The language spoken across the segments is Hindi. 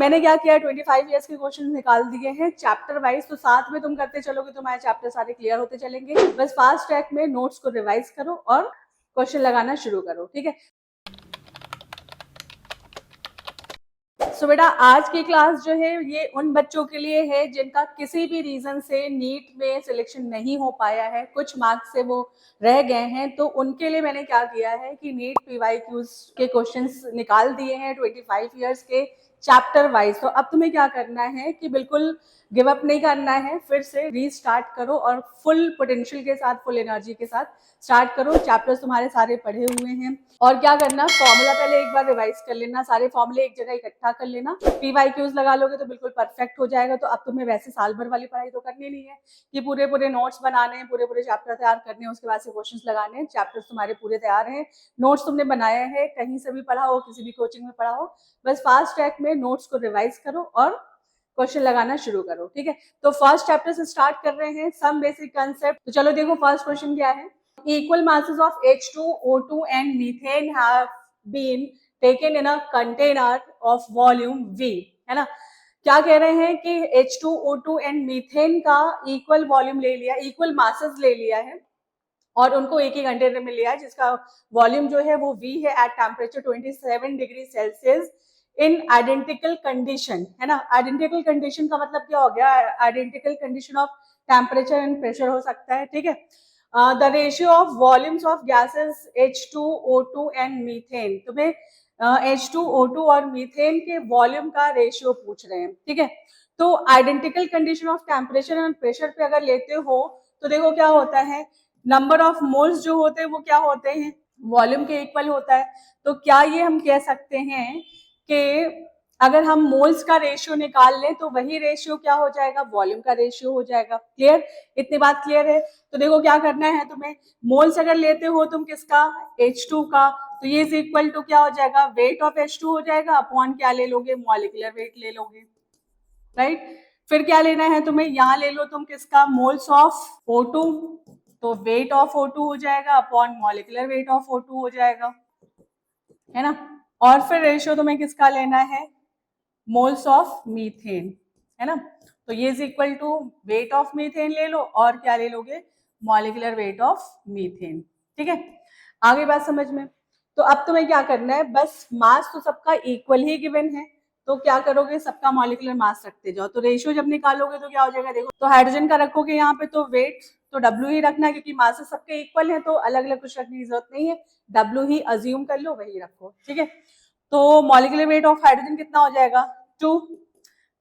मैंने क्या किया, 25 ईयर्स के क्वेश्चन निकाल दिए हैं चैप्टर वाइज, तो साथ में तुम करते चलोगे तो तुम्हारे चैप्टर सारे क्लियर होते चलेंगे। बस फास्ट ट्रैक में नोट्स को रिवाइज करो और क्वेश्चन लगाना शुरू करो, ठीक है। सो बेटा आज की क्लास जो है ये उन बच्चों के लिए है जिनका किसी भी रीजन से नीट में सिलेक्शन नहीं हो पाया है, कुछ मार्क्स से वो रह गए हैं, तो उनके लिए मैंने क्या किया है कि नीट PYQs के क्वेश्चंस निकाल दिए हैं 25 ईयर्स के चैप्टर वाइज। तो अब तुम्हें क्या करना है कि बिल्कुल गिव अप नहीं करना है, फिर से रीस्टार्ट करो और फुल पोटेंशियल के साथ, फुल एनर्जी के साथ स्टार्ट करो। चैप्टर्स तुम्हारे सारे पढ़े हुए हैं और क्या करना, फॉर्मूला पहले एक बार रिवाइज कर लेना, सारे फॉर्मूले एक जगह इकट्ठा कर लेना। PYQs लगा लोगे तो बिल्कुल परफेक्ट हो जाएगा। तो अब तुम्हें वैसे साल भर वाली पढ़ाई तो करनी नहीं है कि पूरे पूरे नोट्स बनाने हैं, पूरे पूरे चैप्टर तैयार करने हैं, उसके बाद से क्वेश्चंस लगाने हैं। चैप्टर्स तुम्हारे पूरे तैयार हैं, नोट्स तुमने बनाए हैं, कहीं से भी पढ़ा हो, किसी भी कोचिंग में पढ़ा हो, बस फास्ट ट्रैक में नोट्स को रिवाइज करो और क्वेश्चन लगाना शुरू करो, ठीक है। तो फर्स्ट चैप्टर से स्टार्ट कर रहे हैं, सम बेसिक कंसेप्ट। तो चलो देखो फर्स्ट क्वेश्चन क्या है। Equal masses of H2O2 and methane have been taken in a container of volume V, है ना। क्या कह रहे हैं कि H2O2 एंड मीथेन का इक्वल वॉल्यूम ले लिया, इक्वल मासेस ले लिया है और उनको एक ही कंटेनर में लिया है जिसका वॉल्यूम जो है वो V है at temperature 27 degree Celsius in identical condition, है ना। आइडेंटिकल कंडीशन का मतलब क्या हो गया, identical condition of temperature and pressure हो सकता है, ठीक है। The ratio of volumes of gases H2O2 and methane, तुम्हें H2O2 और मीथेन के वॉल्यूम का रेशियो पूछ रहे हैं, ठीक है। तो identical condition of temperature and pressure पे अगर लेते हो तो देखो क्या होता है, नंबर ऑफ मोल्स जो होते हैं वो क्या होते हैं, वॉल्यूम के इक्वल होता है। तो क्या ये हम कह सकते हैं कि अगर हम मोल्स का रेशियो निकाल लें तो वही रेशियो क्या हो जाएगा, वॉल्यूम का रेशियो हो जाएगा। क्लियर, इतनी बात क्लियर है। तो देखो क्या करना है तुम्हें, मोल्स अगर लेते हो तुम किसका, H2 का, तो ये इज इक्वल टू क्या हो जाएगा, वेट ऑफ H2 हो जाएगा अपॉन क्या ले लोगे, मॉलिक्यूलर वेट ले लोगे, राइट। फिर क्या लेना है तुम्हें, यहाँ ले लो तुम किसका, मोल्स ऑफ O2, तो वेट ऑफ O2 हो जाएगा upon molecular weight of O2 हो जाएगा, है ना। और फिर रेशियो तुम्हें किसका लेना है, मोल्स ऑफ मीथेन, है ना। तो ये is equal to weight of methane ले लो और क्या ले लोगे, मॉलिक्यूलर वेट ऑफ मीथेन, ठीक है। आगे बात समझ में। तो अब तुम्हें क्या करना है, बस मास तो सबका इक्वल ही गिवन है, तो क्या करोगे, सबका मॉलिक्यूलर मास रखते जाओ। तो रेशियो जब निकालोगे तो क्या हो जाएगा, देखो तो हाइड्रोजन का रखोगे यहाँ पे तो वेट तो W ही रखना है क्योंकि मास सबके इक्वल है, तो अलग अलग कुछ रखने की जरूरत नहीं है, W ही अज्यूम कर लो, वही रखो, ठीक है। तो मॉलिक्यूलर वेट ऑफ हाइड्रोजन कितना हो जाएगा, 2।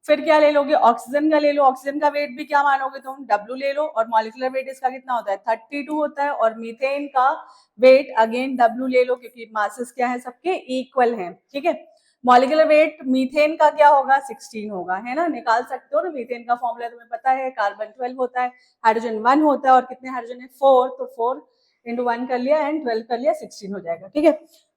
फिर क्या ले लोगे, ऑक्सीजन का ले लो, ऑक्सीजन का वेट भी क्या मानोगे तुम, W ले लो, और मॉलिक्यूलर वेट इसका कितना होता है, 32 होता है, और मीथेन का वेट अगेन W ले लो क्योंकि मासेस क्या है, सबके इक्वल हैं, ठीक है। मॉलिक्यूलर वेट मीथेन का क्या होगा, 16 होगा, है ना, निकाल सकते हो ना। मीथेन का फॉर्मूला तुम्हें पता है, कार्बन 12 होता है, हाइड्रोजन 1 होता है, और कितने हाइड्रोजन है, 4, तो 4 इंटू 1 कर लिया एंड 12 कर लिया, 16 हो जाएगा, ठीक है।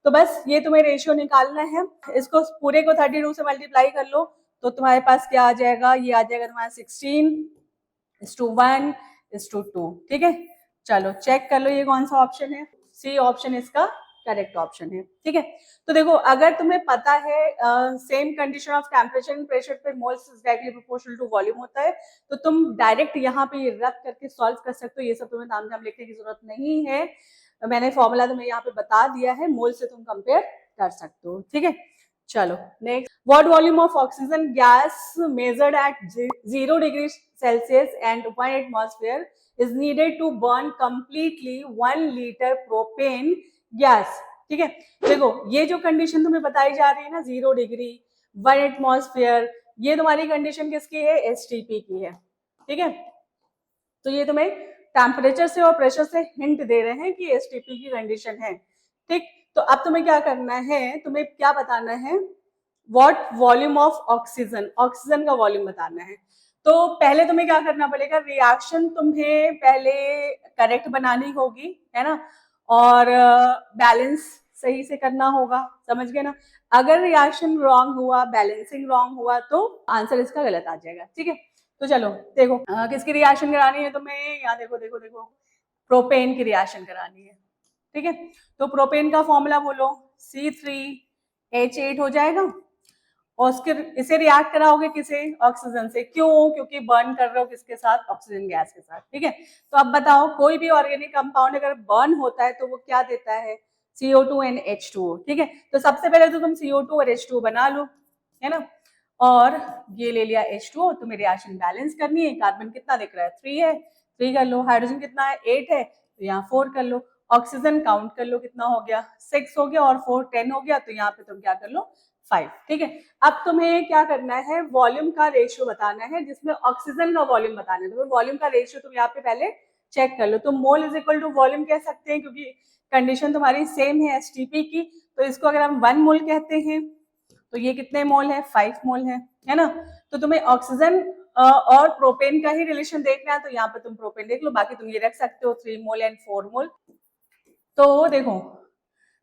तो बस ये तुम्हें रेशियो निकालना है, इसको पूरे को 32 से मल्टीप्लाई कर लो तो तुम्हारे पास क्या आ जाएगा, ये आ जाएगा तुम्हारा 16:1:2, ठीक है। चलो चेक कर लो ये कौन सा ऑप्शन है, सी ऑप्शन इसका करेक्ट ऑप्शन है, ठीक है। तो देखो अगर तुम्हें पता है same condition of temperature and pressure पे moles is directly proportional to volume होता है, तो तुम डायरेक्ट यहाँ पे रख करके सॉल्व कर सकते हो, ये सब तुम्हें तामझाम लिखने की जरूरत नहीं है। मैंने फॉर्मूला तुम्हें यहाँ पे बता दिया है, मोल से तुम कंपेयर कर सकते हो, ठीक है। चलो next, what volume of oxygen gas measured at 0 degree Celsius and 1 atmosphere is needed to burn completely 1 litre propane gas, ठीक है। देखो ये जो कंडीशन तुम्हें बताई जा रही है ना, 0 डिग्री 1 एटमॉस्फेयर, ये तुम्हारी कंडीशन किसकी है, STP की है, ठीक है। तो ये तुम्हें टेम्परेचर से और प्रेशर से हिंट दे रहे हैं कि STP की कंडीशन है, ठीक। तो अब तुम्हें क्या करना है, तुम्हें क्या बताना है, what volume of oxygen, oxygen का वॉल्यूम बताना है। तो पहले तुम्हें क्या करना पड़ेगा, रिएक्शन तुम्हें पहले करेक्ट बनानी होगी, है ना, और बैलेंस सही से करना होगा, समझ गए ना। अगर रिएक्शन रॉन्ग हुआ, बैलेंसिंग रॉन्ग हुआ तो आंसर इसका गलत आ जाएगा, ठीक है। तो चलो देखो किसकी रिएक्शन करानी है तुम्हें, यहाँ देखो देखो देखो, प्रोपेन की रिएक्शन करानी है, ठीक है। तो प्रोपेन का फॉर्मूला बोलो, C3H8 हो जाएगा, और उसके इसे रिएक्ट कराओगे किसे, ऑक्सीजन से। क्यों? क्योंकि बर्न कर रहे हो किसके साथ, ऑक्सीजन गैस के साथ, ठीक है। तो अब बताओ कोई भी ऑर्गेनिक कंपाउंड अगर बर्न होता है तो वो क्या देता है, CO2 and H2O, ठीक है। तो सबसे पहले तो तुम CO2 और H2O बना लो, है ना। और ये ले लिया H2O, तुम्हें रिएक्शन बैलेंस करनी है। कार्बन कितना दिख रहा है, 3 है, 3 कर लो। हाइड्रोजन कितना है, 8 है, तो यहाँ 4 कर लो। ऑक्सीजन काउंट कर लो कितना हो गया, 6 हो गया, और 4 10 हो गया, तो यहाँ पे तुम क्या कर लो, 5, ठीक है। अब तुम्हें क्या करना है, वॉल्यूम का रेशियो बताना है, जिसमें ऑक्सीजन का वॉल्यूम बताना है। तो वॉल्यूम का रेशियो तुम यहाँ पे पहले चेक कर लो। तुम mole is equal to volume कह सकते हैं, क्योंकि कंडीशन तुम्हारी सेम है एसटीपी की। तो इसको अगर हम 1 मोल कहते हैं तो ये कितने मोल है, 5 मोल है ना। तो तुम्हें ऑक्सीजन और प्रोपेन का ही रिलेशन देखना है, तो यहाँ पे तुम प्रोपेन देख लो, बाकी तुम ये रख सकते हो 3 मोल एंड 4 मोल। तो देखो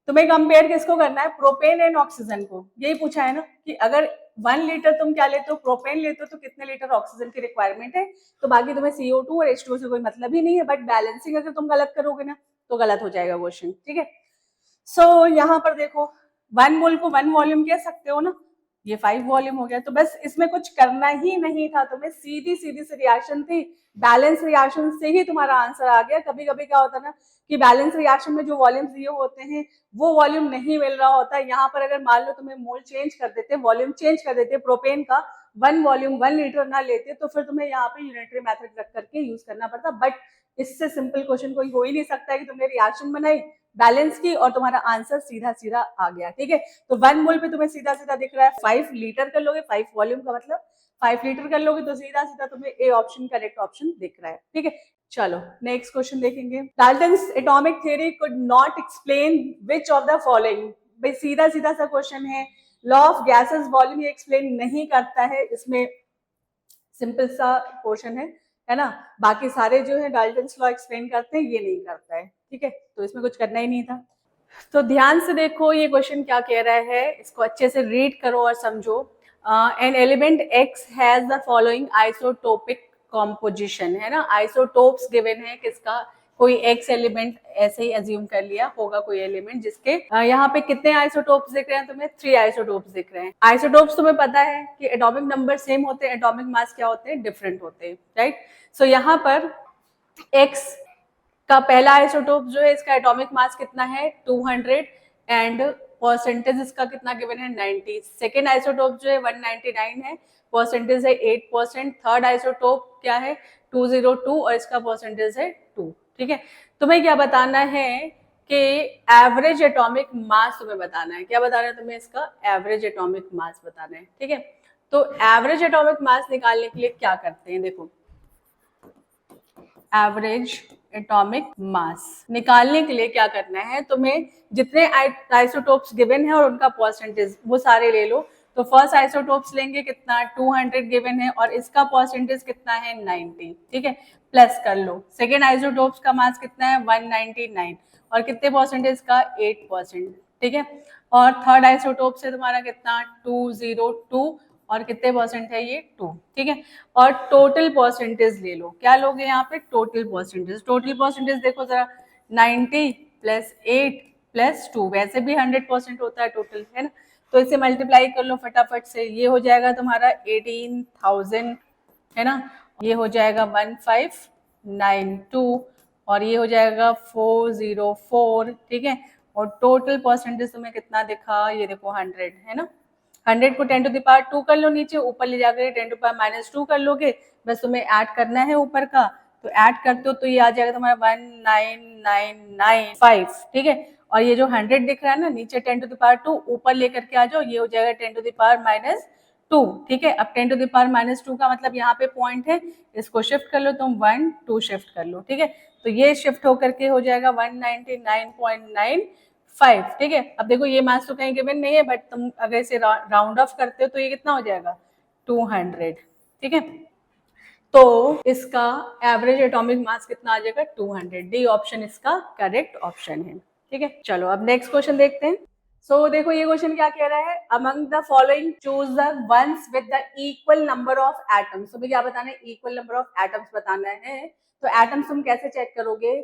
तुम्हें कंपेयर किसको करना है, प्रोपेन एंड ऑक्सीजन को। यही पूछा है ना कि अगर 1 लीटर तुम क्या लेते हो, प्रोपेन लेते हो, तो कितने लीटर ऑक्सीजन की रिक्वायरमेंट है। तो बाकी तुम्हें CO2 और H2O से कोई मतलब ही नहीं है, बट बैलेंसिंग अगर तुम गलत करोगे ना तो गलत हो जाएगा क्वेश्चन, ठीक है। सो यहाँ पर देखो 1 मोल को 1 वॉल्यूम कह सकते हो ना, ये 5 वॉल्यूम हो गया। तो बस इसमें कुछ करना ही नहीं था तुम्हें, सीधी सीधी सी रिएक्शन थी, बैलेंस रिएक्शन से ही तुम्हारा आंसर आ गया। कभी कभी क्या होता है ना कि बैलेंस रिएक्शन में जो वॉल्यूम दिए होते हैं वो वॉल्यूम नहीं मिल रहा होता है। यहाँ पर अगर मान लो तुम्हें मोल चेंज कर देते, वॉल्यूम चेंज कर देते, प्रोपेन का 1 वॉल्यूम 1 लीटर ना लेते, तो फिर तुम्हें यहाँ पे यूनिटरी मेथड रख करके यूज करना पड़ता। बट इससे सिंपल क्वेश्चन कोई हो ही नहीं सकता है कि तुमने रिएक्शन बनाई, बैलेंस की, और तुम्हारा आंसर सीधा सीधा आ गया, ठीक है। तो 1 मोल पे तुम्हें सीधा सीधा दिख रहा है, 5 लीटर कर लोगे, 5 वॉल्यूम का मतलब 5 लीटर कर लोगे, तो सीधा सीधा तुम्हें ए ऑप्शन करेक्ट ऑप्शन दिख रहा है, ठीक है। चलो नेक्स्ट क्वेश्चन देखेंगे। Dalton's atomic theory could not explain which of the following. भाई सीधा सीधा सा क्वेश्चन है, लॉ ऑफ गैसेस वॉल्यूम ये एक्सप्लेन नहीं करता है, इसमें सिंपल सा पोर्शन है ना। बाकी सारे जो है डाल्टन्स लॉ एक्सप्लेन करते हैं, ये नहीं करता है, ठीक है। तो इसमें कुछ करना ही नहीं था। तो ध्यान से देखो ये क्वेश्चन क्या कह रहा है, इसको अच्छे से रीड करो और समझो। An element x has the following isotopic composition, है ना। आइसोटोप्स गिवन है किसका, कोई एक्स एलिमेंट ऐसे ही अज्यूम कर लिया होगा, कोई एलिमेंट जिसके यहाँ पे कितने आइसोटोप्स दिख रहे हैं तुम्हें, 3 आइसोटोप्स दिख रहे हैं। आइसोटोप्स तुम्हें पता है कि एटॉमिक नंबर सेम होते हैं, एटॉमिक मास क्या होते हैं, डिफरेंट होते हैं, राइट। सो यहाँ पर एक्स का पहला आइसोटोप जो है इसका एटॉमिक मास कितना है 200 एंड परसेंटेज इसका कितना गिवन है 90। सेकेंड आइसोटोप जो है 199 है, परसेंटेज है 8%। थर्ड आइसोटोप क्या है 202 और इसका परसेंटेज है 2, ठीक है। तुम्हें क्या बताना है कि एवरेज एटॉमिक मास तुम्हें बताना है। क्या बताना है तुम्हें, इसका एवरेज एटॉमिक मास बताना है, ठीक है। तो एवरेज एटॉमिक मास निकालने के लिए क्या करते हैं, देखो एवरेज एटॉमिक मास निकालने के लिए क्या करना है तुम्हें, जितने आइसोटोप्स गिवन है और उनका परसेंटेज वो सारे ले लो। तो फर्स्ट आइसोटोप्स लेंगे कितना 200 गिवन है और इसका परसेंटेज कितना है 90, ठीक है, प्लस कर लो। सेकेंड आइसोटोप्स का मास कितना है 199 और कितने परसेंटेज का 8%, ठीक है। और थर्ड आइसोटोप से तुम्हारा कितना 202 और कितने परसेंट है ये 2, ठीक है। और टोटल परसेंटेज ले लो, क्या लोगे यहाँ पे टोटल परसेंटेज। टोटल परसेंटेज देखो जरा 90 प्लस 8 प्लस 2, वैसे भी 100% होता है टोटल, है ना। तो इसे मल्टीप्लाई कर लो फटाफट से, ये हो जाएगा तुम्हारा 18,000, है ना। ये हो जाएगा 1592 और ये हो जाएगा 404, ठीक है। और टोटल परसेंटेज तुम्हें कितना दिखा, ये देखो 100, है ना। 100 को 10 टू द पावर 2 कर लो, नीचे ऊपर ले जाकर 10 टू पावर -2 कर लोगे, बस तुम्हें ऐड करना है ऊपर का। तो ऐड करते हो तो ये आ जाएगा तुम्हारा 19995, ठीक है। और ये जो 100 दिख रहा है ना नीचे 10 टू द पावर 2 ऊपर लेकर के आ जाओ, ये हो जाएगा 10 टू द पावर -2, ठीक है। अब 10 टू द पावर -2 का मतलब यहाँ पे पॉइंट है, इसको शिफ्ट कर लो तुम 1 2 शिफ्ट कर लो, ठीक है। तो ये शिफ्ट होकर के हो जाएगा 199.95, ठीक है। अब देखो ये मास तो कहीं गिवन नहीं है, बट तुम अगर इसे राउंड ऑफ करते हो तो ये कितना हो जाएगा 200, ठीक है। तो इसका एवरेज एटॉमिक मास कितना आ जाएगा 200। डी ऑप्शन इसका करेक्ट ऑप्शन है, ठीक है। चलो अब नेक्स्ट क्वेश्चन देखते हैं। सो देखो ये क्वेश्चन क्या कह रहा है, among the following choose the ones with the equal number of atoms. तो क्या बताना है, इक्वल नंबर ऑफ एटम्स बताना है। तो एटम्स तुम कैसे चेक करोगे,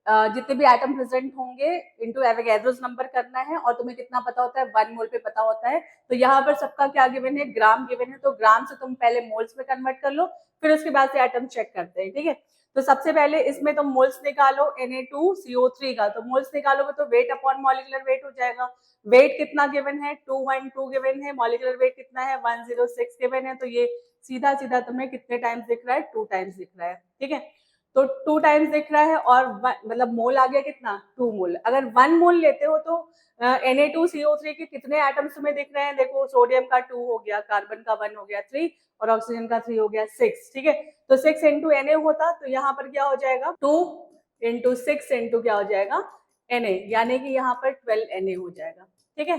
जितने भी एटम प्रेजेंट होंगे इनटू एवोगैड्रोस नंबर करना है, और तुम्हें कितना पता होता है, 1 मोल पे पता होता है। तो यहाँ पर सबका क्या गिवन है, ग्राम गिवन है, तो ग्राम से तुम पहले मोल्स में कन्वर्ट कर लो, फिर उसके बाद से एटम चेक करते हैं, ठीक है। तो सबसे पहले इसमें तुम मोल्स निकालो Na2CO3 का, तो मोल्स निकालोगे तो वेट अपॉन मॉलिक्यूलर वेट हो जाएगा। वेट कितना गिवन है, 212 गिवन है, मॉलिक्यूलर वेट कितना है, 106 गिवन है, तो ये सीधा सीधा तुम्हें कितने टाइम्स दिख रहा है, 2 टाइम्स दिख रहा है, ठीक है। तो 2 टाइम्स दिख रहा है, और मतलब मोल आ गया कितना, 2 मोल। अगर 1 मोल लेते हो तो Na2CO3 के कितने एटम्स तुम्हें दिख रहे हैं, देखो सोडियम का 2 हो गया, कार्बन का 1 हो गया 3, और ऑक्सीजन का 3 हो गया 6, ठीक है। तो 6 इंटू Na होता, तो यहाँ पर क्या हो जाएगा, 2 इंटू 6 इंटू क्या हो जाएगा, Na, यानी कि यहाँ पर 12 Na हो जाएगा, ठीक है।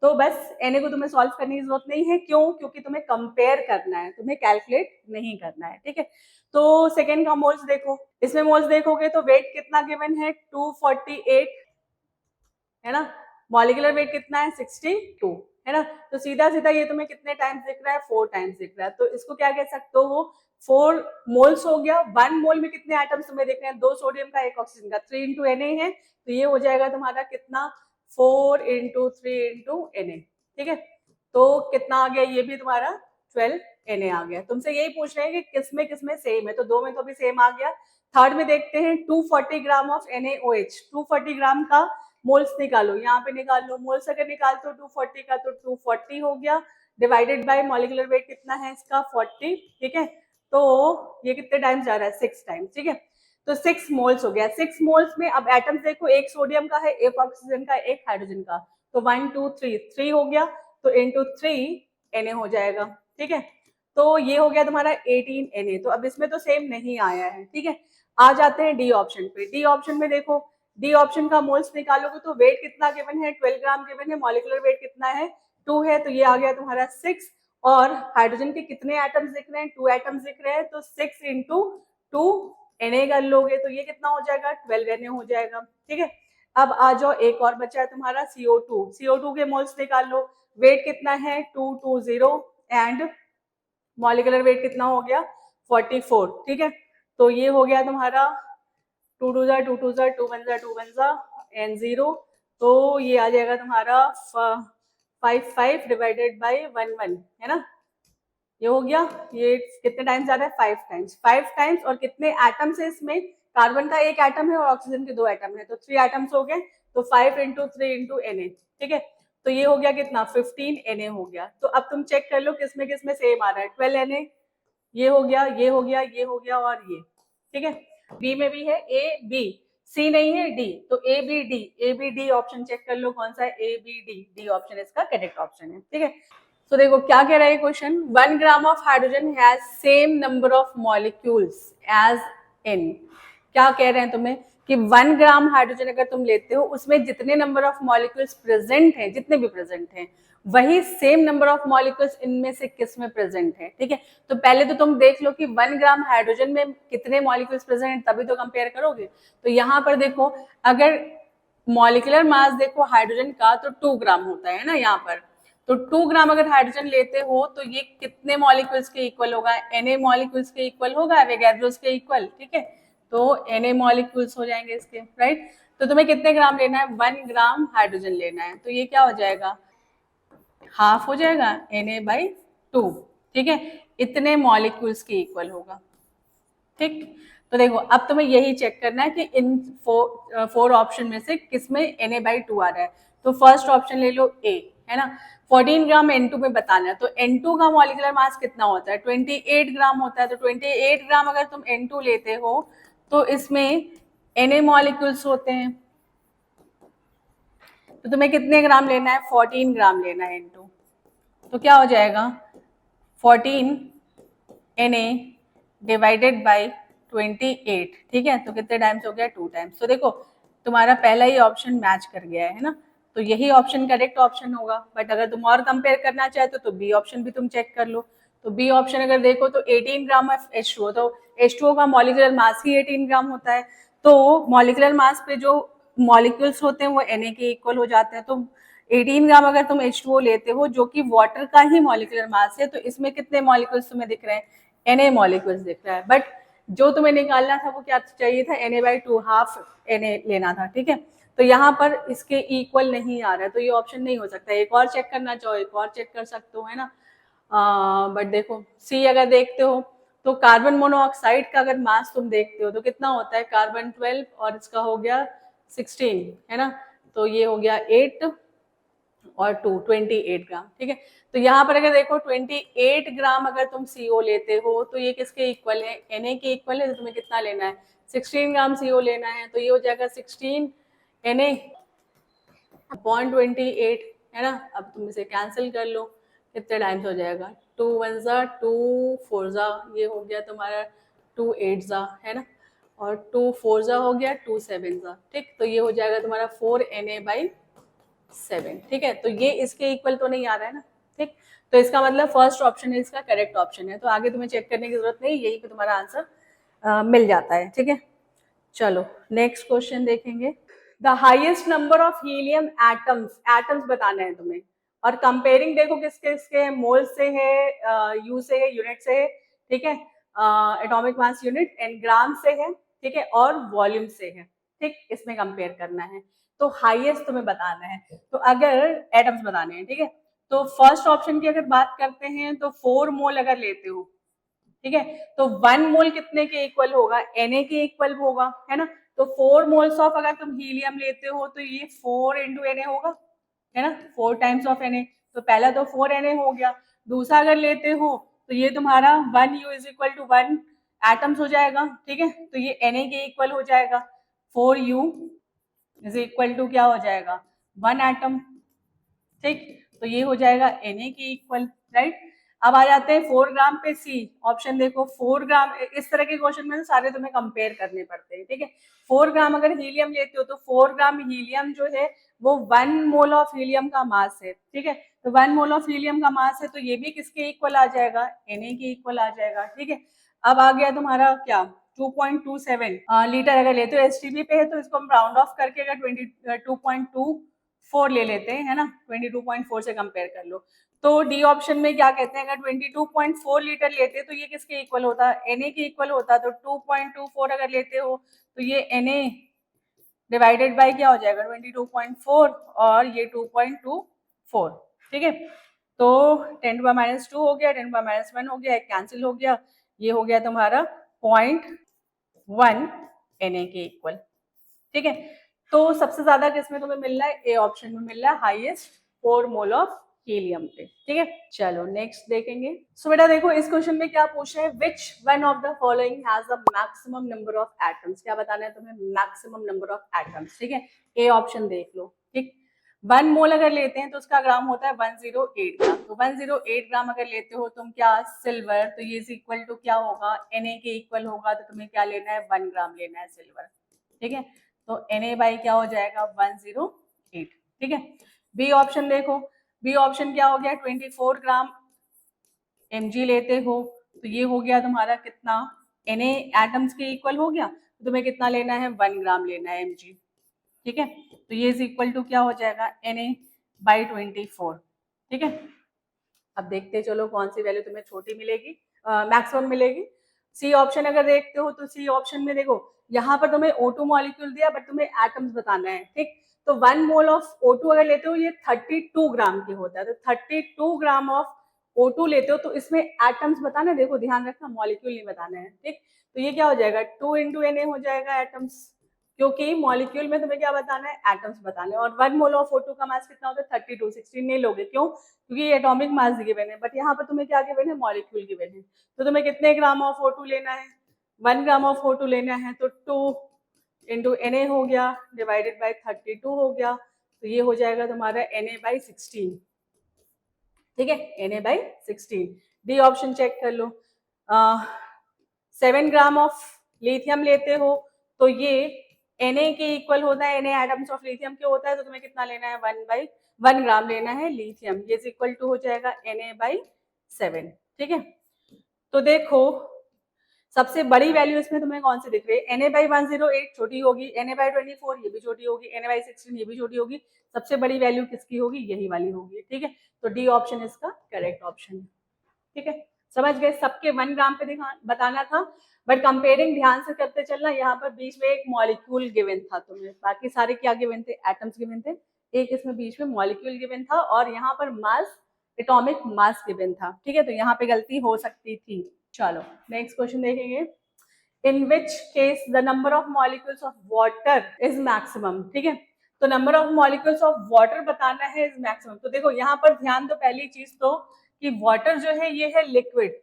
तो बस Na को तुम्हें सॉल्व करने की जरूरत नहीं है, क्यों, क्योंकि तुम्हें कंपेयर करना है, तुम्हें कैलकुलेट नहीं करना है, ठीक है। तो सेकेंड का मोल्स देखो, इसमें मोल्स देखोगे तो वेट कितना गिवन है, 248 है ना, मॉलिक्यूलर वेट कितना है, 62 है ना। तो सीधा सीधा ये तुम्हें कितने टाइम्स दिख रहा है, 4 टाइम्स दिख रहा है। तो इसको क्या कह सकते हो, 4 मोल्स हो गया। 1 मोल में कितने एटम्स तुम्हें दिख रहे हैं, 2 सोडियम का 1 ऑक्सीजन का, 3 इंटू Na है, तो ये हो जाएगा तुम्हारा कितना, 4 इंटू 3 इंटू Na, ठीक है। तो कितना आ गया, ये भी तुम्हारा 12 Na आ गया। तुमसे यही पूछ रहे हैं कि किसमें सेम है, तो 2 में तो भी सेम आ गया। थर्ड में देखते हैं 240 ग्राम ऑफ NaOH, 240 ग्राम का मोल्स निकालो, यहाँ पे निकाल लो। मोल्स अगर निकालते हो 240 का तो 240 हो गया, डिवाइडेड बाय मॉलिक्यूलर वेट कितना है इसका, 40, ठीक है। तो ये कितने टाइम्स जा रहा है, 6 टाइम्स, ठीक है। तो 6 मोल्स हो गया। 6 मोल्स में अब एटम्स देखो, एक सोडियम का है, एक ऑक्सीजन का, एक हाइड्रोजन का, तो 1 2 3 हो गया, तो इंटू 3 Na हो जाएगा, ठीक है। तो ये हो गया तुम्हारा 18 Na। तो अब इसमें तो सेम नहीं आया है, ठीक है। आ जाते हैं डी ऑप्शन पे। डी ऑप्शन में देखो, डी ऑप्शन का मोल्स निकालोगे तो वेट कितना गिवन है, 12 ग्राम गिवन है, मॉलिक्यूलर वेट कितना है, 2 है, तो ये आ गया तुम्हारा 6, और हाइड्रोजन के कितने एटम्स दिख रहे हैं, 2 एटम्स दिख रहे हैं, तो 6 इंटू 2 Na कर लोगे तो ये कितना हो जाएगा, 12 Na हो जाएगा, ठीक है। अब आ जाओ, एक और बचा है तुम्हारा CO2। CO2 के मोल्स निकाल लो, वेट कितना है, 220, एंड मॉलिक्यूलर वेट कितना हो गया, 44, ठीक है। तो ये हो गया तुम्हारा 2 2 जा 2 2 जा 2 1 जा 2 1 जा एंड 0, तो ये आ जाएगा तुम्हारा 5 डिवाइडेड बाय 1 1, है ना। ये हो गया, ये कितने टाइम्स आ रहा है, 5 टाइम्स। 5 टाइम्स, और कितने एटम्स है इसमें, कार्बन का 1 एटम है और ऑक्सीजन के 2 एटम है, तो 3 एटम्स हो गए, तो 5 इंटू 3 इंटू Na, ठीक है। तो ये हो गया कितना, 15 Na हो गया। तो अब तुम चेक कर लो किसमें किसमें सेम आ रहा है, 12 Na, ये हो गया, ये हो गया, ये हो गया, और ये, ठीक है। बी में भी है A B, C नहीं है D, तो A B D option check कर लो कौन सा है, A B D, D option इसका करेक्ट ऑप्शन है, ठीक है। तो देखो क्या कह रहा है question, 1 gram of hydrogen has same number of molecules as in. क्या कह रहे हैं तुम्हें कि 1 ग्राम हाइड्रोजन अगर तुम लेते हो, उसमें जितने नंबर ऑफ मॉलिक्यूल्स प्रेजेंट हैं, जितने भी प्रेजेंट हैं, वही सेम नंबर ऑफ मॉलिक्यूल्स इनमें से किस में प्रेजेंट है, ठीक है। तो पहले तो तुम देख लो कि 1 ग्राम हाइड्रोजन में कितने मॉलिक्यूल्स प्रेजेंट हैं, तभी तो कंपेयर करोगे। तो यहाँ पर देखो, अगर मॉलिक्यूलर मास देखो हाइड्रोजन का तो 2 ग्राम होता है ना यहाँ पर, तो 2 ग्राम अगर हाइड्रोजन लेते हो तो ये कितने मॉलिक्यूल्स के इक्वल होगा, Na मॉलिक्यूल्स के इक्वल होगा, एवोगैड्रोस के इक्वल, ठीक है। तो Na मॉलिक्यूल्स हो जाएंगे इसके, राइट। तो तुम्हें कितने ग्राम लेना है, 1 ग्राम हाइड्रोजन लेना है, तो ये क्या हो जाएगा, हाफ हो जाएगा Na/2, ठीक है। इतने मॉलिक्यूल्स के इक्वल होगा, ठीक। तो देखो अब तुम्हें यही चेक करना है कि इन 4 ऑप्शन में से किसमें Na/2 आ रहा है। तो फर्स्ट ऑप्शन ले लो A, है ना। 14 ग्राम N2 में बताना है, तो N2 का मॉलिक्यूलर मास कितना होता है, 28 ग्राम होता है। तो 28 ग्राम अगर तुम N2 लेते हो तो इसमें Na मॉलिक्यूल्स होते हैं, तो तुम्हें कितने ग्राम लेना है, 14 ग्राम लेना है N2, तो क्या हो जाएगा, 14 Na डिवाइडेड बाई 28, ठीक है। तो कितने टाइम्स हो गया, 2 टाइम्स। तो देखो तुम्हारा पहला ही ऑप्शन मैच कर गया है ना, तो यही ऑप्शन करेक्ट ऑप्शन होगा। बट अगर तुम और कंपेयर करना चाहते हो तो बी ऑप्शन भी तुम चेक कर लो। तो बी ऑप्शन अगर देखो तो 18 ग्राम ऑफ H2O, तो H2O का मॉलिक्यूलर मास ही 18 ग्राम होता है, तो मॉलिक्यूलर मास पे जो मॉलिक्यूल्स होते हैं वो Na के इक्वल हो जाते हैं। तो 18 ग्राम अगर तुम H2O लेते हो जो कि वाटर का ही मॉलिक्यूलर मास है, तो इसमें कितने मॉलिक्यूल्स तुम्हें दिख रहे हैं, Na मॉलिक्यूल्स दिख रहा है। बट जो तुम्हें निकालना था वो क्या चाहिए था, Na/2 हाफ Na लेना था, ठीक है। तो यहाँ पर इसके इक्वल नहीं आ रहा है, तो ये ऑप्शन नहीं हो सकता। एक और चेक करना चाहो एक और चेक कर सकते हो, है ना। बट देखो सी अगर देखते हो तो कार्बन मोनोऑक्साइड का अगर मास तुम देखते हो तो कितना होता है, कार्बन 12 और इसका हो गया 16, है ना। तो ये हो गया 8 और 28 ग्राम, ठीक है। तो यहाँ पर अगर देखो 28 ग्राम अगर तुम CO लेते हो तो ये किसके इक्वल है, Na के इक्वल है। तो तुम्हें कितना लेना है, 16 ग्राम CO लेना है। तो ये हो जाएगा 16 Na अपॉन 28, है ना। अब तुम इसे कैंसिल कर लो, कितने टाइम्स हो जाएगा, 2 1 ज़ा 2 4 ज़ा, ये हो गया तुम्हारा 2 8 ज़ा, है ना। और 2 4 ज़ा हो गया 2 7 ज़ा, ठीक। तो ये हो जाएगा तुम्हारा 4 Na/7, ठीक है। तो ये इसके इक्वल तो नहीं आ रहा है ना, ठीक। तो इसका मतलब फर्स्ट ऑप्शन है इसका करेक्ट ऑप्शन है। तो आगे तुम्हें चेक करने की जरूरत नहीं, यही पे तुम्हारा आंसर मिल जाता है, ठीक है। चलो नेक्स्ट क्वेश्चन देखेंगे। The highest number of helium atoms, atoms बताने हैं तुम्हें, और कंपेयरिंग देखो किसके किसके, मोल से है, यू से है, यूनिट से है, ठीक है, एटॉमिक मास यूनिट, एंड ग्राम से है, ठीक है, और वॉल्यूम से है, ठीक। इसमें कंपेयर करना है। तो हाईएस्ट तुम्हें बताना है, तो अगर एटम्स बताने हैं, ठीक है। तो फर्स्ट ऑप्शन की अगर बात करते हैं तो 4 मोल अगर लेते हो, ठीक है, तो 1 मोल कितने के इक्वल होगा, Na के इक्वल होगा, है ना। तो 4 मोल्स ऑफ अगर तुम हीलियम लेते हो तो ये 4 इंटू Na होगा, है ना, 4 टाइम्स ऑफ Na। तो पहला तो 4 Na हो गया। दूसरा अगर लेते हो तो ये तुम्हारा 1U is equal to 1 atoms हो जाएगा, ठीक है। तो ये Na के इक्वल हो जाएगा, 4U इज इक्वल टू क्या हो जाएगा, 1 एटम, ठीक। तो ये हो जाएगा Na के इक्वल, राइट। अब आ जाते हैं 4 ग्राम पे सी ऑप्शन। देखो 4 ग्राम, इस तरह के क्वेश्चन में सारे तुम्हें कंपेयर करने पड़ते हैं, ठीक है। 4 ग्राम अगर हीलियम लेते हो तो 4 ग्राम हीलियम जो है वो 1 मोल ऑफ हीलियम का मास है, ठीक है। तो 1 मोल ऑफ हीलियम का मास है, तो ये भी किसके इक्वल आ जाएगा, Na के इक्वल आ जाएगा, ठीक है। अब आ गया तुम्हारा क्या, 2.27 लीटर अगर लेते हो, STP पे है तो इसको हम राउंड ऑफ करके अगर 22.24 ले लेते हैं, है ना, 22.4 से कंपेयर कर लो। तो डी ऑप्शन में क्या कहते हैं, अगर 22.4 लीटर लेते तो ये किसके इक्वल होता, Na के इक्वल होता। तो 2.24 अगर लेते हो तो ये Na डिवाइडेड बाय क्या हो जाएगा, 22.4, और ये 2.24, ठीक है। तो 10⁻² हो गया, 10⁻1 हो गया, कैंसिल हो गया, ये हो गया तुम्हारा 0.1 Na के इक्वल, ठीक है। तो सबसे ज्यादा किसमें तुम्हें मिल रहा है, ए ऑप्शन में मिल रहा है, हाईएस्ट 4 मोल ऑफ हीलियम पे, ठीक है। चलो नेक्स्ट देखेंगे। सो बेटा देखो इस क्वेश्चन में क्या पूछा है, which one of the following has the maximum number of atoms, क्या बताना है तुम्हें, मैक्सिमम नंबर ऑफ एटम्स, ठीक है। ए ऑप्शन देख लो, ठीक। 1 मोल अगर लेते हैं तो उसका ग्राम होता है 108 ग्राम। तो 108 ग्राम अगर लेते हो तुम क्या, सिल्वर, तो ये इक्वल टू क्या होगा, Na के इक्वल होगा। तो तुम्हें क्या लेना है, 1 ग्राम लेना है सिल्वर, ठीक है। तो Na बाई क्या हो जाएगा, 108, ठीक है। बी ऑप्शन देखो, बी ऑप्शन क्या हो गया, 24 ग्राम Mg लेते हो तो ये हो गया तुम्हारा कितना, Na एटम्स के इक्वल हो गया। तो तुम्हें कितना लेना है, 1 ग्राम लेना है Mg, ठीक है। तो ये इक्वल टू क्या हो जाएगा, Na/24, ठीक है। अब देखते चलो कौन सी वैल्यू तुम्हें छोटी मिलेगी, मैक्सिमम मिलेगी। सी ऑप्शन अगर देखते हो तो सी ऑप्शन में देखो यहाँ पर तुम्हें O2 मॉलिक्यूल दिया, बट तुम्हें एटम्स बताना है, ठीक। तो 1 मोल ऑफ O2 अगर लेते हो ये 32 ग्राम की होता है। तो 32 ग्राम ऑफ O2 लेते हो तो इसमें एटम्स बताना है, देखो ध्यान रखना, मॉलिक्यूल नहीं बताना है, ठीक। तो ये क्या हो जाएगा, 2 इंटू Na हो जाएगा एटम्स, क्योंकि मॉलिक्यूल में तुम्हें क्या बताना है, एटम्स बताने हैं। और 1 मोल ऑफ O2 का मास कितना होता है, 32, 16 नहीं लोगे, क्यों, क्योंकि ये एटॉमिक मास गिवन है, बट यहाँ पर तुम्हें क्या गिवन है, मॉलिक्यूल गिवन है। तो तुम्हें कितने ग्राम ऑफ O2 लेना है, 1 ग्राम ऑफ O2 लेना है। तो 2 इंटू Na हो गया डिवाइडेड बाई 32 हो गया। तो ये हो जाएगा तुम्हारा Na/16, ठीक है, Na/16। डी ऑप्शन चेक कर लो, 7 ग्राम ऑफ लिथियम लेते हो तो ये Na के इक्वल होता है, Na एटम्स ऑफ लिथियम के होता है। तो तुम्हें कितना लेना है, 1 ग्राम लेना है लिथियम, ये इक्वल टू हो जाएगा Na/7, ठीक है। तो देखो सबसे बड़ी वैल्यू इसमें तुम्हें कौन सी दिख रही है, Na/108 छोटी होगी, Na/24 ये भी छोटी होगी, Na/16 ये भी छोटी होगी। सबसे बड़ी वैल्यू किसकी होगी, यही वाली होगी, ठीक है। तो डी ऑप्शन इसका करेक्ट ऑप्शन है, ठीक है। समझ गए, सबके 1 ग्राम पे बताना था, बट कंपेयरिंग ध्यान से करते चलना। यहाँ पर बीच में एक मॉलिक्यूल गिवन था तुम्हें, बाकी सारे क्या गिवन थे, एटम्स गिवन थे, एक इसमें बीच में मॉलिक्यूल गिवन था, और यहाँ पर मास, एटॉमिक मास गिवन था। ठीक है, तो यहाँ पे गलती हो सकती थी। चलो नेक्स्ट क्वेश्चन देखेंगे। In which case the number of molecules of water is maximum. ठीक है, तो number of molecules of water बताना है इज मैक्सिमम। तो देखो यहाँ पर ध्यान दो, पहली चीज तो कि वाटर जो है ये है लिक्विड।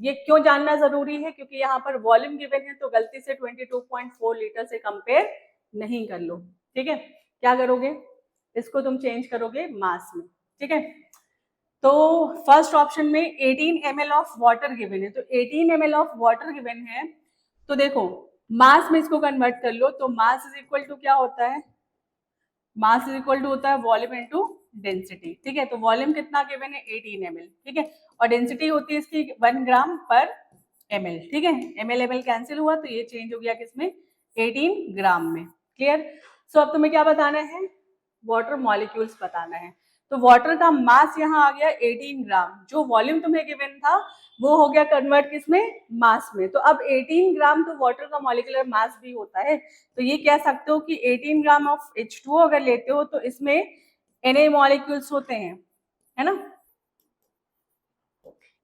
ये क्यों जानना जरूरी है, क्योंकि यहाँ पर वॉल्यूम गिवन है, तो गलती से 22.4 लीटर से कंपेयर नहीं कर लो। ठीक है, क्या करोगे, इसको तुम चेंज करोगे मास में। ठीक है, तो फर्स्ट ऑप्शन में 18 ml ऑफ वाटर गिवन है, तो 18 ml ऑफ वाटर गिवन है, तो देखो मास में इसको कन्वर्ट कर लो, तो मास इज इक्वल टू क्या होता है, मास इज इक्वल टू होता है वॉल्यूम इनटू डेंसिटी। ठीक है, तो वॉल्यूम कितना गिवन है 18 ml। ठीक है, और डेंसिटी होती है इसकी 1 ग्राम पर ml। ठीक है, ml कैंसिल हुआ, तो ये चेंज हो गया किसमें, 18 ग्राम में। क्लियर। सो अब तुम्हें क्या बताना है, वाटर मॉलिक्यूल्स बताना है। तो वाटर का मास यहाँ आ गया 18 ग्राम, जो वॉल्यूम तुम्हें गिवन था वो हो गया कन्वर्ट किसमें, मास में। तो अब 18 ग्राम तो वाटर का मॉलिक्यूलर मास भी होता है, तो ये कह सकते हो कि 18 ग्राम ऑफ H2O अगर लेते हो तो इसमें Na मॉलिक्यूल्स होते हैं, है ना,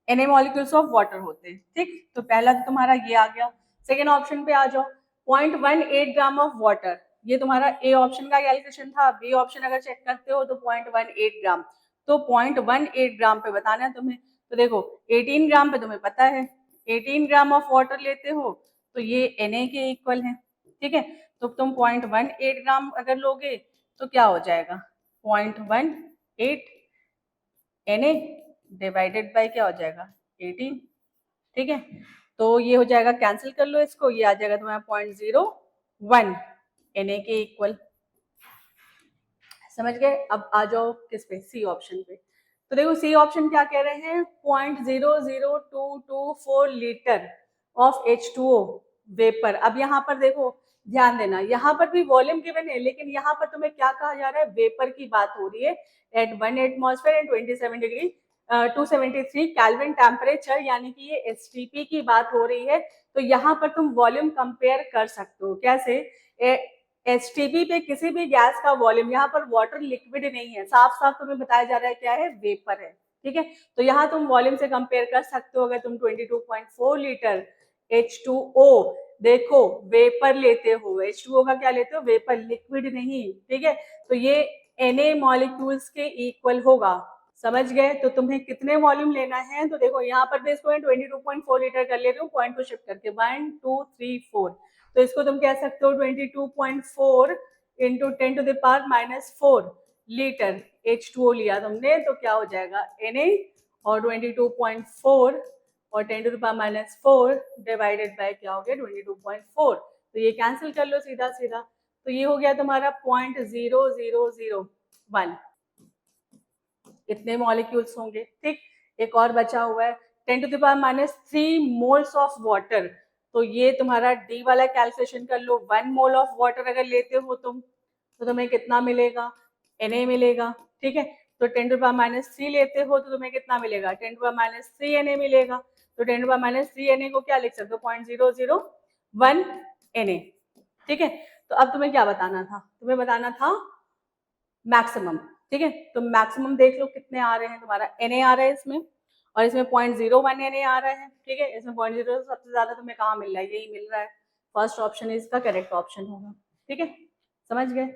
Na मॉलिक्यूल्स ऑफ वाटर होते हैं। ठीक, तो पहला तो तुम्हारा ये आ गया। सेकेंड ऑप्शन पे आ जाओ, 0.18 ग्राम ऑफ वाटर, ये तुम्हारा ए ऑप्शन का कैलकुलेशन था। बी ऑप्शन अगर चेक करते हो तो 0.18 ग्राम, तो 0.18 ग्राम पे बताना है तुम्हें। तो देखो 18 ग्राम पे तुम्हें पता है, 18 ग्राम ऑफ वाटर लेते हो तो ये Na के इक्वल है। ठीक है, तो तुम 0.18 ग्राम अगर लोगे तो क्या हो जाएगा, 0.18 Na डिवाइडेड बाय क्या हो जाएगा, 18। ठीक है, तो ये हो जाएगा, कैंसिल कर लो इसको, ये आ जाएगा तुम्हारा 0.01 Na के इक्वल। समझ गए। अब आ जाओ किस पे, सी ऑप्शन पे। तो देखो सी ऑप्शन क्या कह रहे हैं, 0.00224 लीटर ऑफ H2O वेपर। अब यहाँ पर देखो ध्यान देना, यहाँ पर भी वॉल्यूम गिवन है, लेकिन यहाँ पर तुम्हें क्या कहा जा रहा है, वेपर की बात हो रही है at 1 atmosphere and 27 degree 273 Kelvin temperature, यानी कि ये एसटीपी की बात हो रही है। तो यहाँ पर तुम वॉल्यूम कंपेयर कर सकते हो, कैसे, एसटीपी पे किसी भी गैस का वॉल्यूम, यहाँ पर वाटर लिक्विड नहीं है, साफ साफ तुम्हें बताया जा रहा है क्या है, वेपर है। ठीक है, तो यहाँ तुम वॉल्यूम से कंपेयर कर सकते हो। अगर तुम 22.4 लीटर H2O देखो वेपर लेते हो, H2O का क्या लेते हो, वेपर, लिक्विड नहीं। ठीक है, तो ये Na मॉलिक्यूल्स के इक्वल होगा। समझ गए। तो तुम्हें कितने वॉल्यूम लेना है, तो देखो यहाँ पर भी इसको 22.4 लीटर कर ले रही हूँ, पॉइंट को शिफ्ट करके 1 2 3 4, तो इसको तुम कह सकते हो 22.4 इंटू 10⁻⁻4 लीटर H2O लिया तुमने, तो क्या हो जाएगा Na, और 22.4 और 10⁻⁻4 डिवाइडेड बाय क्या हो गया 22.4, तो ये कैंसिल कर लो सीधा सीधा, तो ये हो गया तुम्हारा 0.0001, इतने मॉलिक्यूल्स होंगे। ठीक, एक और बचा हुआ है 10⁻³ मोल्स ऑफ वाटर, तो ये तुम्हारा डी वाला कैलकुलेशन कर लो। 1 मोल ऑफ वाटर अगर लेते हो तुम तो तुम्हें कितना मिलेगा, Na मिलेगा। ठीक है, तो 10⁻³ लेते हो तो तुम्हें कितना मिलेगा, 10⁻³ Na मिलेगा। तो 10⁻³ Na को क्या लिख सकते हो, 0.001 Na। ठीक है, तो अब तुम्हें क्या बताना था, तुम्हें बताना था मैक्सिमम। ठीक है, तो मैक्सिमम देख लो कितने आ रहे हैं, तुम्हारा Na आ रहा है इसमें, और इसमें 0.01 Na आ रहा है। ठीक है, इसमें 0.0 सबसे ज्यादा तुम्हें कहाँ मिल रहा है, यही मिल रहा है। फर्स्ट ऑप्शन इसका करेक्ट ऑप्शन होगा। ठीक है, समझ गए।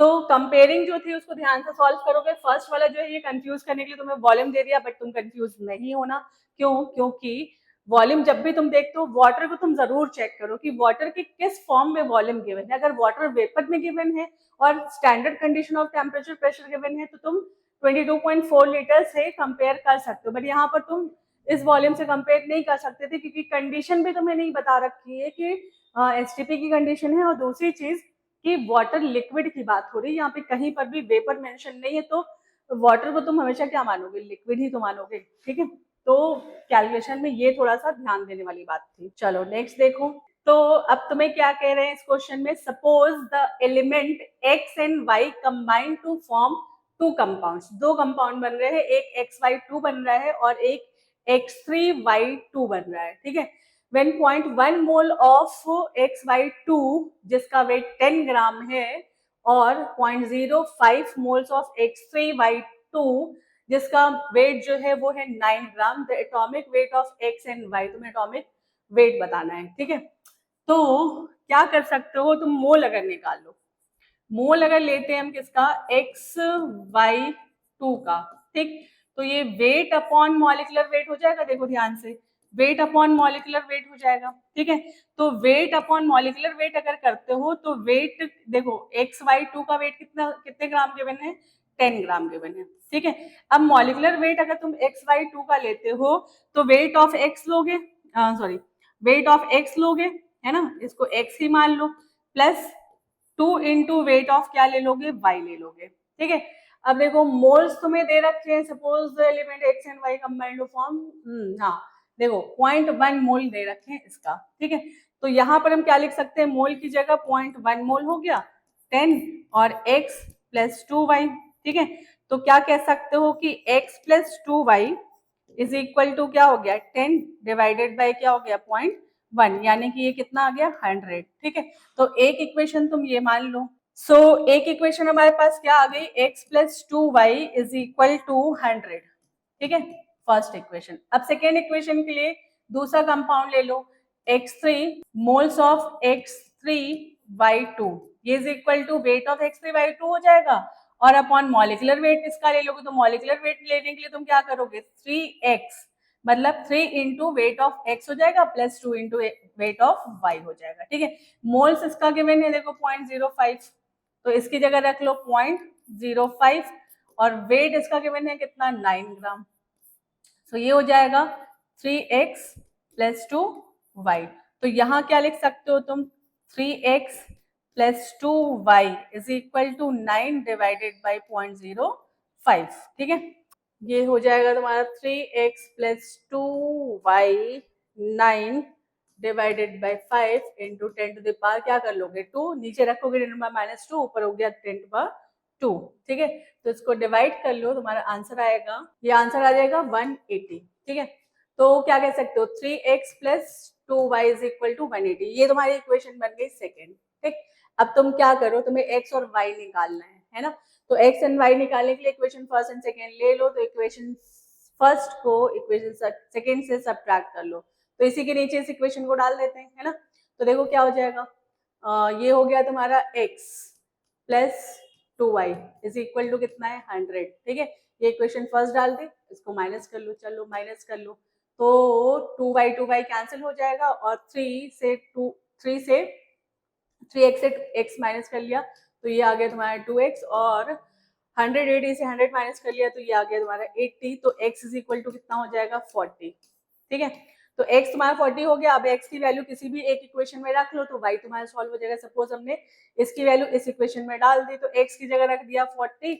तो कंपेयरिंग जो थी उसको ध्यान से सॉल्व करोगे। फर्स्ट वाला जो है ये कंफ्यूज करने के लिए तुम्हें वॉल्यूम दे दिया, बट तुम कंफ्यूज नहीं होना। क्यों, क्योंकि वॉल्यूम जब भी तुम देखते हो वाटर को तुम जरूर चेक करो कि वाटर के किस फॉर्म में वॉल्यूम गिवन है। अगर वाटर वेपर में गिवन है और standard condition of temperature pressure given है तो तुम 22.4 लीटर से कंपेयर कर सकते हो, बट यहाँ पर तुम इस वॉल्यूम से कंपेयर नहीं कर सकते थे, क्योंकि कंडीशन भी तुम्हें नहीं बता रखी है कि एसटीपी की कंडीशन है, और दूसरी चीज कि वाटर लिक्विड की बात हो रही है, यहाँ पे कहीं पर भी वेपर मेंशन नहीं है, तो वाटर को तुम हमेशा क्या मानोगे, लिक्विड ही तो मानोगे। ठीक है, तो कैलकुलेशन में ये थोड़ा सा ध्यान देने वाली बात थी। चलो नेक्स्ट देखो। तो अब तुम्हें क्या कह रहे हैं इस क्वेश्चन में, suppose the element x and y combine to form 2 compounds. 2 compound बन रहे हैं, एक XY2 बन रहा है और एक X3Y2 बन रहा है, ठीक है। व्हेन 0.1 मोल ऑफ XY2 जिसका वेट 10 ग्राम है और 0.05 मोल्स ऑफ X3Y2 जिसका वेट जो है वो है 9 gram, the atomic weight of X and Y, तुम्हें एटॉमिक वेट बताना है, ठीक है। तो क्या कर सकते हो तुम, मोल अगर निकाल लो, मोल अगर लेते हैं हम किसका, XY2 का, ठीक। तो ये वेट अपॉन मॉलिक्यूलर वेट हो जाएगा, देखो ध्यान से, वेट अपॉन मॉलिक्यूलर वेट हो जाएगा, ठीक है। तो वेट अपॉन मॉलिक्यूलर वेट अगर करते हो तो वेट देखो XY2 का वेट कितना, कितने ग्राम गिवन है, 10 ग्राम गिवन है, ठीक है। अब मॉलिक्यूलर वेट अगर तुम XY2 का लेते हो तो वेट ऑफ X लोगे, सॉरी वेट ऑफ X लोगे, है ना, इसको X ही मान लो, प्लस 2 इंटू वेट ऑफ क्या ले लोगे, Y ले लोगे, ठीक है। अब देखो मोल्स तुम्हें दे रखे हैं, suppose element X and Y combined form, हाँ देखो 0.1 मोल दे रखे हैं इसका, ठीक है। तो यहाँ पर हम क्या लिख सकते हैं, मोल की जगह 0.1 मोल हो गया 10 और X प्लस 2Y, ठीक है। तो क्या कह सकते हो कि X plus 2Y is equal to क्या हो गया, 10 डिवाइडेड बाय क्या हो गया 0.1, यानी कि ये कितना आ गया 100, ठीक है। तो एक इक्वेशन तुम ये मान लो। एक इक्वेशन हमारे पास क्या आ गई, x plus 2y is equal to 100, ठीक है, फर्स्ट इक्वेशन। अब सेकेंड इक्वेशन के लिए दूसरा कंपाउंड ले लो, x3 मोल्स ऑफ x3y2 ये is equal to weight of x3y2 हो जाएगा, और अपॉन मॉलिक्यूलर वेट इसका ले लोगे, तो मॉलिक्यूलर वेट लेने के लिए तुम क्या करोगे, 3x मतलब 3 इंटू वेट ऑफ x हो जाएगा plus 2 into weight of y हो जाएगा, ठीक है। मोल्स इसका गिवन है देखो 0.05, तो इसकी जगह रख लो 0.05 और वेट इसका गिवन है कितना, 9 ग्राम। तो ये हो जाएगा 3x प्लस 2y। तो यहाँ क्या लिख सकते हो तुम, 3x plus 2y is equal to 9 divided by 0.05, ठीक है। ये हो जाएगा तुम्हारा 3x plus 2y 9 divided by 5 into 10 to the power क्या कर लोगे 2, नीचे रखोगे 10 पावर माइनस 2, ऊपर हो गया 10 टू पावर 2, ठीक है। तो इसको डिवाइड कर लो, तुम्हारा आंसर आएगा, ये आंसर आ जाएगा 180, ठीक है। तो क्या कह सकते हो, 3x plus 2y is equal to 180, ये तुम्हारी इक्वेशन बन गई सेकेंड, ठीक। अब तुम क्या करो, तुम्हें x और y निकालना है ना। तो x एंड y निकालने के लिए इक्वेशन फर्स्ट एंड सेकेंड ले लो, तो इक्वेशन फर्स्ट को इक्वेशन सेकेंड से सब्ट्रैक्ट कर लो, तो इसी के नीचे इस इक्वेशन को डाल देते हैं, है ना। तो देखो क्या हो जाएगा, ये हो गया तुम्हारा x plus 2y is equal to कितना है 100, ठीक है। ये इक्वेशन फर्स्ट डाल दे, इसको माइनस कर लो, चलो माइनस कर लो, तो 2y कैंसिल हो जाएगा और 3 से 3x से x माइनस कर लिया, तो ये आ गया तुम्हारा 2x, और 180 से 100 माइनस कर लिया तो ये आ गया तुम्हारा 80, तो x इज इक्वल टू कितना हो जाएगा 40, ठीक है। तो x तुम्हारा 40 हो गया। अब x की वैल्यू किसी भी एक इक्वेशन में रख लो तो y तुम्हारा सॉल्व हो जाएगा। सपोज हमने इसकी वैल्यू इस इक्वेशन में डाल दी, तो x की जगह रख दिया 40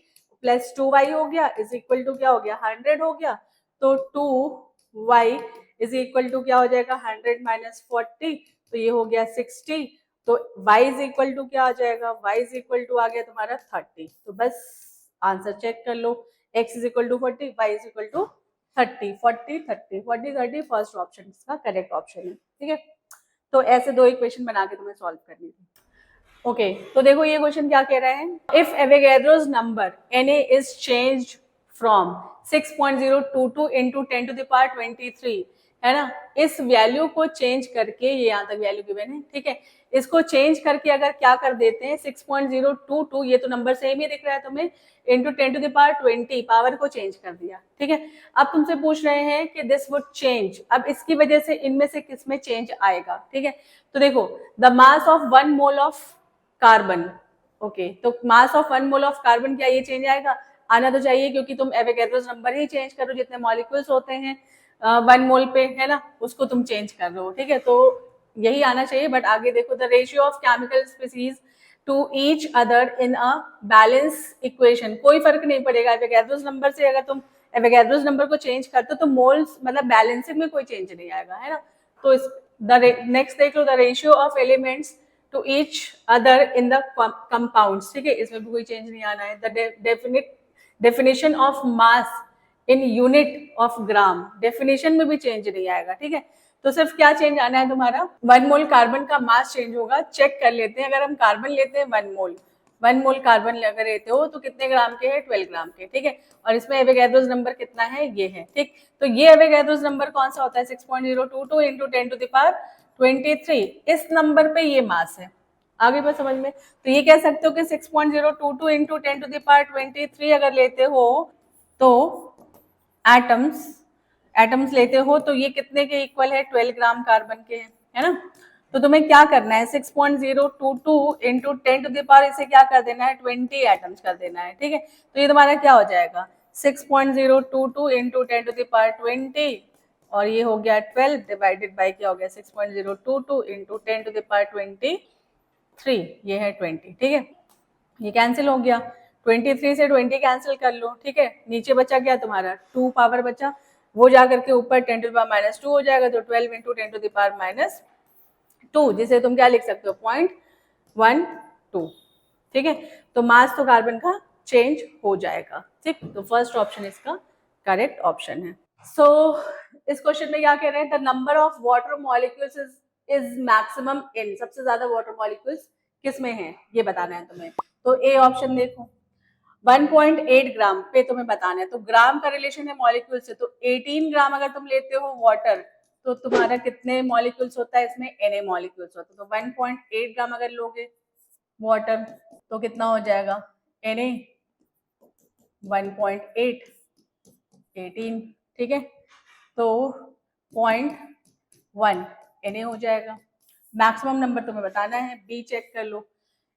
प्लस 2y हो गया इज इक्वल टू क्या हो गया 100 हो गया, तो 2y इज इक्वल टू क्या हो जाएगा 100 माइनस 40, तो ये हो गया 60, तो y इज इक्वल टू क्या आ जाएगा, y इज इक्वल टू आ गया तुम्हारा 30। तो बस आंसर चेक कर लो, x is equal to 40, y is equal to 30, 40 30 40 30 first option इसका करेक्ट ऑप्शन है, ठीक है। तो ऐसे दो इक्वेशन बना के तुम्हें सॉल्व करनी थी। ओके, तो देखो ये क्वेश्चन क्या कह रहा है, if Avogadro's number Na is changed from 6.022 into 10 to the power 23, है ना, इस वैल्यू को चेंज करके, ये यहाँ तक वैल्यू गिवन है, ठीक है, इसको चेंज करके अगर क्या कर देते हैं 6.022, ये तो नंबर सेम ही दिख रहा है तुम्हें, into 10 to the power 20, power को चेंज कर दिया, ठीक है। अब तुमसे पूछ रहे हैं कि दिस वुड चेंज, अब इसकी वजह से इनमें से किस में चेंज आएगा, ठीक है। तो देखो the mass of 1 mole of carbon, okay, तो mass of 1 mole of carbon, क्या ये चेंज आएगा, आना तो चाहिए, क्योंकि तुम एवोगैड्रोस नंबर ही चेंज करो, जितने मॉलिक्यूल्स होते हैं 1 मोल पे, है ना, उसको तुम चेंज कर रहे हो, ठीक है, तो यही आना चाहिए। बट आगे देखो, the ratio of chemical species to each other in a balance equation, कोई फर्क नहीं पड़ेगा एवोगैड्रोस नंबर से, अगर तुम एवोगैड्रोस नंबर को चेंज करते हो तो मोल्स मतलब बैलेंसिंग में कोई चेंज नहीं आएगा, है ना। तो इस नेक्स्ट देख लो, the ratio of elements to each other in the compounds, ठीक है, इसमें भी कोई चेंज नहीं आना है। The definition of mass in unit of gram, definition में भी चेंज नहीं आएगा, ठीक है। तो सिर्फ क्या चेंज आना है तुम्हारा, 1 मोल कार्बन का मास चेंज होगा। चेक कर लेते हैं, अगर हम कार्बन लेते हैं 1 मोल कार्बन अगर लेते हो तो कितने ग्राम के हैं, 12 ग्राम के, ठीक है। और इसमें एवोगैड्रोस नंबर कितना है, ये है, ठीक। तो ये एवोगैड्रोस नंबर कौन सा होता है, 6.022 इंटू 10⁻23। इस नंबर पे ये मास है, आगे बात समझ में। तो ये कह सकते हो कि 6.022 इंटू 10⁻23 अगर लेते हो तो एटम्स लेते हो तो ये कितने के इक्वल है, 12 ग्राम कार्बन के है ना। तो तुम्हें क्या करना है, 6.022 इंटू 10⁻, इसे क्या कर देना है, 20 एटम्स कर देना है, ठीक है। तो ये तुम्हारा क्या हो जाएगा, 6.022 इंटू 10⁻20 और ये हो गया 12 डिवाइडेड बाई क्या हो गया, 6.022 इंटू 10⁻23, ये है 20, ठीक है। ये कैंसिल हो गया, 23 से 20 कैंसिल कर लो, ठीक है। नीचे बचा क्या तुम्हारा, 2 पावर बचा, वो जाकर के ऊपर 10⁻⁻2 हो जाएगा, तो 12 इंटू 10⁻², जिसे तुम क्या लिख सकते हो, 0.12, ठीक है। तो मास तो कार्बन का चेंज हो जाएगा, ठीक। तो फर्स्ट ऑप्शन इसका करेक्ट ऑप्शन है। सो इस क्वेश्चन में क्या कह रहे हैं, the number of water molecules is maximum in, सबसे ज्यादा वाटर मॉलिक्यूल्स किस में है, ये बताना है तुम्हें। तो ए ऑप्शन देखो, 1.8 ग्राम पे तुम्हें बताना है, तो ग्राम का रिलेशन है मॉलिक्यूल से, तो 18 ग्राम अगर तुम लेते हो वाटर तो तुम्हारा कितने मॉलिक्यूल्स होता है इसमें, Na मॉलिक्यूल्स होता है। तो 1.8 ग्राम अगर लोगे वाटर तो कितना हो जाएगा, Na 1.8 18, ठीक है। तो 0.1 Na हो जाएगा। मैक्सिमम नंबर तुम्हें बताना है, बी चेक कर लो।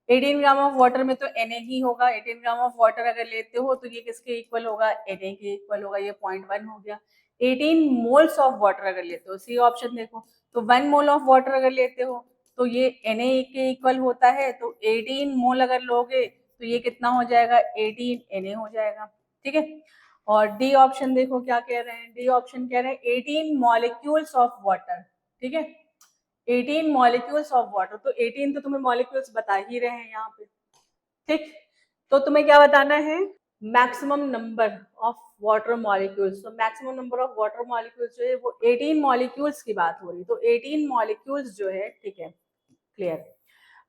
18 ग्राम ऑफ वाटर में तो Na ही होगा, 18 ग्राम ऑफ वाटर अगर लेते हो तो ये किसके इक्वल होगा, Na के इक्वल होगा, ये 0.1 हो गया। 18 मोल्स ऑफ वाटर अगर लेते हो, सी ऑप्शन देखो, तो 1 मोल ऑफ वाटर अगर लेते हो तो ये Na के इक्वल होता है, तो 18 मोल अगर लोगे तो ये कितना हो जाएगा, 18 Na हो जाएगा, ठीक है। और डी ऑप्शन देखो क्या कह रहे हैं, डी ऑप्शन कह रहे हैं 18 मॉलिक्यूल्स ऑफ वाटर, ठीक है। 18 मॉलिक्यूल्स ऑफ वाटर, तो 18 तो तुम्हें मॉलिक्यूल्स बता ही रहे हैं यहाँ पे, ठीक। तो तुम्हें क्या बताना है, maximum number of water molecules. तो maximum number of water molecules जो है वो 18 मॉलिक्यूल्स की बात हो रही, तो 18 मॉलिक्यूल्स जो है, ठीक है, क्लियर।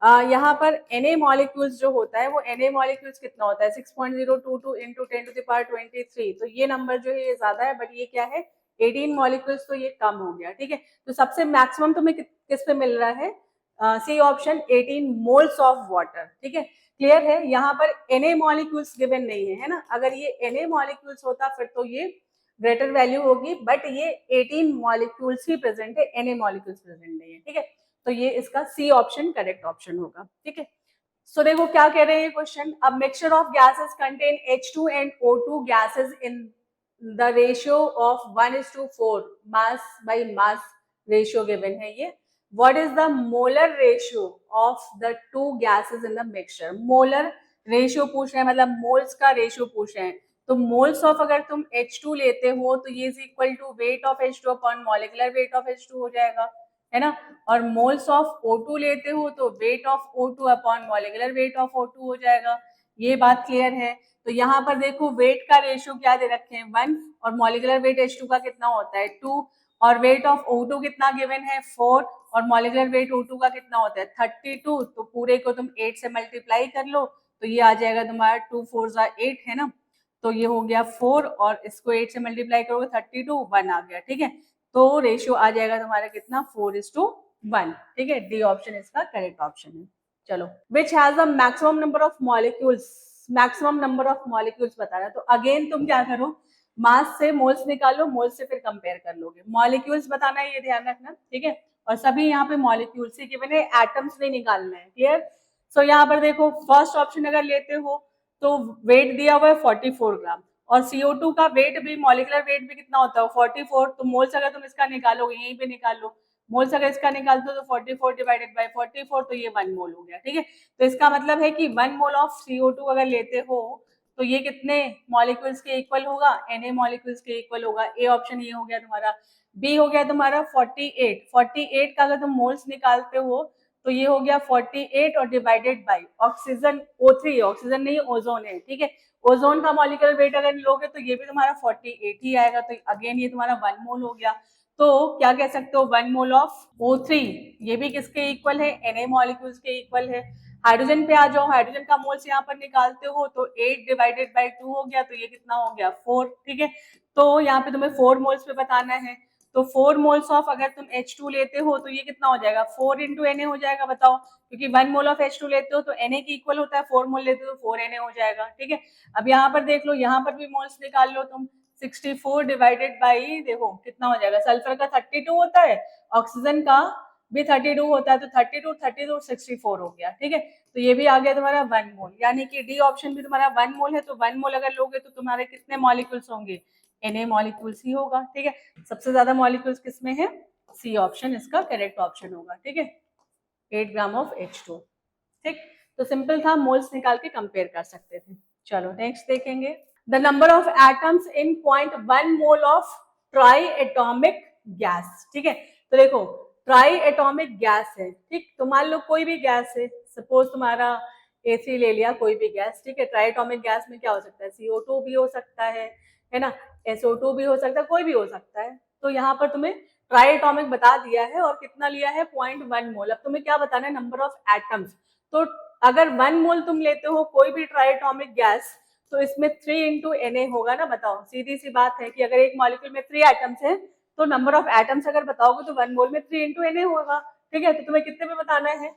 यहाँ पर Na मॉलिक्यूल्स जो होता है वो Na मॉलिक्यूल्स कितना होता है, 6.022 इंटू 10⁻23, तो ये नंबर जो है ये ज्यादा है, बट ये क्या है 18 मॉलिक्यूल्स, तो ये कम हो गया, ठीक है। तो सबसे मैक्सिमम तुम्हें किस पे मिल रहा है, C option 18 moles of water, ठीक है, क्लियर है। यहाँ पर Na मॉलिक्यूल्स गिवन नहीं है, है ना। अगर ये Na मॉलिक्यूल्स होता फिर तो ये ग्रेटर वैल्यू होगी, बट ये 18 मॉलिक्यूल्स ही प्रेजेंट है, Na मॉलिक्यूल्स प्रेजेंट नहीं है, ठीक है। तो ये इसका सी ऑप्शन करेक्ट ऑप्शन होगा, ठीक है। सो देखो क्या कह रहे हैं क्वेश्चन, अब mixture of gases contain H2 and O2 gases in the ratio of 1:4, mass by mass ratio given है ये। What is the molar ratio of the two gases in the mixture, molar ratio पूछ रहे हैं, मतलब मोल्स का रेशियो पूछ रहे हैं। तो मोल्स ऑफ अगर तुम H2 लेते हो तो ये is equal to weight of H2 upon molecular weight of H2 हो जाएगा, है ना। और मोल्स ऑफ O2 लेते हो तो weight of O2 upon molecular weight of O2 हो जाएगा, ये बात क्लियर है। तो यहाँ पर देखो वेट का रेशियो क्या दे रखे हैं 1, और मॉलिक्यूलर वेट H2 का कितना होता है 2, और वेट ऑफ O2 कितना गिवन है 4, और मॉलिक्यूलर वेट O2 का कितना होता है 32, तो पूरे को तुम 8 से मल्टीप्लाई कर लो तो ये आ जाएगा तुम्हारा 2 4 8, है ना। तो ये हो गया 4 और इसको 8 से मल्टीप्लाई करोगे 32, 1 आ गया, ठीक है। तो रेशियो आ जाएगा तुम्हारा कितना 4:1, ठीक है। डी ऑप्शन इसका करेक्ट ऑप्शन है। चलो, which has the maximum number of molecules, maximum number of molecules बताना है। तो अगेन तुम क्या करो, मास से मोल्स निकालो, मोल्स से फिर कंपेयर कर लोगे, मॉलिक्यूल्स बताना है ये ध्यान रखना, ठीक है। और सभी यहाँ पे मॉलिक्यूल्स ही गिवन है, एटम्स नहीं निकालना है, क्लियर। सो यहाँ पर देखो फर्स्ट ऑप्शन अगर लेते हो तो वेट दिया हुआ है 44 ग्राम, और CO2 का वेट भी, मॉलिक्यूलर वेट भी कितना होता है 44, तो मोल्स अगर तुम इसका निकालोगे यहीं पे निकाल लो, मोल्स अगर इसका निकालते हो तो 44 डिवाइडेड बाय 44, तो ये 1 मोल हो गया, ठीक है। तो इसका मतलब है कि 1 मोल ऑफ CO2 अगर लेते हो तो ये कितने मॉलिक्यूल्स के इक्वल होगा, Na मॉलिक्यूल्स के इक्वल होगा। ए ऑप्शन ये हो गया तुम्हारा। बी हो गया तुम्हारा 48 का अगर तुम मोल्स निकालते हो तो ये हो गया 48 और divided by oxygen O3, oxygen नहीं ओजोन है, ठीक है। ओजोन का मॉलिक्यूलर वेट अगर लोगे तो ये भी तुम्हारा 48 ही आएगा, तो अगेन ये तुम्हारा 1 मोल हो गया। तो क्या कह सकते हो, 1 मोल ऑफ O3 ये भी किसके इक्वल है, Na मॉलिक्यूल्स के इक्वल है। हाइड्रोजन पे आ जाओ, हाइड्रोजन का मोल्स यहाँ पर निकालते हो तो 8 डिवाइडेड बाई 2 हो गया, तो ये कितना हो गया 4, ठीक है। तो यहाँ पे तुम्हें 4 मोल्स पे बताना है, तो 4 मोल्स ऑफ अगर तुम H2 लेते हो तो ये कितना हो जाएगा 4 इंटू Na हो जाएगा, बताओ, क्योंकि 1 मोल ऑफ H2 लेते हो तो Na की इक्वल होता है, 4 मोल लेते हो तो 4 Na हो जाएगा, ठीक है। अब यहाँ पर देख लो, यहाँ पर भी मोल्स निकाल लो तुम, 64 डिवाइडेड बाई, देखो कितना हो जाएगा, सल्फर का 32 होता है, ऑक्सीजन का भी 32 होता है, तो 32 32 64 हो गया, ठीक है। तो ये भी आ गया तुम्हारा 1 मोल, यानी कि डी ऑप्शन भी तुम्हारा 1 मोल है, तो 1 मोल अगर लोगे तो तुम्हारे कितने मॉलिक्यूल्स होंगे, Na मॉलिक्यूल्स ही होगा, ठीक है। सबसे ज्यादा मॉलिक्यूल्स किसमें है, सी ऑप्शन इसका करेक्ट ऑप्शन होगा, ठीक है, 8 ग्राम ऑफ H2, ठीक। तो सिंपल था, मोल्स निकाल के कंपेयर कर सकते थे। चलो नेक्स्ट देखेंगे, the number of atoms in 0.1 mole of try atomic gas, ठीक है। तो देखो ट्राई एटॉमिक गैस है, ठीक, तो मान लो कोई भी गैस है, सपोज तुम्हारा A3 ले लिया, कोई भी गैस, ठीक है। ट्राई एटॉमिक गैस में क्या हो सकता है, CO2 भी हो सकता है ना, SO2 भी हो सकता है, कोई भी हो सकता है। तो यहाँ पर तुम्हें ट्राई एटॉमिक बता दिया है और कितना लिया है 0.1 मोल। अब तुम्हें क्या बताना है, नंबर ऑफ एटम्स। तो अगर 1 मोल तुम लेते हो कोई भी ट्राई एटॉमिक गैस, तो इसमें 3 इंटू Na होगा ना, बताओ, सीधी सी बात है कि अगर एक मॉलिक्यूल में 3 एटम्स है तो नंबर ऑफ एटम्स अगर बताओगे तो 1 मोल में 3 इंटू Na होगा, ठीक है। तो तुम्हें कितने पे बताना है,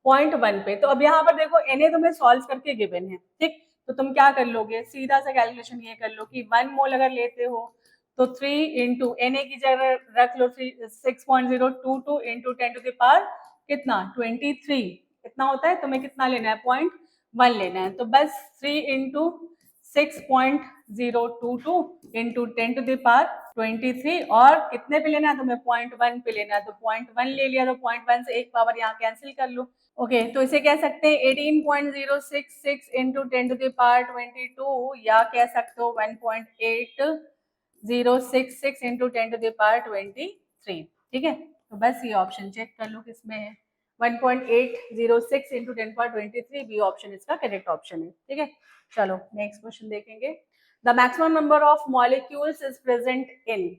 0.1 पे। तो अब यहाँ पर देखो Na तुम्हें सॉल्व करके गिवन है, ठीक। तो तुम क्या कर लोगे, सीधा सा कैलकुलेशन ये कर लो कि 1 मोल अगर लेते हो तो 3 इंटू Na की जगह रख लो 6.022 इंटू 10 टू द पावर कितना 23, कितना होता है, तुम्हें कितना लेना है 0.1 लेना है। तो बस 3 into 6.022 into 10 to the power 23, और कितने पे लेना है तुम्हें 0.1 पे लेना है, तो 0.1 ले लिया, तो 0.1 से एक पावर यहाँ कैंसिल कर लो, ओके। तो इसे कह सकते हैं 18.066 इंटू 10 टू द पावर 22, या कह सकते हो 1.8066 इंटू 10 टू द पावर 23, ठीक है। तो बस ये ऑप्शन चेक कर लो किसमें है, 1.806 इंटू 10 पावर 23, बी ऑप्शन इसका करेक्ट ऑप्शन है, ठीक है। चलो नेक्स्ट क्वेश्चन देखेंगे, the maximum number of molecules is present in,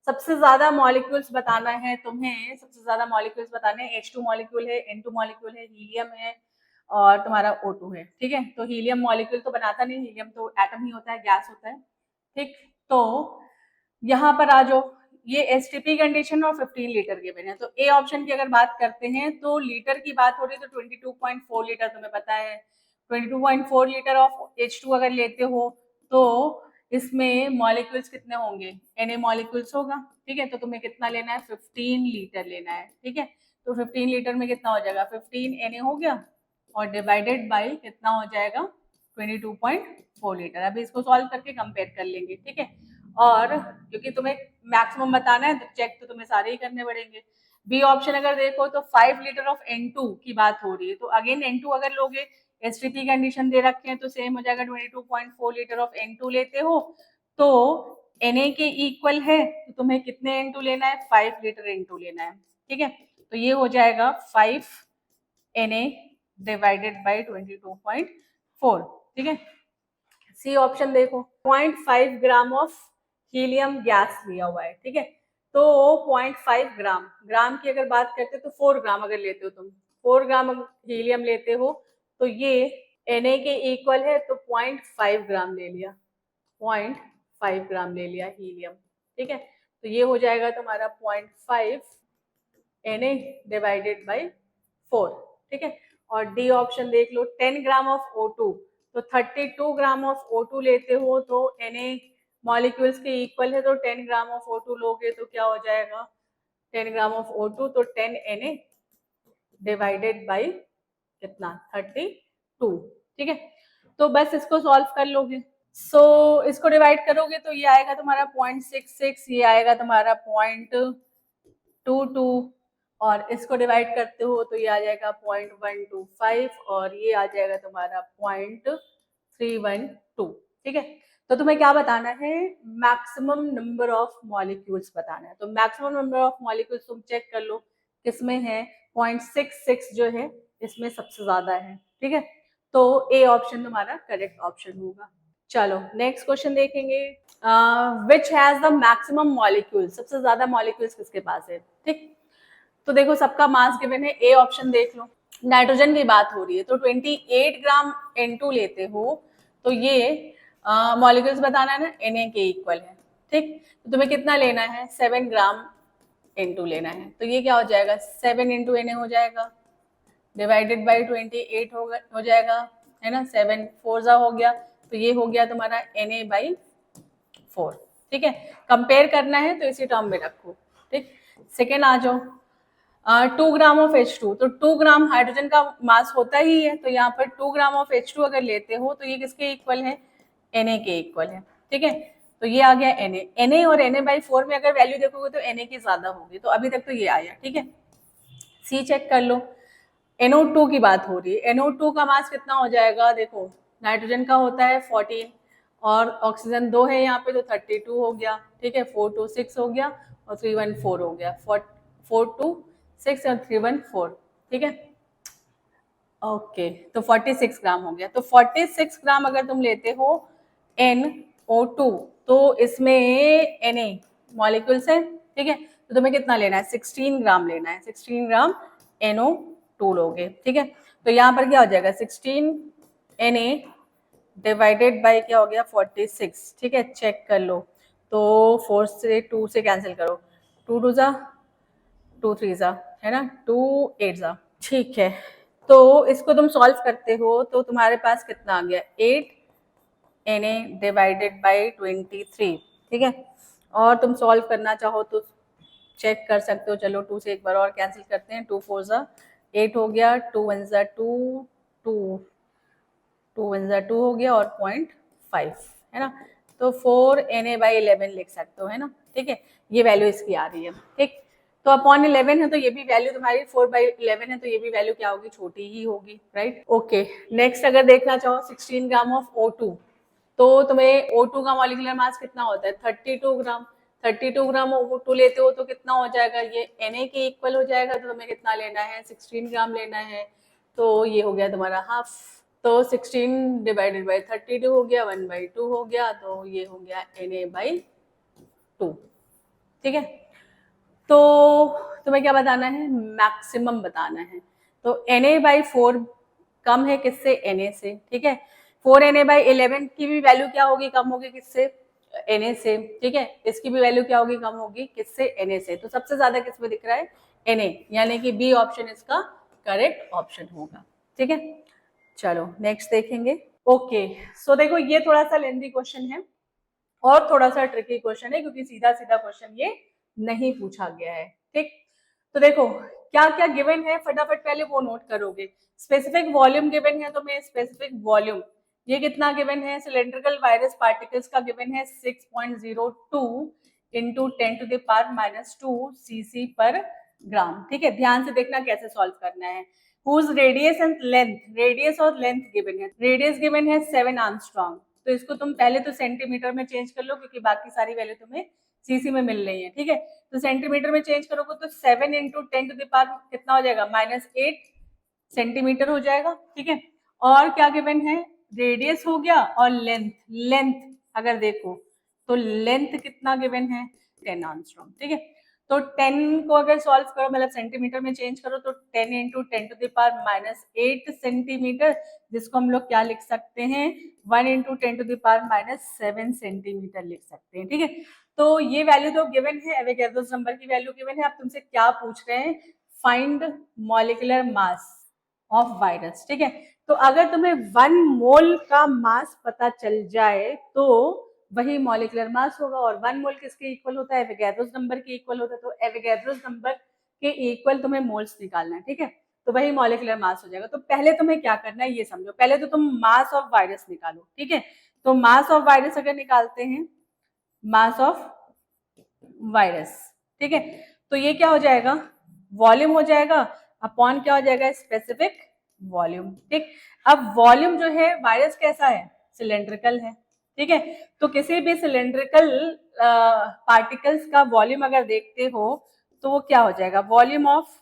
सबसे ज्यादा मॉलिक्यूल्स बताना है तुम्हें, सबसे ज्यादा मॉलिक्यूल्स बताने हैं, H2 मॉलिक्यूल है, N2 मॉलिक्यूल है, हीलियम है और तुम्हारा O2 है, ठीक है। तो हीलियम मॉलिक्यूल तो बनाता नहीं, हीलियम तो एटम ही होता है, गैस होता है, ठीक। तो यहाँ पर आ जाओ, ये एसटीपी कंडीशन और 15 लीटर के बिना, तो ए ऑप्शन की अगर बात करते हैं तो लीटर की बात हो रही है तो 22.4 लीटर तुम्हें पता है, 22.4 लीटर ऑफ H2 अगर लेते हो तो इसमें मॉलिक्यूल्स कितने होंगे, Na मॉलिक्यूल्स होगा, ठीक है। तो तुम्हें कितना लेना है 15 लीटर लेना है, ठीक है। तो 15 लीटर में कितना हो जाएगा 15 Na हो गया और डिवाइडेड बाई कितना हो जाएगा 22.4 लीटर। अभी इसको सॉल्व करके कंपेयर कर लेंगे, ठीक है। और क्योंकि तुम्हें मैक्सिमम बताना है तो चेक तो तुम्हें सारे ही करने पड़ेंगे। बी ऑप्शन अगर देखो तो 5 लीटर ऑफ N2 की बात हो रही है, तो अगेन N2 अगर लोगे, एसटीपी कंडीशन दे रखे हैं तो सेम हो जाएगा, 22.4 लीटर ऑफ N2 लेते हो तो Na के इक्वल है, तो तुम्हें कितने N2 लेना है 5 लीटर N2 लेना है, ठीक है। तो ये हो जाएगा 5 Na डिवाइडेड बाई 22.4, ठीक है। सी ऑप्शन देखो 0.5 ग्राम ऑफ हीलियम गैस लिया हुआ है, ठीक है। तो 0.5 ग्राम, ग्राम की अगर बात करते तो 4 ग्राम अगर लेते हो तुम, 4 ग्राम हीलियम लेते हो तो ये Na के इक्वल है, तो 0.5 ग्राम ले लिया, 0.5 ग्राम ले लिया हीलियम, ठीक है। तो ये हो जाएगा तुम्हारा 0.5 Na डिवाइडेड बाई 4, ठीक है। और डी ऑप्शन देख लो 10 ग्राम ऑफ O2, तो 32 ग्राम ऑफ O2 लेते हो तो Na मॉलिक्यूल्स के इक्वल है, तो 10 ग्राम ऑफ O2 लोगे तो क्या हो जाएगा 10 ग्राम ऑफ O2, तो 10 Na डिवाइडेड बाई कितना 32, ठीक है। तो बस इसको सॉल्व कर लोगे, इसको डिवाइड करोगे तो ये आएगा तुम्हारा 0.66, ये आएगा तुम्हारा 0.22, और इसको डिवाइड करते हो तो ये आ जाएगा 0.125 और ये आ जाएगा तुम्हारा 0.312, ठीक है। तो तुम्हें क्या बताना है, मैक्सिमम नंबर ऑफ मॉलिक्यूल्स बताना है। तो मैक्सिमम नंबर ऑफ मॉलिक्यूल्स तुम चेक कर लो किसमें है, 0.66 जो है इसमें सबसे ज्यादा है, ठीक है। तो ए ऑप्शन तुम्हारा करेक्ट ऑप्शन होगा। चलो नेक्स्ट क्वेश्चन देखेंगे। Which has the maximum molecule, सबसे ज्यादा मॉलिक्यूल्स किसके पास है, ठीक। तो देखो सबका मास गिवन है, ए ऑप्शन देख लो। नाइट्रोजन की बात हो रही है तो 28 ग्राम N2 लेते हो तो ये मॉलिक्यूल्स बताना है ना, Na के इक्वल है, ठीक। तो तुम्हें कितना लेना है, 7 ग्राम N2 लेना है। तो ये क्या हो जाएगा, 7 इंटू Na हो जाएगा, डिवाइडेड बाई 28 हो जाएगा, है ना। 7 4 जा हो गया, तो ये हो गया तुम्हारा Na/4, ठीक है। कंपेयर करना है तो इसी टर्म में रखो, ठीक। सेकेंड आ जाओ, 2 ग्राम ऑफ H2, तो 2 ग्राम हाइड्रोजन का मास होता ही है, तो यहाँ पर 2 ग्राम ऑफ H2 अगर लेते हो तो ये किसके इक्वल है, Na के इक्वल है, ठीक है। तो ये आ गया Na और Na/4 में अगर वैल्यू देखोगे तो Na की ज्यादा होगी, तो अभी तक तो ये आया, ठीक है। सी चेक कर लो, NO2 की बात हो रही है, NO2 का मास कितना हो जाएगा, देखो नाइट्रोजन का होता है 14 और ऑक्सीजन 2 है यहाँ पे, तो 32 हो गया, ठीक है। 4 2 6 हो गया और 3 1 4 हो गया, 4 2 6 और 3 1 4, ठीक है। ओके, तो 46 ग्राम हो गया। तो 46 ग्राम अगर तुम लेते हो NO2 तो इसमें Na मॉलिक्यूल्स है, ठीक है। तो तुम्हें कितना लेना है, 16 ग्राम लेना है, 16 ग्राम NO2 लोगे, ठीक है। तो यहाँ पर क्या हो जाएगा, 16 Na डिवाइडेड बाई क्या हो गया 46, ठीक है। चेक कर लो, तो 4 से 2 से कैंसिल करो, 2 2 जा 2 3 जा, है ना, 2 8 जा, ठीक है। तो इसको तुम सॉल्व करते हो तो तुम्हारे पास कितना आ गया, 8 Na डिवाइडेड बाई 23, ठीक है। और तुम सॉल्व करना चाहो तो चेक कर सकते हो, चलो 2 से एक बार और कैंसिल करते हैं, 2 4 जा 8 हो गया, 2 1 जा 2 2 2 1 जा 2 हो गया और 0.5, है ना। तो 4 Na/11 लिख सकते हो, है ना, ठीक है। ये वैल्यू इसकी आ रही है, ठीक। तो अपॉन 11 है तो ये भी वैल्यू तुम्हारी 4/11 है, तो ये भी वैल्यू क्या होगी, छोटी ही होगी, राइट। ओके, नेक्स्ट अगर देखना चाहो 16 ग्राम ऑफ O2, तो तुम्हें O2 का मॉलिक्यूलर मास कितना होता है, 32 ग्राम। 32 ग्राम O2 लेते हो तो कितना हो जाएगा, ये Na के इक्वल हो जाएगा, तो तुम्हें कितना लेना है, 16 ग्राम लेना है। तो ये हो गया तुम्हारा हाफ, तो 16 डिवाइडेड बाई 32 हो गया, 1/2 हो गया, तो ये हो गया Na/2, ठीक है। तो तुम्हें क्या बताना है, मैक्सिमम बताना है। तो Na/4 कम है किससे, Na से, ठीक है। 4 Na/11 की भी वैल्यू क्या होगी, कम होगी किससे, Na से, ठीक है। इसकी भी वैल्यू क्या होगी, कम होगी किससे, Na से। तो सबसे ज्यादा किस में दिख रहा है, Na, यानी कि बी ऑप्शन इसका करेक्ट ऑप्शन होगा, ठीक है। चलो नेक्स्ट देखेंगे। ओके, सो देखो ये थोड़ा सा लेंथी क्वेश्चन है और थोड़ा सा ट्रिकी क्वेश्चन है, क्योंकि सीधा सीधा क्वेश्चन ये नहीं पूछा गया है, ठीक। तो देखो क्या क्या गिवन है, फटाफट पहले वो नोट करोगे। स्पेसिफिक वॉल्यूम गिवन है, तो मैं स्पेसिफिक वॉल्यूम ये कितना गिवन है, सिलेंड्रिकल वायरस पार्टिकल्स का गिवन है 6.02 इंटू 10⁻⁻² cc पर ग्राम, ठीक है। ध्यान से देखना कैसे सॉल्व करना है। Whose radius and length, radius और लेंथ गिवन है, रेडियस गिवन है 7 एंगस्ट्रॉम, तो इसको तुम पहले तो सेंटीमीटर में चेंज कर लो, क्योंकि बाकी सारी वैल्यू तुम्हें सीसी में मिल रही है, ठीक है। तो सेंटीमीटर में चेंज करोगे तो 7 इंटू 10⁻⁻ कितना हो जाएगा, -8 सेंटीमीटर हो जाएगा, ठीक है। और क्या गिवन है, रेडियस हो गया और लेंथ, लेंथ अगर देखो तो लेंथ कितना गिवन है, 10 एंगस्ट्रॉम, ठीक है। तो 10 को अगर सॉल्व करो, मतलब सेंटीमीटर में चेंज करो, तो 10 इंटू 10⁻⁻8 सेंटीमीटर, जिसको हम लोग क्या लिख सकते हैं, 1 इंटू 10⁻⁷ सेंटीमीटर लिख सकते हैं, ठीक है। तो ये वैल्यू तो गिवन है, एवोगैड्रोस नंबर की वैल्यू गिवन है। अब तुमसे क्या पूछ रहे हैं, find molecular mass of virus, ठीक है। तो अगर तुम्हें 1 मोल का मास पता चल जाए तो वही मॉलिक्यूलर मास होगा, और 1 मोल किसके इक्वल होता है, एवोगैड्रोस नंबर के इक्वल होता है। तो एवोगैड्रोस नंबर के इक्वल तुम्हें मोल्स निकालना है, ठीक है। तो वही मॉलिक्यूलर मास हो जाएगा। तो पहले तुम्हें क्या करना है ये समझो, पहले तो तुम मास ऑफ वायरस निकालो, ठीक है। तो मास ऑफ वायरस अगर निकालते हैं, मास ऑफ वायरस, ठीक है, तो ये क्या हो जाएगा, वॉल्यूम हो जाएगा, अपॉन क्या हो जाएगा, स्पेसिफिक वॉल्यूम, ठीक। अब वॉल्यूम जो है, वायरस कैसा है, सिलेंड्रिकल है, ठीक है। तो किसी भी सिलेंड्रिकल पार्टिकल्स का वॉल्यूम अगर देखते हो तो वो क्या हो जाएगा, वॉल्यूम ऑफ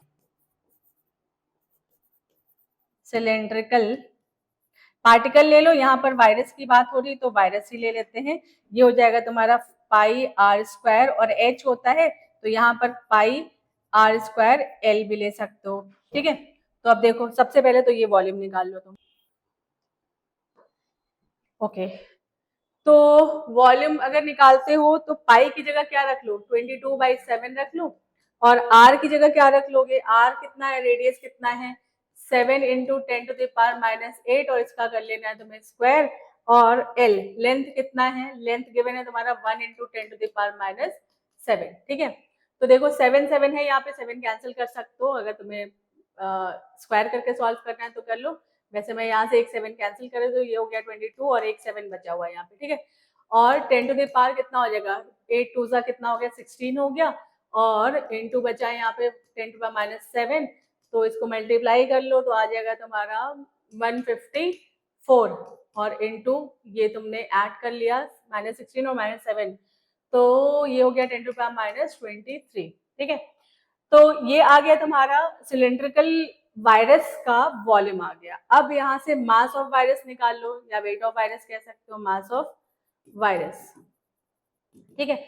सिलेंड्रिकल पार्टिकल ले लो, यहाँ पर वायरस की बात हो रही तो वायरस ही ले लेते हैं, ये हो जाएगा तुम्हारा पाई आर स्क्वायर, और एच होता है तो यहाँ पर पाई आर स्क्वायर एल भी ले सकते हो, ठीक है। तो अब देखो सबसे पहले तो ये वॉल्यूम निकाल लो तुम, ओके। तो वॉल्यूम अगर निकालते हो तो पाई की जगह क्या रख लो, 22/7 रख लो, और आर की जगह क्या रख लोगे, आर कितना है, रेडियस कितना है, 7 × 10⁻⁸, और इसका कर लेना है तुम्हें स्क्वायर, और एल लेंथ कितना है, लेंथ गिवन है तुम्हारा 1 × 10⁻⁷, ठीक है। तो देखो 7 7 है, यहाँ पे 7 कैंसिल कर सकते हो, अगर तुम्हें स्क्वायर करके सॉल्व करना है तो कर लो, वैसे मैं यहाँ से एक 7 कैंसिल करे तो ये हो गया 22 और एक 7 बचा हुआ है यहाँ पे, ठीक है। और 10⁻⁴ कितना हो जाएगा, 8 2 सा कितना हो गया, 16 हो गया, और इनटू बचा है यहाँ पे 10⁻⁷, तो इसको मल्टीप्लाई कर लो तो आ जाएगा तुम्हारा 154, और इनटू ये तुमने ऐड कर लिया -16 और -7, तो ये हो गया 10⁻⁻23, ठीक है। तो ये आ गया तुम्हारा सिलेंड्रिकल वायरस का वॉल्यूम आ गया। अब यहाँ से मास ऑफ वायरस निकाल लो, या वेट ऑफ वायरस कह सकते हो, मास ऑफ वायरस, ठीक है।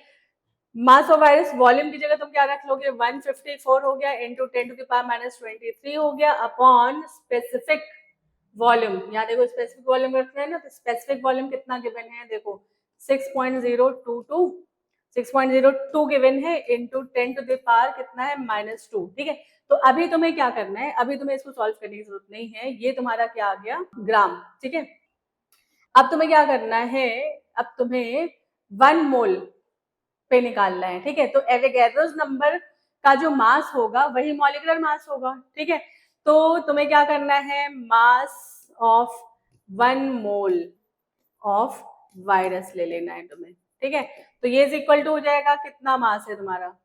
मास ऑफ वायरस वॉल्यूम की जगह तुम क्या रख लोगे, 154 हो गया इंटू 10⁻⁻23 हो गया अपॉन स्पेसिफिक वॉल्यूम। यहाँ देखो स्पेसिफिक वॉल्यूम रख रहे हैं ना, तो स्पेसिफिक वॉल्यूम कितना गिवन है, देखो 6.022 6.02 गिवन है इंटू 10⁻⁻ कितना है -2, ठीक है। तो अभी तुम्हें क्या करना है, अभी तुम्हें इसको सॉल्व करने की जरूरत नहीं है, ये तुम्हारा क्या आ गया, ग्राम, ठीक है। अब तुम्हें क्या करना है, अब तुम्हें 1 मोल पे निकालना है, ठीक है। तो एवोगैड्रोस नंबर का जो मास होगा वही मॉलिक्यूलर मास होगा, ठीक है। तो तुम्हें क्या करना है, मास ऑफ 1 मोल ऑफ वायरस ले लेना है तुम्हें, ठीक है। तो ये इज इक्वल टू हो जाएगा, कितना मास है तुम्हारा,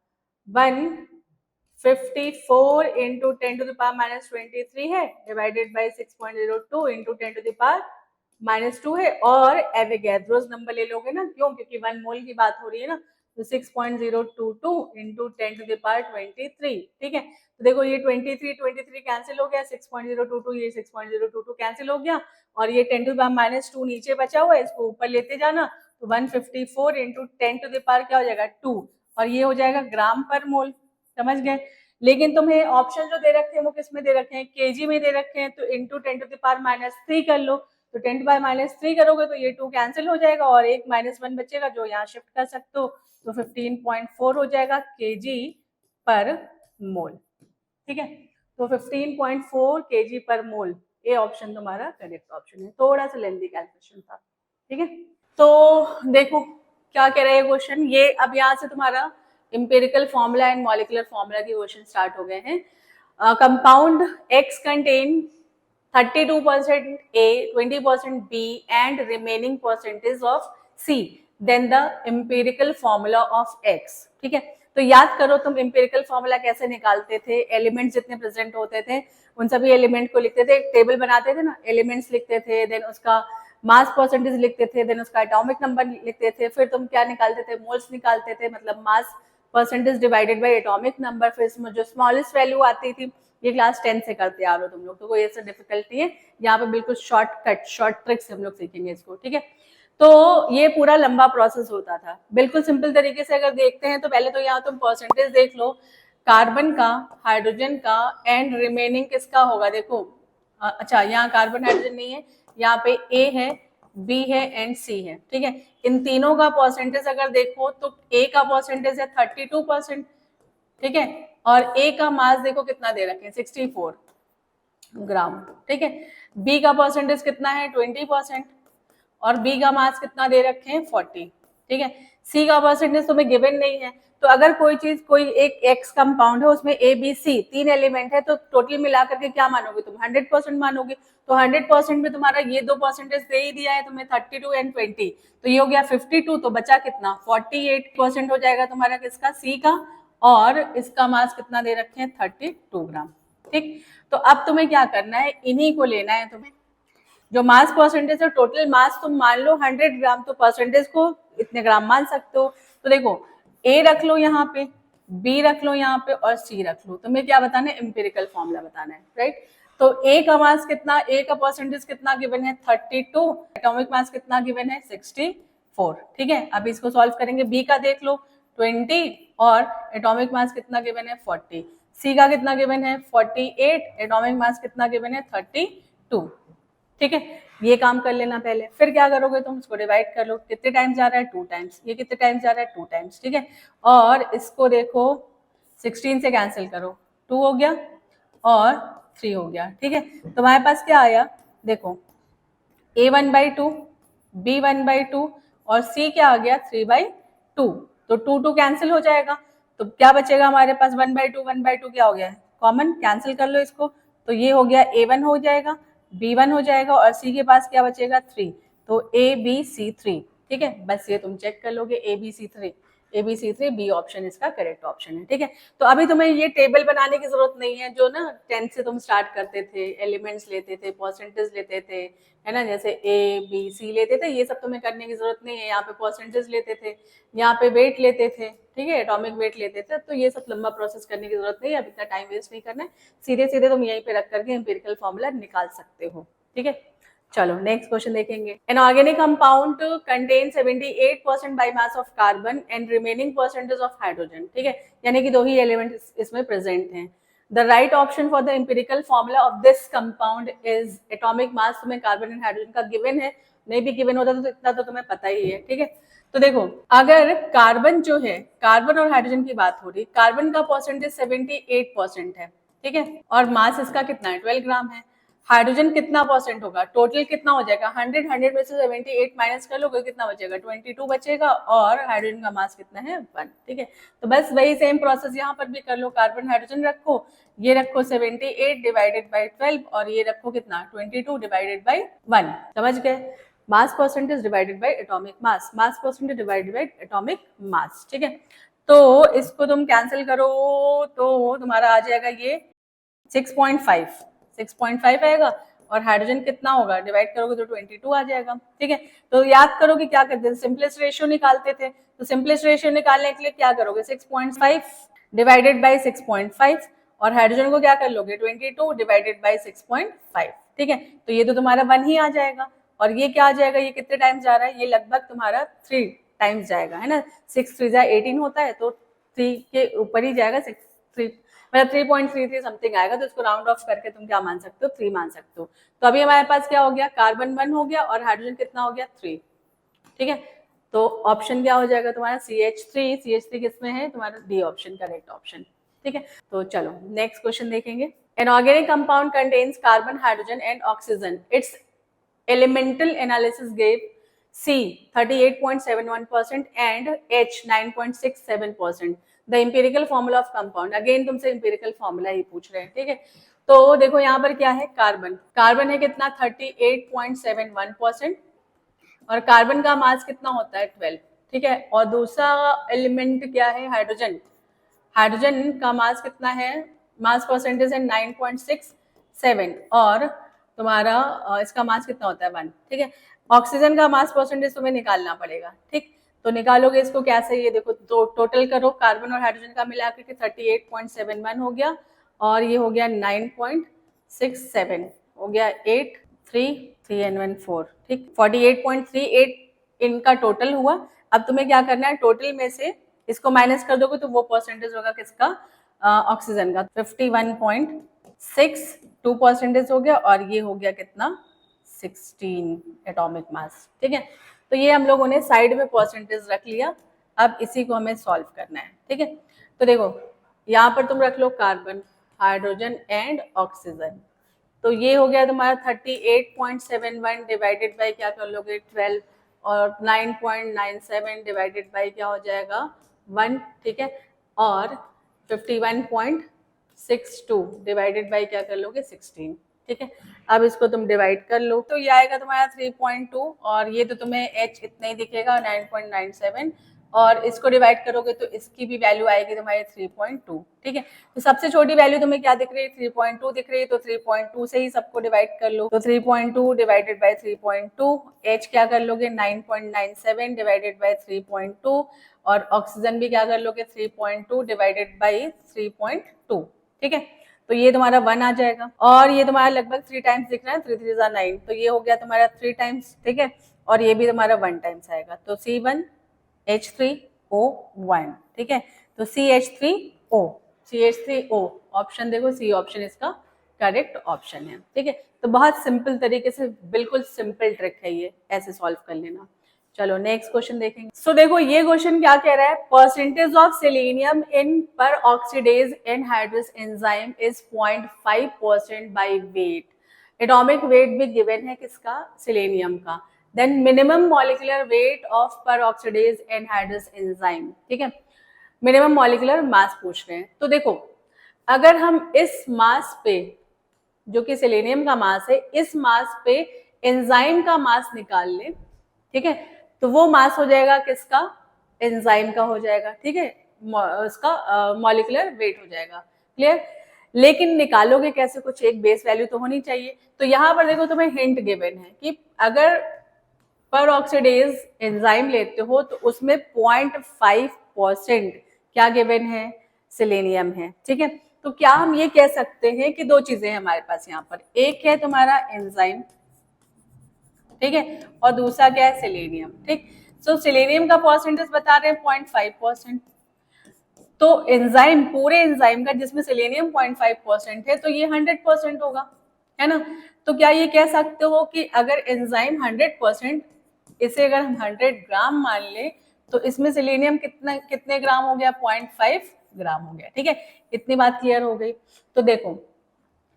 154 इंटू 10⁻⁻23 है, डिवाइडेड बाई 6.02 इंटू 10⁻⁻2 है, और एवोगैड्रोस नंबर ले लोगे ना, क्यों, क्योंकि 1 मोल की बात हो रही है ना, तो 6.022 इंटू 10⁻23, ठीक है। तो देखो ये 23 कैंसिल हो गया, 6.022 ये 6.022 कैंसिल हो गया, और ये 10⁻⁻2 नीचे बचा हुआ है, इसको ऊपर लेते जाना, तो 154 इंटू 10⁻⁻ क्या हो जाएगा 2, और ये हो जाएगा ग्राम पर मोल, समझ गए। लेकिन तुम्हें ऑप्शन जो दे रखे हैं वो किस में दे रखे हैं, केजी में दे रखे हैं, तो इंटू 10⁻⁻³ कर लो, तो 10⁻³ करोगे तो ये 2 कैंसिल हो जाएगा, और एक -1 बचेगा जो यहाँ शिफ्ट कर सकते हो, तो 15.4 हो जाएगा केजी पर मोल, ठीक है। तो 15.4 केजी पर मोल, ये ऑप्शन तुम्हारा करेक्ट ऑप्शन है, थोड़ा सा लेंथी कैलकुलेशन था, ठीक है। तो देखो क्या कह रहा है क्वेश्चन, ये अब यहाँ से तुम्हारा empirical formula and molecular formula के क्वेश्चन स्टार्ट हो गए हैं। Compound X contain 32% A, 20% B and remaining percentage of C, then the empirical formula of X, ठीक है। तो याद करो तुम empirical formula कैसे निकालते थे, एलिमेंट्स जितने प्रेजेंट होते थे उन सभी एलिमेंट को लिखते थे, एक टेबल बनाते थे ना, एलिमेंट्स लिखते थे, देन उसका मास परसेंटेज लिखते थे, देन उसका एटॉमिक नंबर लिखते थे, फिर तुम क्या निकालते थे, मोल्स निकालते थे, मतलब mass percentage divided by atomic number, फिर इसमें जो स्मॉलेस्ट वैल्यू आती थी, ये क्लास 10 से करते आ रहे हो तुम लोग, तो कोई ऐसा डिफिकल्ट नहीं है, यहाँ पे बिल्कुल शॉर्टकट शॉर्ट ट्रिक्स हम लोग सीखेंगे इसको, ठीक है। तो ये पूरा लंबा प्रोसेस होता था, बिल्कुल सिंपल तरीके से अगर देखते हैं तो पहले तो यहाँ तुम परसेंटेज देख लो, कार्बन का, हाइड्रोजन का, एंड रिमेनिंग किसका होगा, देखो अच्छा यहाँ कार्बन हाइड्रोजन नहीं है, यहाँ पे ए है, बी है एंड सी है, ठीक है। इन तीनों का परसेंटेज अगर देखो तो ए का परसेंटेज है 32%, ठीक है, और ए का मास देखो कितना दे रखे हैं 64 ग्राम, ठीक है। बी का परसेंटेज कितना है 20%, और बी का मास कितना दे रखे हैं 40, ठीक है। सी का परसेंटेज तुम्हें गिवन नहीं है, तो अगर कोई चीज, कोई एक एक्स कंपाउंड है उसमें ए बी सी 3 एलिमेंट है, तो टोटल मिलाकर के क्या मानोगे तुम, 100% मानोगे, तो 100% में तुम्हारा ये 2 परसेंटेज दे ही दिया है तुम्हें, 32 एंड 20, तो ये हो गया 52, तो बचा कितना 48% हो जाएगा तुम्हारा किसका, सी का, और इसका मास कितना दे रखे हैं 32 ग्राम, ठीक। तो अब तुम्हें क्या करना है, इन्हीं को लेना है तुम्हें, जो मास परसेंटेज है, टोटल मास तुम मान लो 100 ग्राम, तो परसेंटेज को इतने ग्राम मान सकते हो, तो देखो ए रख लो यहाँ पे, बी रख लो यहाँ पे, और सी रख लो, तुम्हें क्या बताना है, एम्पिरिकल फॉर्मूला बताना है, राइट। तो ए का मास कितना, ए का परसेंटेज कितना गिवन है 32, एटॉमिक मास कितना गिवन है 64। ठीक है, अब इसको सॉल्व करेंगे। बी का देख लो 20 और एटॉमिक मास कितना गिवन है 40। सी का कितना गिवन है 48, एटॉमिक मास कितना गिवन है 32। ठीक है, ये काम कर लेना पहले, फिर क्या करोगे तुम, इसको डिवाइड कर लो। कितने टाइम्स जा रहा है 2 टाइम्स, ये कितने टाइम्स जा रहा है 2 टाइम्स। ठीक है, और इसको देखो 16 से कैंसिल करो, 2 हो गया और 3 हो गया। ठीक है, तो हमारे पास क्या आया, देखो a1/2, b1/2 और c क्या आ गया 3/2। तो 2 कैंसिल हो जाएगा, तो क्या बचेगा हमारे पास 1/2, 1/2 क्या हो गया है कॉमन, कैंसिल कर लो इसको। तो ये हो गया a1 हो जाएगा, b1 हो जाएगा और c के पास क्या बचेगा 3, तो ABC3। ठीक है, बस ये तुम चेक कर लोगे ABC3, ABC3 बी ऑप्शन इसका करेक्ट ऑप्शन है। ठीक है, तो अभी तुम्हें ये टेबल बनाने की जरूरत नहीं है, जो ना 10 से तुम स्टार्ट करते थे, एलिमेंट्स लेते थे, परसेंटेज लेते थे, है ना, जैसे ए बी सी लेते थे, ये सब तुम्हें करने की जरूरत नहीं है। यहाँ पे परसेंटेज लेते थे, यहाँ पे वेट लेते थे, ठीक है, एटॉमिक वेट लेते थे, तो ये सब लंबा प्रोसेस करने की जरूरत नहीं है, अब इतना टाइम वेस्ट नहीं करना है, सीधे सीधे तुम यहीं पे रख करके एम्पिरिकल फॉर्मूला निकाल सकते हो। ठीक है, चलो नेक्स्ट क्वेश्चन देखेंगे। An organic compound contain 78% by mass of carbon and remaining percentage of hydrogen. ठीक है, यानी कि 2 ही एलिमेंट इसमें प्रेजेंट हैं। The right option for the empirical formula of this compound is, atomic mass तुम्हें कार्बन एंड हाइड्रोजन का गिवन है, नहीं भी गिवन होता तो इतना तो तुम्हें पता ही है। ठीक है, तो देखो अगर कार्बन जो है, कार्बन और हाइड्रोजन की बात हो रही, कार्बन का परसेंटेज 78% है। ठीक है, और मास इसका कितना है 12 ग्राम है। हाइड्रोजन कितना परसेंट होगा, टोटल कितना हो जाएगा 100, 100 में से 78 माइनस कर लोगे, कितना बचेगा 22 बचेगा, और हाइड्रोजन का मास कितना है 1। ठीक है, तो बस वही सेम प्रोसेस यहाँ पर भी कर लो, कार्बन हाइड्रोजन रखो, ये रखो 78 डिवाइडेड बाई 12 और ये रखो कितना 22 डिवाइडेड बाई 1। समझ गए, mass percentage divided by atomic mass, mass percentage divided by atomic mass. ठीक है, तो इसको तुम कैंसिल करो तो तुम्हारा आ जाएगा ये 6.5, 6.5 आएगा, और हाइड्रोजन कितना होगा, डिवाइड करोगे तो 22 आ जाएगा। ठीक है, तो याद करो कि क्या करते थे, सिंपलेस्ट रेशियो निकालते थे, तो सिंपलेस्ट रेशियो निकालने के लिए क्या करोगे 6.5 डिवाइडेड बाई 6.5 और हाइड्रोजन को क्या कर लोगे 22 डिवाइडेड बाई 6.5। ठीक है, तो ये तो तुम्हारा 1 ही आ जाएगा, और ये क्या आ जाएगा, ये कितने टाइम्स जा रहा है, ये लगभग तुम्हारा 3 टाइम्स जाएगा, है ना, 6 3 18 होता है, तो 3 के ऊपर ही जाएगा, 6 3 मतलब 3.33 समथिंग आएगा, तो इसको राउंड ऑफ करके तुम क्या मान सकते हो 3 मान सकते हो। तो अभी हमारे पास क्या हो गया, कार्बन 1 हो गया और हाइड्रोजन कितना हो गया 3। ठीक है, तो ऑप्शन क्या हो जाएगा तुम्हारा CH3, CH3 किसमें है तुम्हारा डी ऑप्शन करेक्ट ऑप्शन। ठीक है, तो चलो नेक्स्ट क्वेश्चन देखेंगे। An organic compound contains carbon hydrogen and oxygen, it's elemental analysis gave C 38.71% and H 9.67%. The empirical formula of compound, again तुमसे empirical formula ही पूछ रहे हैं। ठीक है, तो देखो यहाँ पर क्या है, कार्बन, कार्बन है कितना 38.71% और कार्बन का मास कितना होता है 12। ठीक है, और दूसरा एलिमेंट क्या है हाइड्रोजन, हाइड्रोजन का मास कितना है, मास परसेंटेज है 9.67 और तुम्हारा इसका मास कितना होता है 1। ठीक है, ऑक्सीजन का मास परसेंटेज तुम्हें निकालना पड़ेगा। ठीक, तो निकालोगे इसको कैसे, ये देखो तो टोटल करो, कार्बन और हाइड्रोजन का मिला के 38.71 हो गया और ये हो गया 9.67 हो गया 8 3 3 and 1 4। ठीक, 48.38 इनका टोटल हुआ। अब तुम्हें क्या करना है, टोटल में से इसको माइनस कर दोगे तो वो परसेंटेज होगा किसका, ऑक्सीजन का 51.62% हो गया और ये हो गया कितना 16 एटॉमिक मास। ठीक है, तो ये हम लोगों ने साइड में परसेंटेज रख लिया, अब इसी को हमें सॉल्व करना है। ठीक है, तो देखो यहाँ पर तुम रख low carbon, hydrogen and oxygen, तो ये हो गया तुम्हारा 38.71 डिवाइडेड बाई क्या कर लोगे 12 और 9.97 डिवाइडेड बाई क्या हो जाएगा 1। ठीक है, और 51.62 डिवाइडेड बाई क्या कर लोगे 16। ठीक है, अब इसको तुम डिवाइड कर लो तो ये आएगा तुम्हारा 3.2 और ये तो तुम्हें H इतना ही दिखेगा 9.97 और इसको डिवाइड करोगे तो इसकी भी वैल्यू आएगी तुम्हारी 3.2। ठीक है, तो सबसे छोटी वैल्यू तुम्हें क्या दिख रही है 3.2 दिख रही है, तो 3.2 से ही सबको डिवाइड कर लो, तो 3.2 डिवाइडेड बाई 3.2, H क्या कर लोगे 9.97 डिवाइडेड बाई 3.2 और ऑक्सीजन भी क्या कर लोगे 3.2 डिवाइडेड बाई 3.2। ठीक है, तो ये तुम्हारा 1 आ जाएगा, और ये तुम्हारा लगभग 3 टाइम्स दिख रहा है, 3 3 9, तो ये हो गया तुम्हारा 3 टाइम्स, ठीक है, और ये भी तुम्हारा 1 टाइम्स आएगा, तो C1H3O1, ठीक है, तो CH3O ऑप्शन देखो, सी ऑप्शन इसका करेक्ट ऑप्शन है, ठीक है। तो बहुत सिंपल तरीके से, बिल्कुल सिंपल ट्रिक है ये, ऐसे सॉल्व कर लेना। चलो नेक्स्ट क्वेश्चन देखेंगे। सो देखो ये क्वेश्चन क्या कह रहा है, percentage of selenium in peroxidase anhydrous enzyme is 0.5% by weight. Atomic weight भी गिवन है किसका, सेलेनियम का। Then minimum molecular weight of peroxidase anhydrous enzyme, ठीक है, मिनिमम मॉलिक्यूलर मास पूछ रहे हैं। तो देखो अगर हम इस मास पे, जो कि सेलेनियम का मास है, इस मास पे एंजाइम का मास निकाल ले, ठीक है, तो वो मास हो जाएगा किसका, एंजाइम का हो जाएगा, ठीक है, उसका मॉलिक्यूलर वेट हो जाएगा। क्लियर? लेकिन निकालोगे कैसे, कुछ एक बेस वैल्यू तो होनी चाहिए। तो यहाँ पर देखो तुम्हें हिंट गिवन है कि अगर पर ऑक्सीडेज एंजाइम लेते हो तो उसमें 0.5% क्या गिवन है, सेलेनियम है, ठीक है। तो क्या हम ये कह सकते हैं कि दो चीजें हैं हमारे पास यहाँ पर, एक है तुम्हारा एंजाइम, ठीक है, और दूसरा क्या है, सेलेनियम, ठीक। सो सेलेनियम का परसेंटेज बता रहे हैं 0.5%, तो एंजाइम, पूरे एंजाइम का जिसमें सेलेनियम 0.5% है, तो ये 100% होगा, है ना। तो क्या ये कह सकते हो कि अगर एंजाइम 100%, इसे अगर हम 100 ग्राम मान ले, तो इसमें सेलेनियम कितने ग्राम हो गया, 0.5 ग्राम हो गया, ठीक है। इतनी बात क्लियर हो गई। तो देखो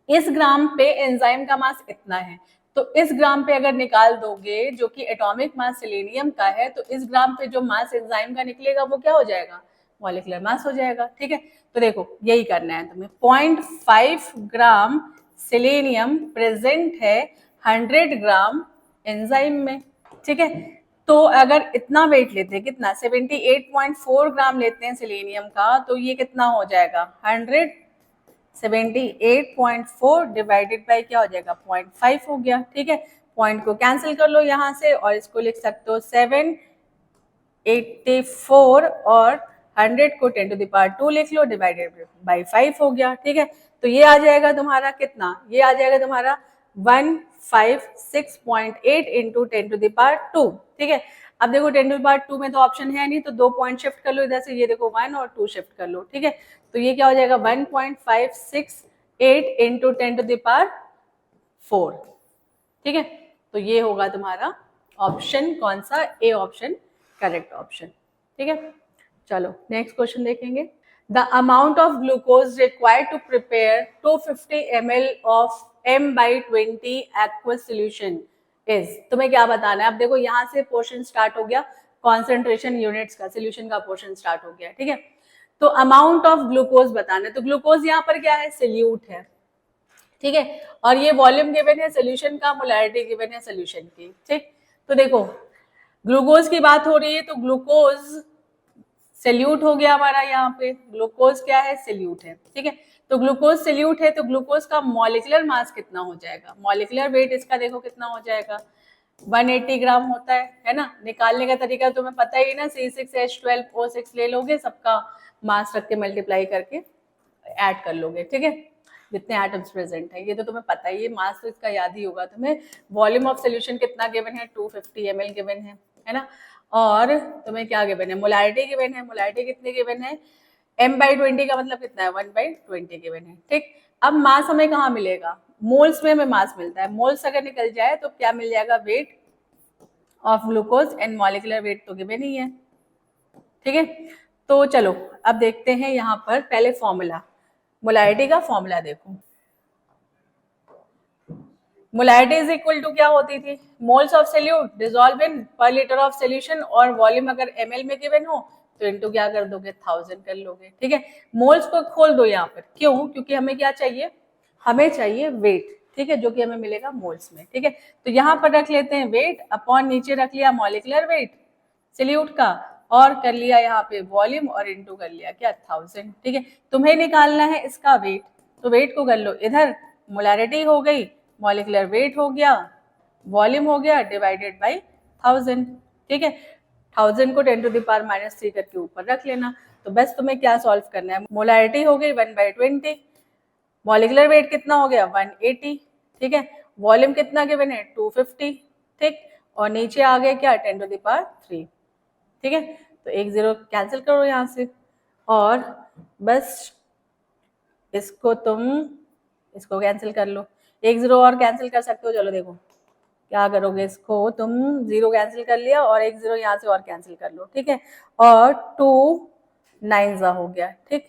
इस ग्राम पे एंजाइम का मास इतना है, तो इस ग्राम पे अगर निकाल दोगे जो कि एटॉमिक मास सेलेनियम का है, तो इस ग्राम पे जो मास एंजाइम का निकलेगा वो क्या हो जाएगा, मॉलिक्यूलर मास हो जाएगा, ठीक है। तो देखो यही करना है तुम्हें, 0.5 ग्राम सेलेनियम प्रेजेंट है 100 ग्राम एंजाइम में, ठीक है। तो अगर इतना वेट लेते हैं, कितना, 78.4 ग्राम लेते हैं सेलेनियम का, तो ये कितना हो जाएगा, 78.4 डिवाइडेड बाई क्या हो जाएगा, 0.5 हो गया, ठीक है। पॉइंट को कैंसिल कर लो यहाँ से, और इसको लिख सकते हो 784, और 100 को 10⁻² लिख लो, डिवाइडेड बाई 5 हो गया, ठीक है। तो ये आ जाएगा तुम्हारा कितना, ये आ जाएगा तुम्हारा 156.8 इंटू 10⁻², ठीक है। अब देखो 10⁻² में तो ऑप्शन है नहीं, तो 2 पॉइंट शिफ्ट कर लो इधर से, ये देखो 1 और 2 शिफ्ट कर लो, ठीक है। तो ये क्या हो जाएगा, 1.568 इंटू 10⁻4, ठीक है। तो ये होगा तुम्हारा ऑप्शन कौन सा, ए ऑप्शन करेक्ट ऑप्शन, ठीक है। चलो नेक्स्ट क्वेश्चन देखेंगे। The amount of glucose required to prepare 250 ml of M/20 aqueous solution is, तुम्हें क्या बताना है। अब देखो यहाँ से पोर्शन स्टार्ट हो गया, कॉन्सेंट्रेशन यूनिट्स का, सोल्यूशन का पोर्शन स्टार्ट हो गया, ठीक है। तो अमाउंट ऑफ ग्लूकोज बताना है, तो ग्लूकोज यहाँ पर क्या है, सोल्यूट है, ठीक है, और ये वॉल्यूम गिवन है सोल्यूशन का, मोलैरिटी गिवन है सोल्यूशन की, ठीक। तो देखो ग्लूकोज की बात हो रही है, तो ग्लूकोज सेल्यूट हो गया हमारा, यहाँ पे ग्लूकोज क्या है, सेल्यूट है, ठीक है। तो ग्लूकोज सेल्यूट है, तो ग्लूकोज का मॉलिक्यूलर मास कितना हो जाएगा, मॉलिक्यूलर वेट इसका देखो कितना हो जाएगा, 180 ग्राम होता है ना। निकालने का तरीका तुम्हें पता ही ना, C6H12O6 ले लोगे, सबका मास रख के मल्टीप्लाई करके ऐड कर लोगे, ठीक है, जितने एटम्स प्रेजेंट है, ये तो तुम्हें पता ही है, मास तो इसका याद ही होगा तुम्हें। वॉल्यूम ऑफ सोल्यूशन कितना गिवन है, 250 ml गिवन है ना। और तुम्हें क्या गिवन है, मोलैरिटी गिवन है, मोलैरिटी कितनी गिवन है, M/20 का मतलब कितना है, 1/20 गिवन है, ठीक। अब मास हमें कहाँ मिलेगा, मोल्स में हमें मास मिलता है, मोल्स अगर निकल जाए तो क्या मिल जाएगा, weight of glucose and molecular weight तो गिवन ही है, ठीक है। तो चलो अब देखते हैं यहाँ पर पहले फॉर्मूला, मोलैरिटी का फॉर्मूला देखो। मोलैरिटी इज इक्वल टू क्या होती थी, moles of solute dissolve in पर लीटर ऑफ सोल्यूशन, और वॉल्यूम अगर ml में गिवन हो तो इनटू क्या कर दोगे, 1000 कर लोगे, ठीक है। मोल्स को खोल दो यहाँ पर, क्यों, क्योंकि हमें क्या चाहिए, हमें चाहिए वेट, ठीक है, जो कि हमें मिलेगा मोल्स में, ठीक है। तो यहाँ पर रख लेते हैं वेट, अपॉन नीचे रख लिया मॉलिक्यूलर वेट सोल्यूट का, और कर लिया यहाँ पे वॉल्यूम, और इनटू कर लिया क्या, 1000, ठीक है। तुम्हें निकालना है इसका वेट, तो वेट को कर लो इधर, मोलैरिटी हो गई, मॉलिक्यूलर वेट हो गया, वॉल्यूम हो गया, डिवाइडेड बाई 1000, ठीक है। 1000 को 10⁻³ करके ऊपर रख लेना। तो बस तुम्हें क्या सॉल्व करना है, मोलैरिटी हो गई 1/20, मॉलिकुलर वेट कितना हो गया 180, ठीक है, वॉल्यूम कितना गिवन है 250, ठीक, और नीचे आ गया क्या 10⁻3, ठीक है, तो एक जीरो कैंसिल करो यहाँ से और बस इसको कैंसिल कर लो, एक जीरो और कैंसिल कर सकते हो, चलो देखो क्या करोगे, इसको तुम जीरो कैंसिल कर लिया और एक जीरो यहाँ से और कैंसिल कर लो, ठीक है, और 2 9 हो गया, ठीक,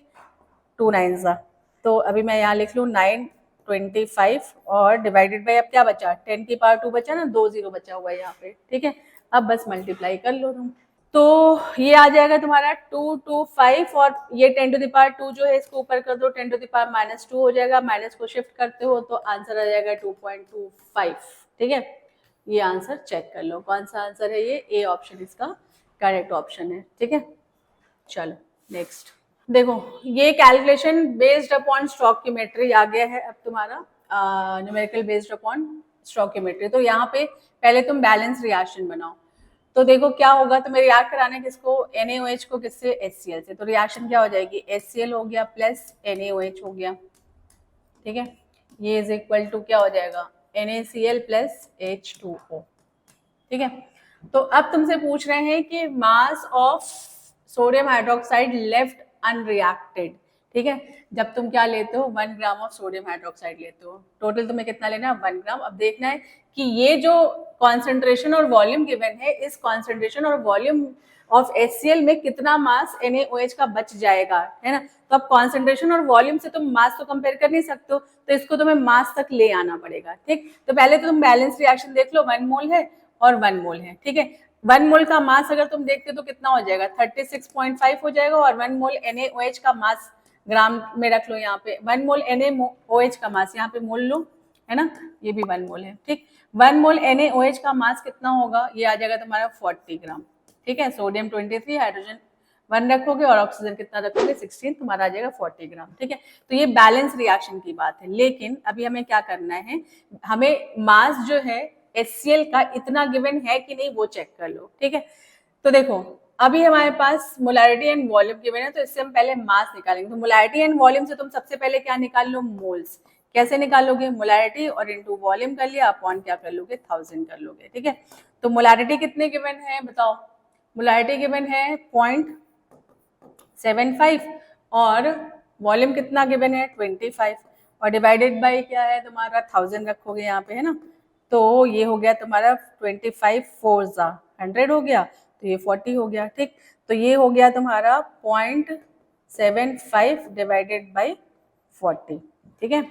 2 9 तो अभी मैं यहाँ लिख लूँ 925 और डिवाइडेड बाई अब क्या बचा 10⁻2 बचा ना, 2 जीरो बचा हुआ है यहाँ पे, ठीक है, अब बस मल्टीप्लाई कर लो तुम, तो ये आ जाएगा तुम्हारा 225 और ये 10⁻2 जो है इसको ऊपर कर दो 10⁻⁻2 हो जाएगा, माइनस को शिफ्ट करते हो तो आंसर आ जाएगा 2.25, ठीक है, ये आंसर चेक कर लो कौन सा आंसर है, ये ए ऑप्शन इसका करेक्ट ऑप्शन है, ठीक है। चलो नेक्स्ट देखो, ये कैलकुलेशन बेस्ड अपॉन स्टोइकियोमेट्री आ गया है अब तुम्हारा, न्यूमेरिकल बेस्ड अपॉन स्टोइकियोमेट्री। तो यहाँ पे पहले तुम बैलेंस रिएक्शन बनाओ, तो देखो क्या होगा, तुम्हें रिएक्ट कराना है किसको, NaOH को, किससे, HCl से, तो रिएक्शन क्या हो जाएगी, HCl हो गया प्लस NaOH हो गया, ठीक है, ये इज इक्वल टू क्या हो जाएगा NaCl प्लस H2O, ठीक है। तो अब तुमसे पूछ रहे हैं कि mass of sodium hydroxide left unreacted, ठीक है, जब तुम क्या लेते हो 1 ग्राम ऑफ सोडियम हाइड्रोक्साइड लेते हो, टोटल तुम्हें कितना लेना है 1 ग्राम। अब देखना है कि ये जो कॉन्सेंट्रेशन और वॉल्यूम गिवन है, इस कॉन्सेंट्रेशन और वॉल्यूम ऑफ HCl में कितना मास NaOH का बच जाएगा, है ना। तो अब कॉन्सेंट्रेशन और वॉल्यूम से तुम मास तो कंपेयर कर नहीं सकते हो, तो इसको तुम्हें मास तक ले आना पड़ेगा, ठीक। तो पहले तो तुम बैलेंस रिएक्शन देख लो, 1 मोल है और 1 मोल है, ठीक है। 1 मोल का मास अगर तुम देखते हो तो कितना हो जाएगा 36.5 हो जाएगा, और 1 मोल NaOH का मास ग्राम में रख लो, यहाँ पे 1 मोल NaOH का मास यहाँ पे मोल लो, है ना, ये भी 1 मोल है, ठीक। 1 मोल NaOH का मास कितना होगा, ये आ जाएगा तुम्हारा 40 ग्राम, ठीक है। सोडियम 23, हाइड्रोजन 1 रखोगे और ऑक्सीजन कितना रखोगे 16, तुम्हारा आ जाएगा 40 ग्राम, ठीक है। तो ये बैलेंस रिएक्शन की बात है, लेकिन अभी हमें क्या करना है, हमें मास जो है HCl का इतना गिवन है कि नहीं वो चेक कर लो, ठीक है। तो देखो अभी हमारे पास मोलैरिटी एंड वॉल्यूम गिवन है, तो इससे हम पहले मास निकालेंगे। तो मोलैरिटी एंड वॉल्यूम से तुम सबसे पहले क्या निकाल लो, मोल्स। कैसे निकालोगे, मोलैरिटी और इनटू वॉल्यूम कर लिया, अपॉन क्या कर लोगे 1000 कर लोगे, ठीक है। तो मोलैरिटी कितने गिवन है बताओ, मोलैरिटी गिवन है 0.75 और वॉल्यूम कितना गिवन है 25 और डिवाइडेड बाय क्या है तुम्हारा 1000 रखोगे यहाँ पे, है ना। तो ये हो गया तुम्हारा 25 4 100 हो गया, तो ये 40 हो गया, ठीक। तो ये हो गया तुम्हारा 0.75 डिवाइडेड बाय 40, ठीक है,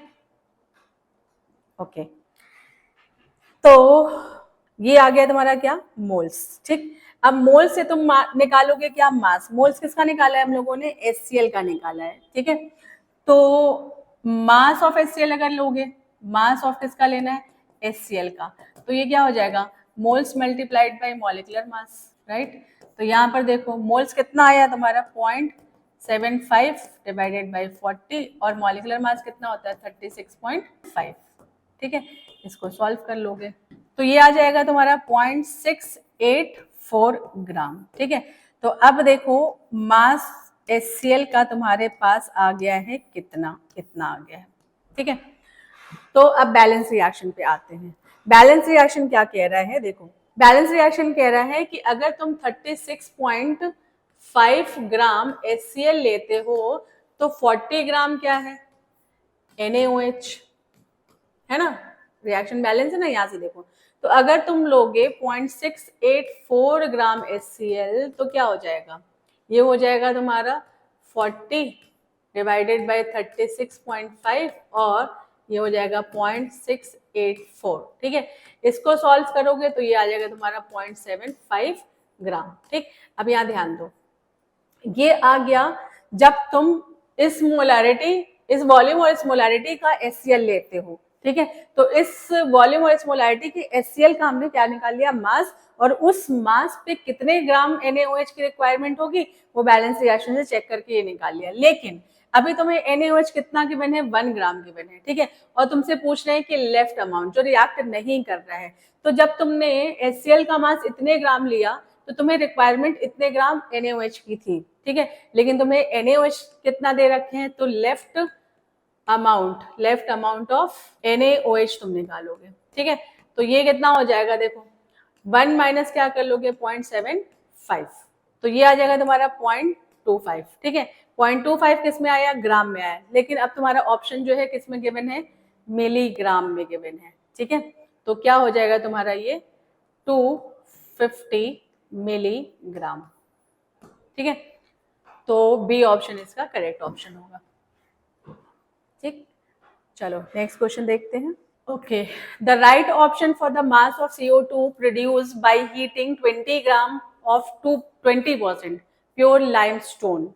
ओके। तो ये आ गया तुम्हारा क्या, मोल्स, ठीक। अब मोल्स से तुम निकालोगे क्या, मास। मोल्स किसका निकाला है हम लोगों ने, HCl का निकाला है, ठीक है। तो मास ऑफ HCl अगर लोगे, मास ऑफ किसका लेना है, HCl का, तो ये क्या हो जाएगा, moles multiplied by molecular mass, right. तो यहाँ पर देखो मोल्स कितना आया तुम्हारा 0.75 डिवाइडेड बाय 40 और मॉलिक्यूलर मास कितना होता है 36.5, ठीक है। इसको सॉल्व कर लोगे तो ये आ जाएगा तुम्हारा 0.684 ग्राम, ठीक है। तो अब देखो मास HCl का तुम्हारे पास आ गया है कितना, इतना आ गया है, ठीक है। तो अब बैलेंस रिएक्शन पे आते हैं। बैलेंस रिएक्शन क्या कह रहा है, देखो बैलेंस रिएक्शन कह रहा है कि अगर तुम 36.5 ग्राम HCl लेते हो तो 40 ग्राम क्या है NaOH, है ना। रिएक्शन बैलेंस है ना, यहाँ से देखो। तो अगर तुम लोगे 0.684 ग्राम HCl तो क्या हो जाएगा, ये हो जाएगा तुम्हारा 40 डिवाइडेड बाय 36.5 और ये हो जाएगा 0.684, ठीक है। इसको सॉल्व करोगे तो ये आ जाएगा तुम्हारा 0.75 ग्राम, ठीक। अब यहाँ ध्यान दो, ये आ गया जब तुम इस मोलैरिटी, इस वॉल्यूम और इस मोलैरिटी का HCl लेते हो, ठीक है। तो इस वॉल्यूम और इस मोलैरिटी की HCl का हमने क्या निकाल लिया, मास, और उस मास पे कितने ग्राम NaOH की रिक्वायरमेंट होगी वो बैलेंस रिएक्शन से चेक करके ये निकाल लिया। लेकिन अभी तुम्हें NaOH कितना गिवन है 1 ग्राम गिवन है, ठीक है। और तुमसे पूछ रहे हैं कि लेफ्ट अमाउंट जो रिएक्ट नहीं कर रहा है। तो जब तुमने HCl का मास इतने ग्राम लिया तो तुम्हें रिक्वायरमेंट इतने ग्राम NaOH की थी, ठीक है। लेकिन तुम्हें NaOH कितना दे रखे हैं, तो left amount, left amount of NaOH तुम निकालोगे, ठीक है। तो ये कितना हो जाएगा, देखो 1 माइनस क्या कर लोगे 0.75, तो ये आ जाएगा तुम्हारा 0.25, ठीक है। 0.25 किस में आया, ग्राम में आया, लेकिन अब तुम्हारा ऑप्शन जो है किस में गिवन है, मिलीग्राम में गिवन है, ठीक है। तो क्या हो जाएगा तुम्हारा ये 250 मिलीग्राम, ठीक है। तो बी ऑप्शन इसका करेक्ट ऑप्शन होगा, ठीक। चलो नेक्स्ट क्वेश्चन देखते हैं। Okay, the right option for the mass of CO2 produced by heating 20 gram of 20% pure limestone,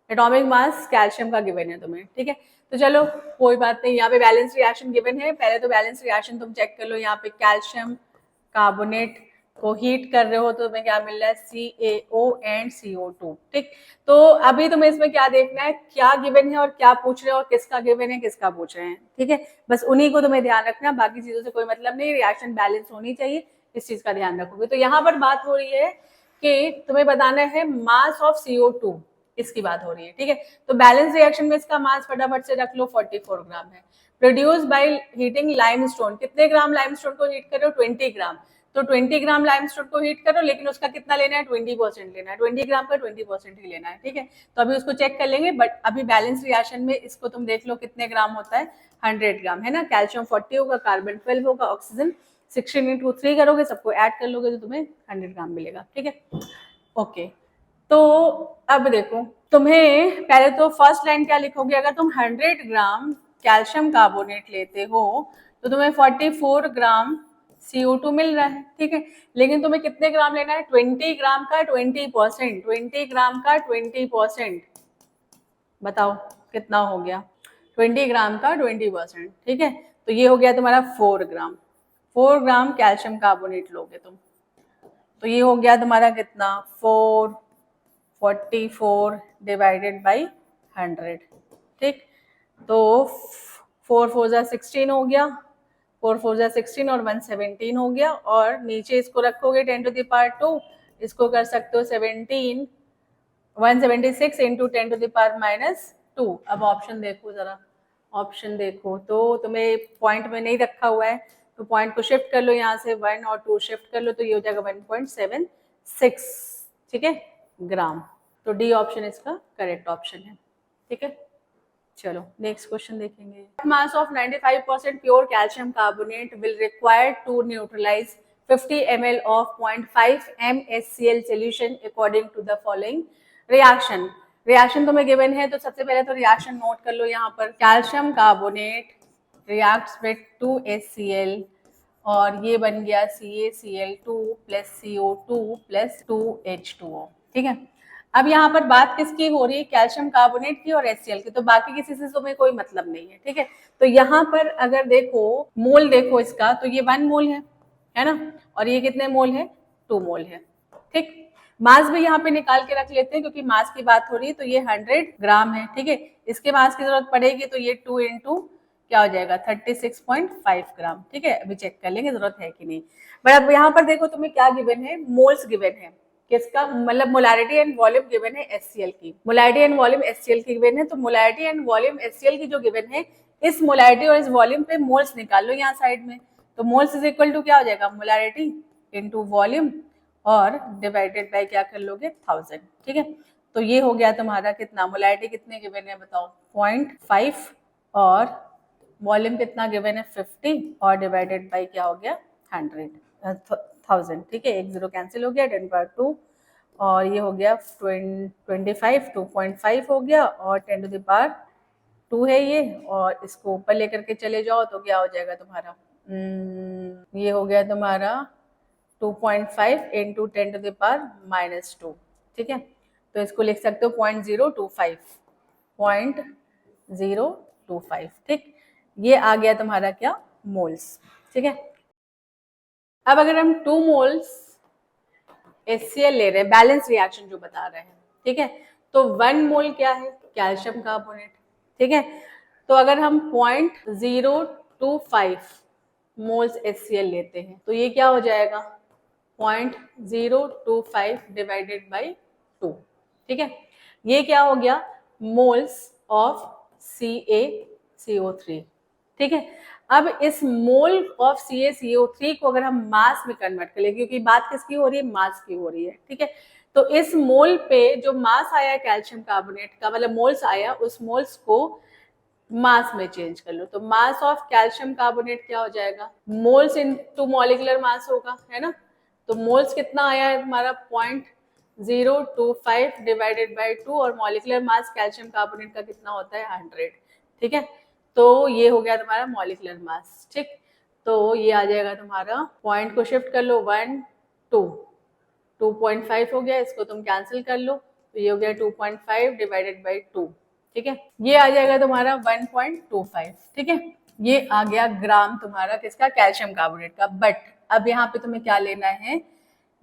atomic mass calcium का गिवन है तुम्हें, ठीक है। तो चलो कोई बात नहीं, यहाँ पे बैलेंस रिएक्शन गिवन है, पहले तो बैलेंस रिएक्शन तुम चेक कर लो। यहाँ पे कैल्शियम कार्बोनेट को हीट कर रहे हो तो तुम्हें क्या मिल रहा है, CaO एंड CO2, ठीक। तो अभी तुम्हें इसमें क्या देखना है, क्या गिवन है और क्या पूछ रहे हो, और किसका गिवन है किसका पूछ रहे हैं, ठीक है। बस उन्हीं को तुम्हें ध्यान रखना, बाकी चीजों से कोई मतलब नहीं, रिएक्शन बैलेंस होनी चाहिए, इस चीज का ध्यान रखोगे। तो यहाँ पर बात हो रही है कि तुम्हें बताना है मास ऑफ CO2, इसकी बात हो रही है, ठीक है। तो बैलेंस रिएक्शन में इसका मास फटाफट से रख लो 44 ग्राम है। प्रोड्यूस बाय हीटिंग लाइमस्टोन, कितने ग्राम लाइमस्टोन को हीट करो, 20 ग्राम। तो 20 ग्राम लाइमस्टोन को हीट करो, लेकिन उसका कितना लेना है, 20% लेना है, 20 ग्राम का 20% ही लेना है, ठीक है। तो अभी उसको चेक कर लेंगे, बट अभी बैलेंस रिएक्शन में इसको तुम देख लो कितने ग्राम होता है, 100 ग्राम है ना। कैल्शियम 40 होगा, कार्बन 12 होगा, ऑक्सीजन 16 इंटू 3 करोगे, सबको ऐड कर लोगे तो तुम्हें 100 ग्राम मिलेगा, ठीक है। ओके, तो अब देखो, तुम्हें पहले तो फर्स्ट लाइन क्या लिखोगे, अगर तुम 100 ग्राम कैल्शियम कार्बोनेट लेते हो तो तुम्हें 44 ग्राम CO2 मिल रहा है, ठीक है। लेकिन तुम्हें कितने ग्राम लेना है, 20 ग्राम का 20%, 20 ग्राम का 20%, बताओ कितना हो गया, 20 ग्राम का 20%, ठीक है। तो ये हो गया तुम्हारा 4 ग्राम, 4 ग्राम कैल्शियम कार्बोनेट लोगे तुम, तो ये हो गया तुम्हारा कितना, 44 डिवाइडेड बाई 100, ठीक। तो 4 4 जा 16 हो गया, 4 4 जा 16 और 117 हो गया, और नीचे इसको रखोगे 10 टू द पावर 2, इसको कर सकते हो 17 176 इंटू 10 टू द पावर -2। अब ऑप्शन देखो जरा, ऑप्शन देखो तो तुम्हें पॉइंट में नहीं रखा हुआ है, तो पॉइंट को शिफ्ट कर लो, यहाँ से 1 और 2 शिफ्ट कर लो, तो ये हो जाएगा 1.76, ठीक है, ग्राम। तो डी ऑप्शन इसका करेक्ट ऑप्शन है, ठीक है। चलो नेक्स्ट क्वेश्चन देखेंगे। Mass of 95% pure calcium carbonate will require to neutralize 50 ml of 0.5 MSCl solution according to the following reaction. Reaction तुम्हें गिवन है, तो सबसे पहले तो रिएक्शन नोट कर लो यहाँ पर, calcium carbonate reacts with 2HCl, और ये बन गया CaCl2 plus CO2 plus 2H2O, ठीक है। अब यहाँ पर बात किसकी हो रही है, कैल्शियम कार्बोनेट की और HCl की, तो बाकी किसी से तुम्हें कोई मतलब नहीं है, ठीक है। तो यहाँ पर अगर देखो मोल देखो इसका, तो ये 1 मोल है ना, और ये कितने मोल है, 2 मोल है, ठीक। मास भी यहाँ पे निकाल के रख लेते हैं, क्योंकि मास की बात हो रही है, तो ये 100 ग्राम है, ठीक है। इसके मास की जरूरत पड़ेगी, तो ये 2 इंटू क्या हो जाएगा 36.5 ग्राम, ठीक है। अभी चेक कर लेंगे जरूरत है कि नहीं। बट अब यहाँ पर देखो तुम्हें क्या गिवन है, मोल्स गिवन है, किसका, मतलब मोलैरिटी एंड वॉल्यूम गिवन है HCl की, मोलैरिटी एंड वॉल्यूम HCl की गिवन है। तो मोलैरिटी एंड वॉल्यूम HCl की जो गिवन है, इस मोलैरिटी और इस वॉल्यूम पे मोल्स निकाल लो यहाँ साइड में, तो मोल्स इज इक्वल टू क्या हो जाएगा, मोलैरिटी इनटू वॉल्यूम, और डिवाइडेड बाय क्या कर लोगे 1000, ठीक है। तो ये हो गया तुम्हारा कितना, मोलैरिटी कितने गिवन है बताओ 0.5, और वॉल्यूम कितना गिवन है 50, और डिवाइडेड बाय क्या हो गया 1000, ठीक है। 1 0 कैंसिल हो गया, 10 पावर 2, और ये हो गया 25, 2.5 हो गया, और 10 टू द पावर 2 है ये, और इसको ऊपर लेकर के चले जाओ तो क्या हो जाएगा तुम्हारा, ये हो गया तुम्हारा 2.5 इंटू 10 टू द पावर -2, ठीक है। तो इसको लिख सकते हो 0.025, 0.025, ठीक। ये आ गया तुम्हारा क्या, मोल्स, ठीक है। अब अगर हम 2 मोल्स HCl ले रहे हैं, बैलेंस रिएक्शन जो बता रहे हैं, ठीक है, तो 1 मोल क्या है, कैल्शियम कार्बोनेट, ठीक है। तो अगर हम 0.025 मोल्स HCl लेते हैं, तो ये क्या हो जाएगा 0.025 डिवाइडेड बाई 2, ठीक है। ये क्या हो गया, मोल्स ऑफ CaCO3, ठीक है। अब इस मोल ऑफ CaCO3 को अगर हम मास में कन्वर्ट कर ले, क्योंकि बात किसकी हो रही है, मास की हो रही है, ठीक है। तो इस मोल पे जो मास आया है कैल्शियम कार्बोनेट का, मतलब मोल्स आया, उस मोल्स को मास में चेंज कर लो। तो मास ऑफ कैल्शियम कार्बोनेट क्या हो जाएगा, मोल्स इनटू मॉलिक्यूलर मास होगा, है ना। तो मोल्स कितना आया है तुम्हारा 0.025 डिवाइडेड बाई 2, और मॉलिक्यूलर मास कैल्शियम कार्बोनेट का कितना होता है 100, ठीक है। तो ये हो गया तुम्हारा मॉलिक्यूलर मास, ठीक। तो ये आ जाएगा तुम्हारा, पॉइंट को शिफ्ट कर लो, 1 2 2.5 हो गया, इसको तुम कैंसिल कर लो, तो ये हो गया 2.5 डिवाइडेड बाई 2, ठीक है। ये आ जाएगा तुम्हारा 1.25, ठीक है। ये आ गया ग्राम तुम्हारा किसका, कैल्शियम कार्बोनेट का। बट अब यहाँ पे तुम्हें क्या लेना है,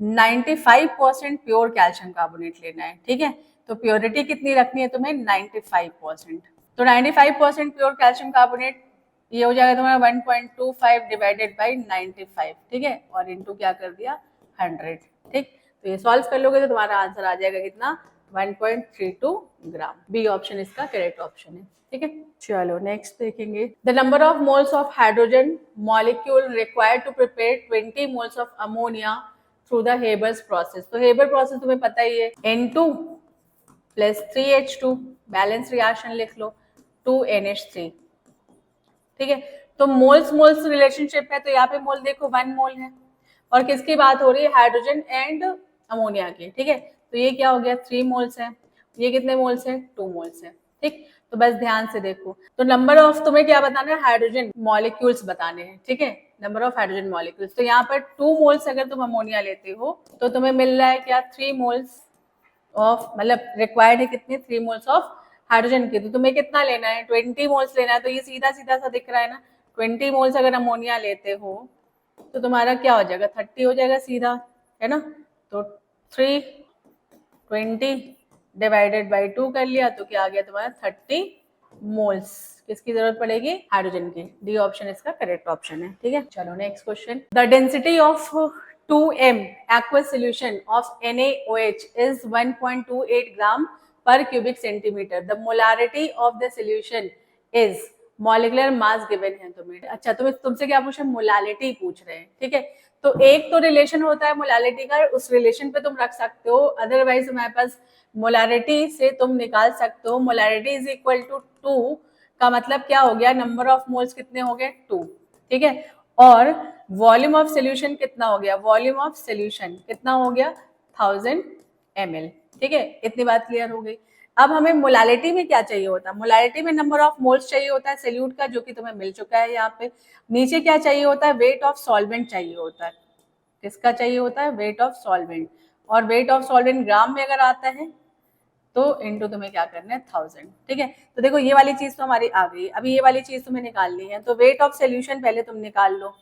95% प्योर कैल्शियम कार्बोनेट लेना है, ठीक है। तो प्योरिटी कितनी रखनी है तुम्हें, 95%। तो 95% प्योर कैल्शियम कार्बोनेट, ये हो जाएगा तुम्हारा 1.25 डिवाइडेड बाई 95, ठीक है, और इनटू क्या कर दिया 100, ठीक। तो ये सॉल्व कर लोगे तो तुम्हारा आंसर आ जाएगा कितना, 1.32 ग्राम। बी ऑप्शन इसका करेक्ट ऑप्शन है, ठीक है। चलो नेक्स्ट देखेंगे, the number of moles of hydrogen molecule required to prepare 20 moles of ammonia through the Haber's process. तो हेबर प्रोसेस तुम्हें पता ही है, N2 plus 3H2, balance reaction लिख लो, 2NH3, ठीक है। तो मोल्स मोल्स रिलेशनशिप है, तो यहाँ पे मोल देखो 1 मोल है, और किसकी बात हो रही है, हाइड्रोजन एंड अमोनिया की, ठीक है। तो ये क्या हो गया 3 मोल्स है, ये कितने मोल्स है 2 मोल्स है, ठीक। तो बस ध्यान से देखो, तो नंबर ऑफ तुम्हें क्या बताना है, हाइड्रोजन मॉलिक्यूल्स बताने हैं, ठीक है, नंबर ऑफ हाइड्रोजन मॉलिक्यूल्स। तो यहाँ पर 2 मोल्स अगर तुम अमोनिया लेते हो तो तुम्हें मिल रहा है क्या 3 मोल्स ऑफ, मतलब रिक्वायर्ड है कितने 3 मोल्स ऑफ हाइड्रोजन की। तो तुम्हें कितना लेना है 20 मोल्स लेना है। तो ये सीधा सीधा सा दिख रहा है ना, 20 मोल्स अगर अमोनिया लेते हो तो तुम्हारा क्या हो जाएगा 30 हो जाएगा सीधा, है ना। तो 320 डिवाइडेड बाई 2 कर लिया, तो क्या आ गया तुम्हारा 30 मोल्स। किसकी जरूरत पड़ेगी, हाइड्रोजन की। डी ऑप्शन इसका करेक्ट ऑप्शन है, ठीक है। चलो next question, the density of 2m aqueous solution of NaOH is 1.28 gram per cubic centimeter. The molarity of the solution is, molecular mass given है तुम्हें। अच्छा, तुमसे क्या पूछा, मोलालिटी पूछ रहे हैं, ठीक है। तो एक तो रिलेशन होता है मोलालिटी का, उस रिलेशन पे तुम रख सकते हो, अदरवाइज हमारे पास मोलारिटी से तुम निकाल सकते हो, मोलारिटी इज इक्वल टू 2 का मतलब क्या हो गया, नंबर ऑफ मोल्स कितने हो गए 2, ठीक है। और वॉल्यूम ऑफ सोल्यूशन कितना हो गया, वॉल्यूम ऑफ सोल्यूशन कितना हो गया 1000 ml, ठीक है। इतनी बात क्लियर हो गई। अब हमें मोलालिटी में क्या चाहिए होता है, मोलालिटी में नंबर ऑफ मोल्स चाहिए होता है सोल्यूट का, जो कि तुम्हें मिल चुका है यहाँ पे। नीचे क्या चाहिए होता है, वेट ऑफ सॉल्वेंट चाहिए होता है। किसका चाहिए होता है, वेट ऑफ सॉल्वेंट। और वेट ऑफ सॉल्वेंट ग्राम में अगर आता है तो इनटू तुम्हें क्या करना है 1000, ठीक है। तो देखो ये वाली चीज तो हमारी आ गई, अभी ये वाली चीज तुम्हें निकालनी है। तो वेट ऑफ सोल्यूशन पहले तुम निकाल लो,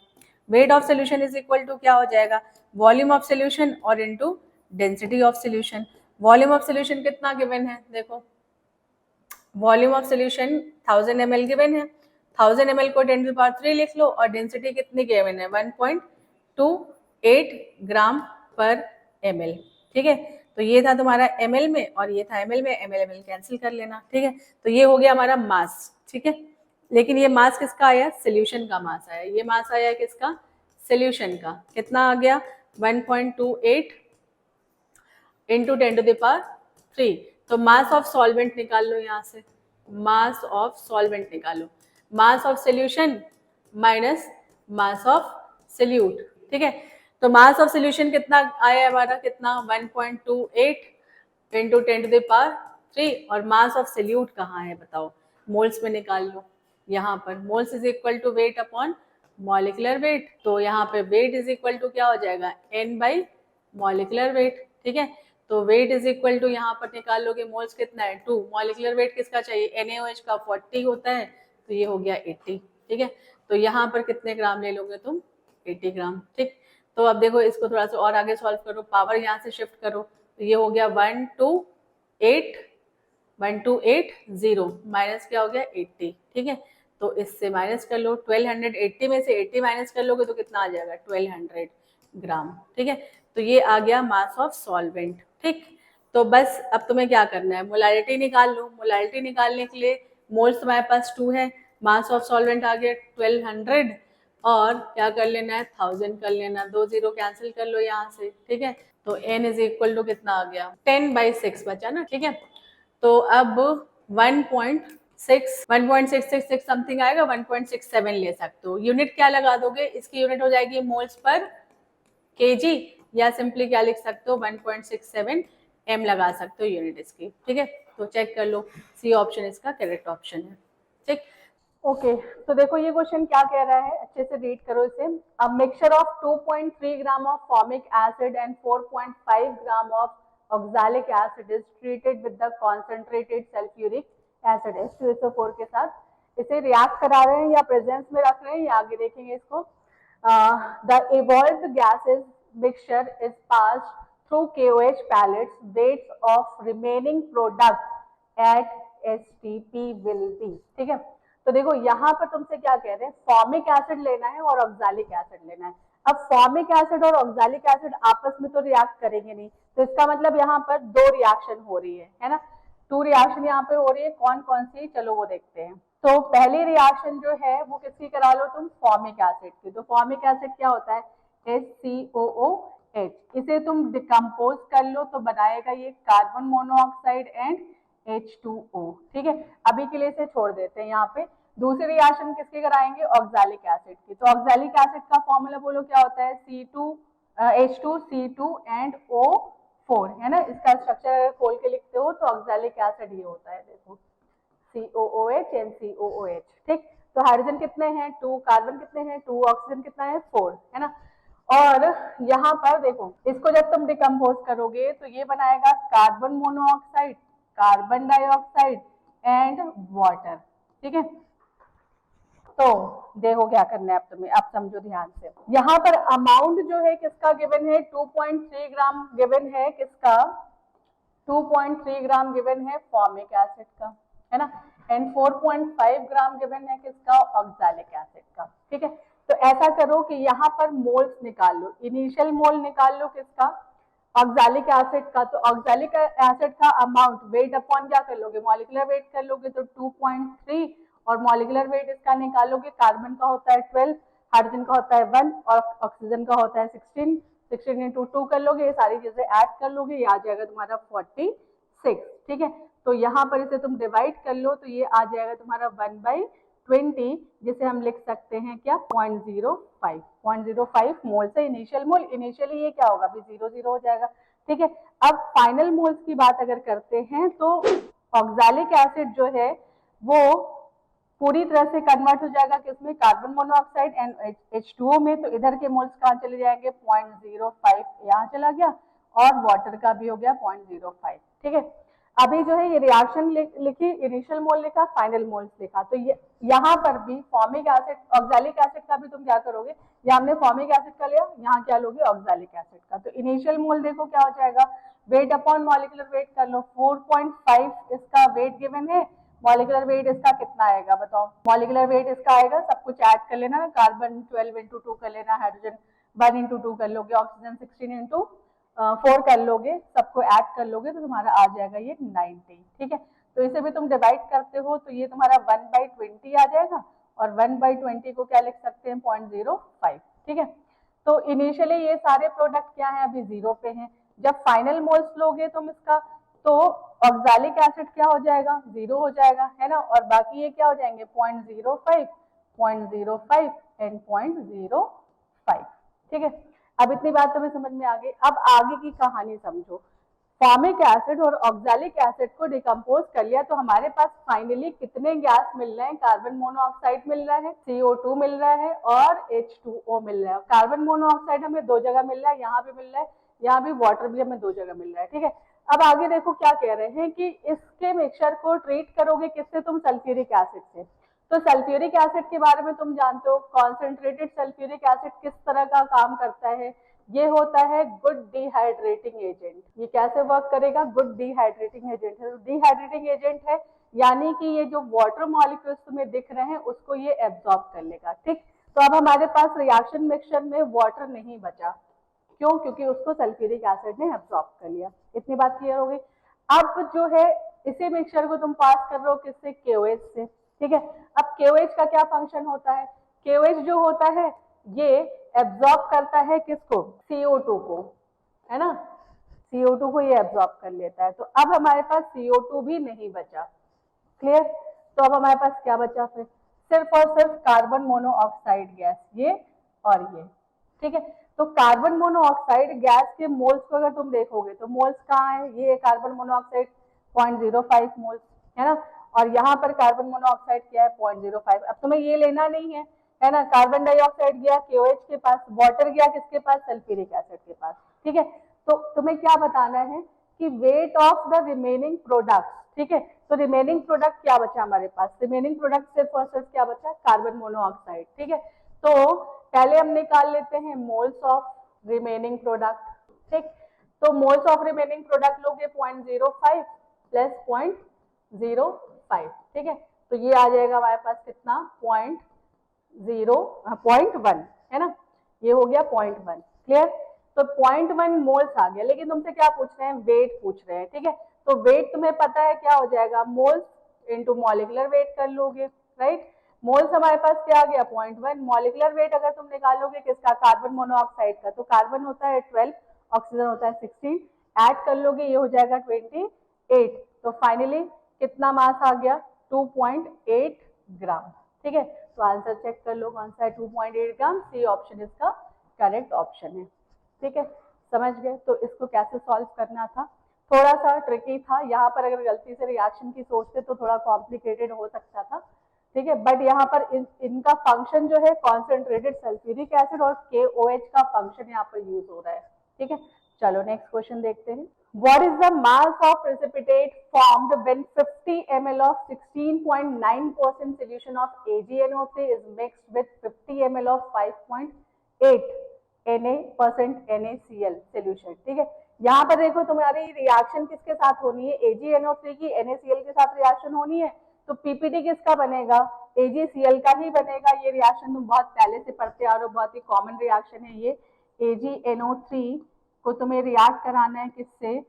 weight of solution is equal to क्या हो जाएगा, वॉल्यूम ऑफ सोल्यूशन और into density of solution. Volume of solution कितना गिवन है, देखो volume of solution 1000 ml given है, 1000 ml को 10⁻³ लिख लो, और डेंसिटी कितनी गिवन है 1.28 ग्राम पर ml, ठीक है। तो ये था तुम्हारा ml में, और ये था ml में, ml ml कैंसिल कर लेना, ठीक है। तो ये हो गया हमारा मास, ठीक है। लेकिन ये मास किसका आया, सोल्यूशन का मास आया, ये मास आया किसका, सोल्यूशन का। कितना आ गया 1.28 इंटू 10⁻³। तो मास ऑफ सॉल्वेंट निकाल लो यहाँ से, मास ऑफ सॉल्वेंट निकालो, mass of solution minus mass of solute, ठीक है। तो मास ऑफ सोल्यूशन कितना आया हमारा, कितना 1.28 इंटू 10⁻³ और मास ऑफ सोल्यूट कहाँ है बताओ, मोल्स में निकाल लो। यहाँ पर moles is equal to weight upon molecular weight, तो यहाँ पे वेट इज इक्वल टू क्या हो जाएगा n बाई मॉलिकुलर वेट, ठीक है। तो वेट इज इक्वल टू यहाँ पर निकाल लोगे, मोल्स कितना है 2, मॉलिकुलर वेट किसका चाहिए NaOH का 40 होता है, तो ये हो गया 80, ठीक है। तो यहाँ पर कितने ग्राम ले लोगे तुम 80 ग्राम, ठीक। तो अब देखो इसको थोड़ा सा और आगे सॉल्व करो, पावर यहाँ से शिफ्ट करो, तो ये हो गया 1280 माइनस क्या हो गया 80, ठीक है। तो इससे माइनस कर लो, 1280 में से 80 माइनस कर लोगे तो कितना आ जाएगा 1200 ग्राम, ठीक है। तो ये आ गया मास ऑफ सॉल्वेंट, ठीक। तो बस अब तुम्हें क्या करना है, मोलारिटी निकाल लो। मोलारिटी निकालने के लिए मोल्स तुम्हारे पास 2 है, मास ऑफ सॉल्वेंट आ गया 1200 और क्या कर लेना है 1000 कर लेना, 2 0 कैंसिल कर लो यहाँ से, ठीक है। तो n इज इक्वल टू कितना आ गया 10/6 बचा ना, ठीक है। तो अब 1.666 समथिंग आएगा, 1.67 ले सकते हो। यूनिट क्या लगा दोगे, इसकी यूनिट हो जाएगी मोल्स पर केजी, या सिंपली क्या लिख सकते हो 1.67 m लगा सकते हो यूनिट इसकी, ठीक है। तो चेक कर लो, सी ऑप्शन इसका करेक्ट ऑप्शन है, ठीक। ओके तो देखो ये क्वेश्चन क्या कह रहा है, अच्छे से रीड करो इसे। A mixture of 2.3 gram of formic acid and 4.5 gram of oxalic acid is treated with the concentrated sulphuric acid H2SO4 के साथ। इसे रिएक्ट करा रहे हैं या प्रेजेंस में रख रहे हैं, या आगे देखेंगे इसको। The evolved gases mixture is passed through KOH pellets. Weights of remaining products at STP will be, ठीक है। तो देखो यहाँ पर तुमसे क्या कह रहे हैं, फॉर्मिक एसिड लेना है और ऑक्सैलिक एसिड लेना है। अब फॉर्मिक एसिड और ऑक्सैलिक एसिड आपस में तो रिएक्ट करेंगे नहीं, तो इसका मतलब यहाँ पर 2 रिएक्शन हो रही है ना। 2 रिएक्शन यहाँ पे हो रही है, कौन कौन सी, चलो वो देखते हैं। तो पहली रिएक्शन जो है वो किसकी करा लो तुम, फॉर्मिक एसिड की। तो फॉर्मिक एसिड क्या होता है, HCOOH। इसे तुम डिकम्पोज कर लो तो बनाएगा ये कार्बन मोनोऑक्साइड एंड H2O, ठीक है। अभी के लिए इसे छोड़ देते हैं यहाँ पे। दूसरी रिएक्शन किसकी कराएंगे, ऑक्सैलिक एसिड की। तो ऑक्सैलिक एसिड का फॉर्मूला बोलो क्या होता है, H2C2 एंड O4, है ना। इसका स्ट्रक्चर अगर खोल के लिखते हो तो ऑक्सैलिक एसिड ये होता है, देखो COOH एंड COOH, ठीक। तो हाइड्रोजन कितने हैं 2, कार्बन कितने हैं 2, ऑक्सीजन कितना है 4, है ना। और यहाँ पर देखो इसको जब तुम डिकम्पोज करोगे तो ये बनाएगा carbon monoxide, carbon dioxide and water, ठीक है। तो देखो क्या करना है अब तुम्हें, अब समझो ध्यान से। यहाँ पर अमाउंट जो है किसका गिवन है, 2.3 ग्राम गिवन है किसका, 2.3 ग्राम गिवन है फॉर्मिक एसिड का, है ना। एंड 4.5 ग्राम गिवन है किसका, ऑक्सैलिक एसिड का, ठीक है। तो ऐसा करो कि यहाँ पर मोल्स निकाल लो, इनिशियल मोल निकाल लो किसका, ऑक्सैलिक एसिड का। तो ऑक्सैलिक एसिड का अमाउंट वेट अपॉन क्या कर लोगे, मॉलिक्यूलर वेट कर लोगे, तो 2.3 और मॉलिक्यूलर वेट इसका निकालोगे, कार्बन का होता है 12, हाइड्रोजन का होता है 1 और ऑक्सीजन का होता है 16, 16 इंटू 2 कर लोगे, ये सारी चीजें ऐड कर लोगे, ये आ जाएगा तुम्हारा 46, ठीक है। तो यहाँ पर इसे तुम डिवाइड कर लो तो ये आ जाएगा तुम्हारा 1/20, जिसे हम लिख सकते हैं क्या 0.05 मोल से इनिशियल मोल। इनिशियली ये क्या होगा, अभी 0 हो जाएगा, ठीक है। अब फाइनल मोल्स की बात अगर करते हैं तो ऑक्सैलिक एसिड जो है वो पूरी तरह से कन्वर्ट हो जाएगा किसमें, कार्बन मोनोऑक्साइड एंड H2O में। तो इधर के मोल्स कहाँ चले जाएंगे, 0.05 यहाँ चला गया, और वाटर का भी हो गया 0.05, ठीक है। अभी जो है ये रिएक्शन लिखी, इनिशियल मोल लिखा, फाइनल मोल्स लिखा। तो ये यहाँ पर भी फॉर्मिक एसिड, ऑक्सैलिक एसिड का भी तुम क्या करोगे, यहाँ हमने फॉर्मिक एसिड का लिया, यहाँ क्या लोगे ऑक्सैलिक एसिड का। तो इनिशियल मोल देखो क्या हो जाएगा, वेट अपॉन मॉलिक्यूलर वेट कर लो, 4.5 इसका वेट गिवन है, मॉलिक्यूलर वेट इसका कितना आएगा बताओ, मॉलिक्यूलर वेट इसका आएगा, सब कुछ ऐड कर लेना, कार्बन 12 इंटू 2 कर लेना, हाइड्रोजन 1 इंटू 2 कर लोगे, ऑक्सीजन 16 इंटू 4 कर लोगे, सबको ऐड कर लोगे तो तुम्हारा आ जाएगा ये 90, ठीक है। तो इसे भी तुम डिवाइड करते हो तो ये तुम्हारा 1/20 आ जाएगा, और 1/20 को क्या लिख सकते हैं 0.05, ठीक है। तो इनिशियली ये सारे प्रोडक्ट क्या है, अभी 0 पे हैं। जब फाइनल मोल्स लोगे तुम इसका तो ऑक्सैलिक एसिड क्या हो जाएगा, 0 हो जाएगा, है ना। और बाकी ये क्या हो जाएंगे 0.05, 0.05 एंड 0.05, ठीक है। अब इतनी बात तुम्हें समझ में आ गई। अब आगे की कहानी समझो। फॉर्मिक एसिड और ऑक्सैलिक एसिड को डिकम्पोज कर लिया तो हमारे पास फाइनली कितने गैस मिल रहे हैं, कार्बन मोनोऑक्साइड मिल रहा है, CO2 मिल रहा है और H2O मिल रहा है। कार्बन मोनोऑक्साइड हमें 2 जगह मिल रहा है, यहाँ पे मिल रहा है, यहाँ भी वाटर भी हमें 2 जगह मिल रहा है, ठीक है। अब आगे देखो क्या कह रहे हैं कि इसके मिक्सचर को ट्रीट करोगे किससे, तुम सल्फ्यूरिक एसिड से। तो सल्फ्यूरिक एसिड के बारे में तुम जानते हो, कॉन्सेंट्रेटेड सल्फ्यूरिक एसिड किस तरह का काम करता है, ये होता है गुड डिहाइड्रेटिंग एजेंट। ये कैसे वर्क करेगा, गुड डिहाइड्रेटिंग एजेंट है। डिहाइड्रेटिंग एजेंट है यानी कि ये जो वाटर मॉलिक्यूल्स तुम्हें दिख रहे हैं उसको ये एब्जॉर्ब कर लेगा, ठीक। तो अब हमारे पास रिएक्शन मिक्सचर में वाटर नहीं बचा, क्यों, क्योंकि उसको सल्फ्यूरिक एसिड ने एब्जॉर्ब कर लिया। इतनी बात क्लियर हो गई। अब जो है इसी मिक्सचर को तुम पास कर रहे हो किससे, KOH से, ठीक है। अब KOH का क्या फंक्शन होता है, KOH जो होता है ये एब्जॉर्ब करता है किसको, CO2 को, है ना, CO2 को ये एब्जॉर्ब कर लेता है। तो अब हमारे पास CO2 भी नहीं बचा, क्लियर। तो अब हमारे पास क्या बचा फिर, सिर्फ और सिर्फ कार्बन मोनोऑक्साइड गैस, ये और ये, ठीक है। तो कार्बन मोनोऑक्साइड गैस के मोल्स को अगर तुम देखोगे तो मोल्स कहाँ है, ये कार्बन मोनोऑक्साइड 0.05 मोल्स, है ना, और यहाँ पर कार्बन मोनोऑक्साइड क्या है 0.05। अब तुम्हें ये लेना नहीं है ना, कार्बन डाइऑक्साइड गया KOH के पास, वाटर गया किसके पास, सल्फ्यूरिक एसिड के पास, ठीक है। तो तुम्हें क्या बताना है कि weight of the remaining product, ठीक है। तो रिमेनिंग प्रोडक्ट क्या बचा हमारे पास, रिमेनिंग प्रोडक्ट सिर्फ और सिर्फ क्या बचा, कार्बन मोनोऑक्साइड, ठीक है। तो पहले हम निकाल लेते हैं मोल्स ऑफ रिमेनिंग प्रोडक्ट, ठीक। तो मोल्स ऑफ रिमेनिंग प्रोडक्ट लोगे 0.05 प्लस 0.05, ठीक है। तो ये आ जाएगा हमारे पास कितना, 0.1, है ना, ये हो गया 0.1, क्लियर। तो 0.1 मोल्स आ गया, लेकिन तुमसे क्या पूछ रहे हैं, वेट पूछ रहे हैं, ठीक है। तो वेट तुम्हें पता है क्या हो जाएगा, मोल्स इंटू मॉलिकुलर वेट कर लोगे, राइट। मोल्स हमारे पास क्या आ गया 0.1, मॉलिकुलर वेट अगर तुम निकालोगे किसका, कार्बन मोनोऑक्साइड का, तो कार्बन होता है 12, ऑक्सीजन होता है 16, ऐड कर लोगे ये हो जाएगा 28। तो फाइनली कितना मास आ गया, 2.8 ग्राम, ठीक है। तो आंसर चेक कर लो कौन सा है, 2.8 ग्राम, सी ऑप्शन इसका करेक्ट ऑप्शन है, ठीक है। समझ गए, तो इसको कैसे सॉल्व करना था, थोड़ा सा ट्रिकी था, यहाँ पर अगर गलती से रिएक्शन की सोचते तो थोड़ा कॉम्प्लिकेटेड हो सकता था, ठीक है। बट यहाँ पर इनका फंक्शन जो है कॉन्सेंट्रेटेड सल्फ्यूरिक एसिड और KOH का फंक्शन यहाँ पर यूज हो रहा है, ठीक है। चलो नेक्स्ट क्वेश्चन देखते हैं। What is the mass of precipitate formed when 50 ml of 16.9% solution of AgNO3 is mixed with 50 ml of 5.8 NaCl solution, ठीक है। यहाँ पर देखो तुम्हारी रिएक्शन किसके साथ होनी है, AgNO3 की NaCl के साथ रिएक्शन होनी है, तो PPT किसका बनेगा, AgCl का ही बनेगा। ये रिएक्शन तुम बहुत पहले से पढ़ते आ रहे हो, बहुत ही कॉमन रिएक्शन है ये। AgNO3 को तुम्हें रिएक्ट कराना है किससे,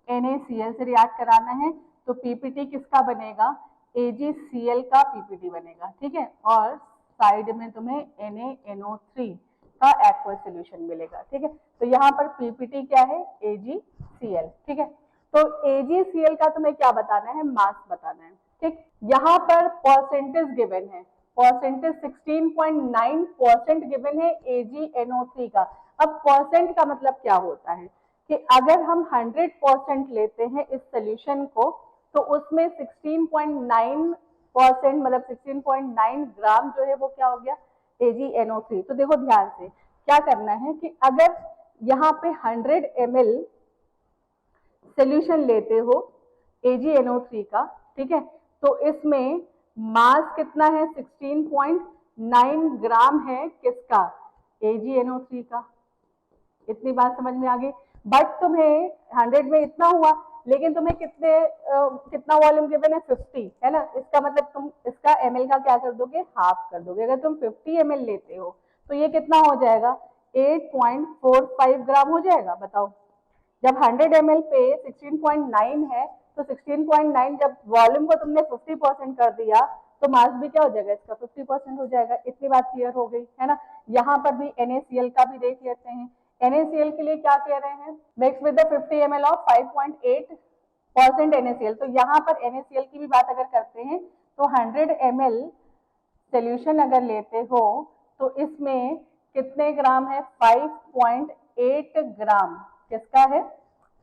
NaCl से रिएक्ट कराना है, तो PPT किसका बनेगा, AgCl का PPT बनेगा, ठीक है। और साइड में तुम्हें NaNO3 का एक्वस सोल्यूशन मिलेगा, ठीक है। तो यहाँ पर PPT क्या है, AgCl, ठीक है। तो AgCl का तुम्हें क्या बताना है, मास बताना है, ठीक। यहाँ पर परसेंटेज गिवन है, परसेंटेज 16.9% गिवन है AgNO3 का। अब परसेंट का मतलब क्या होता है कि अगर हम 100% लेते हैं इस सोल्यूशन को, तो उसमें 16.9% मतलब 16.9 ग्राम जो है वो क्या हो गया, AgNO3। तो देखो ध्यान से क्या करना है कि अगर यहाँ पे 100 ml सोल्यूशन लेते हो AgNO3 का, ठीक है, तो इसमें मास कितना है, 16.9 ग्राम है किसका, AgNO3 का। इतनी बात समझ में आ गई। बट तुम्हें 100 में इतना हुआ, लेकिन तुम्हें कितना वॉल्यूम गिवन है, 50, है ना। इसका मतलब तुम इसका ml का क्या कर दोगे, हाफ कर दोगे। अगर तुम 50 ml लेते हो तो ये कितना हो जाएगा, 8.45 ग्राम हो जाएगा। बताओ, जब 100 ml पे 16.9 है, तो 16.9 जब वॉल्यूम को तुमने 50% कर दिया, तो मास भी क्या हो जाएगा इसका, 50% हो जाएगा। इतनी बात क्लियर हो गई, है ना। यहाँ पर भी NaCl का भी देख लेते हैं। NaCl के लिए क्या कह रहे हैं, mix with the 50 ml of 5.8% NaCl। तो यहाँ पर NaCl की भी बात अगर करते हैं तो 100 ml सोल्यूशन अगर लेते हो तो इसमें कितने ग्राम है, 5.8 ग्राम किसका है,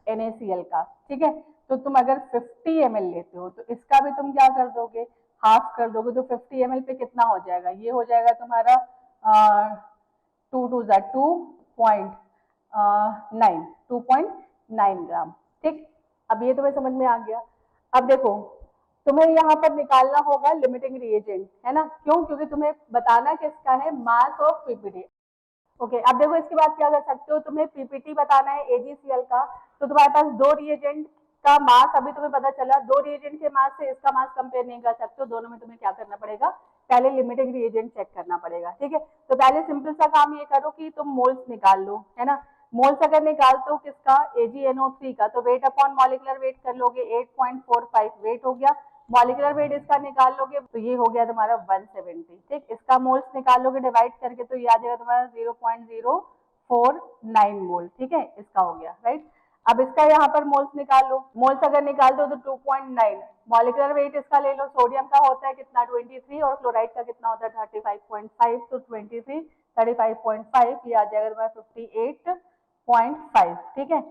NaCl का, ठीक है। तो तुम अगर 50 ml लेते हो तो इसका भी तुम क्या कर दोगे, हाफ कर दोगे। तो 50 ml पे कितना हो जाएगा, ये हो जाएगा तुम्हारा 2.9 ग्राम, ठीक। अब ये तुम्हें समझ में आ गया। अब देखो तुम्हें यहाँ पर निकालना होगा लिमिटिंग रिएजेंट, है ना। क्यों, क्योंकि तुम्हें बताना किसका है, मास ऑफ PPT। ओके, अब देखो इसके बाद क्या कर सकते हो, तुम्हें PPT बताना है AgCl का, तो तुम्हारे पास दो रिएजेंट का मास अभी तुम्हें पता चला, दो रिएजेंट के मास से इसका मास कंपेयर नहीं कर सकते हो, दोनों में तुम्हें क्या करना पड़ेगा, पहले लिमिटिंग रिएजेंट चेक करना पड़ेगा, ठीक है। तो पहले सिंपल सा काम ये करो कि तुम मोल्स निकाल लो, है ना। मोल्स अगर निकालते हो किसका, AgNO3 का, तो वेट अपॉन मॉलिकुलर वेट कर लोगे 8.45 वेट हो गया। मॉलिकुलर वेट इसका निकाल लोगे तो ये हो गया तुम्हारा 170। ठीक, इसका मोल्स निकाल लोगे डिवाइड करके तो ये आ जाएगा तुम्हारा 0.049 मोल। ठीक है, इसका हो गया राइट। अब इसका यहाँ पर मोल्स निकाल लो, मोल्स अगर निकाल दो तो 2.9। मॉलिकुलर वेट इसका ले लो, सोडियम का होता है कितना 23 और क्लोराइड का कितना होता है 35.5, तो 23 35.5 ये आ जाएगा तुम्हारा 58.5। ठीक है,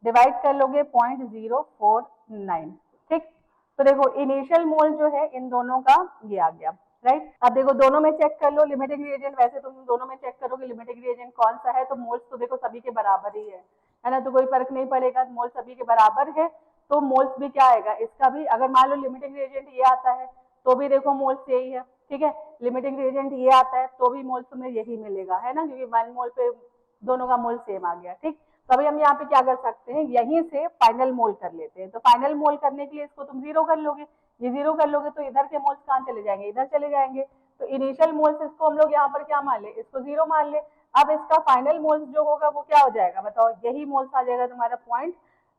डिवाइड कर लोगे 0.049। ठीक, तो देखो इनिशियल मोल जो है इन दोनों का ये आ गया राइट। अब देखो दोनों में चेक कर लो लिमिटिंग रिएजेंट, वैसे तुम दोनों में चेक करोगे लिमिटिंग रिएजेंट कौन सा है, तो मोल्स तो देखो सभी के बराबर ही है ना, तो कोई फर्क नहीं पड़ेगा, मोल सभी के बराबर है तो मोल्स भी क्या आएगा इसका भी। अगर मान लो लिमिटिंग रिएजेंट ये आता है तो भी देखो मोल्स यही है। ठीक है, लिमिटिंग रिएजेंट ये आता है तो भी मोल्स में यही मिलेगा, है ना, क्योंकि 1 मोल पे दोनों का मोल सेम आ गया। ठीक, तो अभी हम यहाँ पे क्या कर सकते हैं, यहीं से फाइनल मोल कर लेते हैं। तो फाइनल मोल करने के लिए इसको तुम 0 कर लोगे, ये 0 कर लोगे तो इधर के मोल्स कहाँ चले जाएंगे, इधर चले जाएंगे। तो इनिशियल मोल्स इसको हम लोग यहाँ पर क्या मान ले, इसको 0 मान ले। अब इसका फाइनल मोल्स जो होगा वो क्या हो जाएगा बताओ, यही मोल्स आ जाएगा तुम्हारा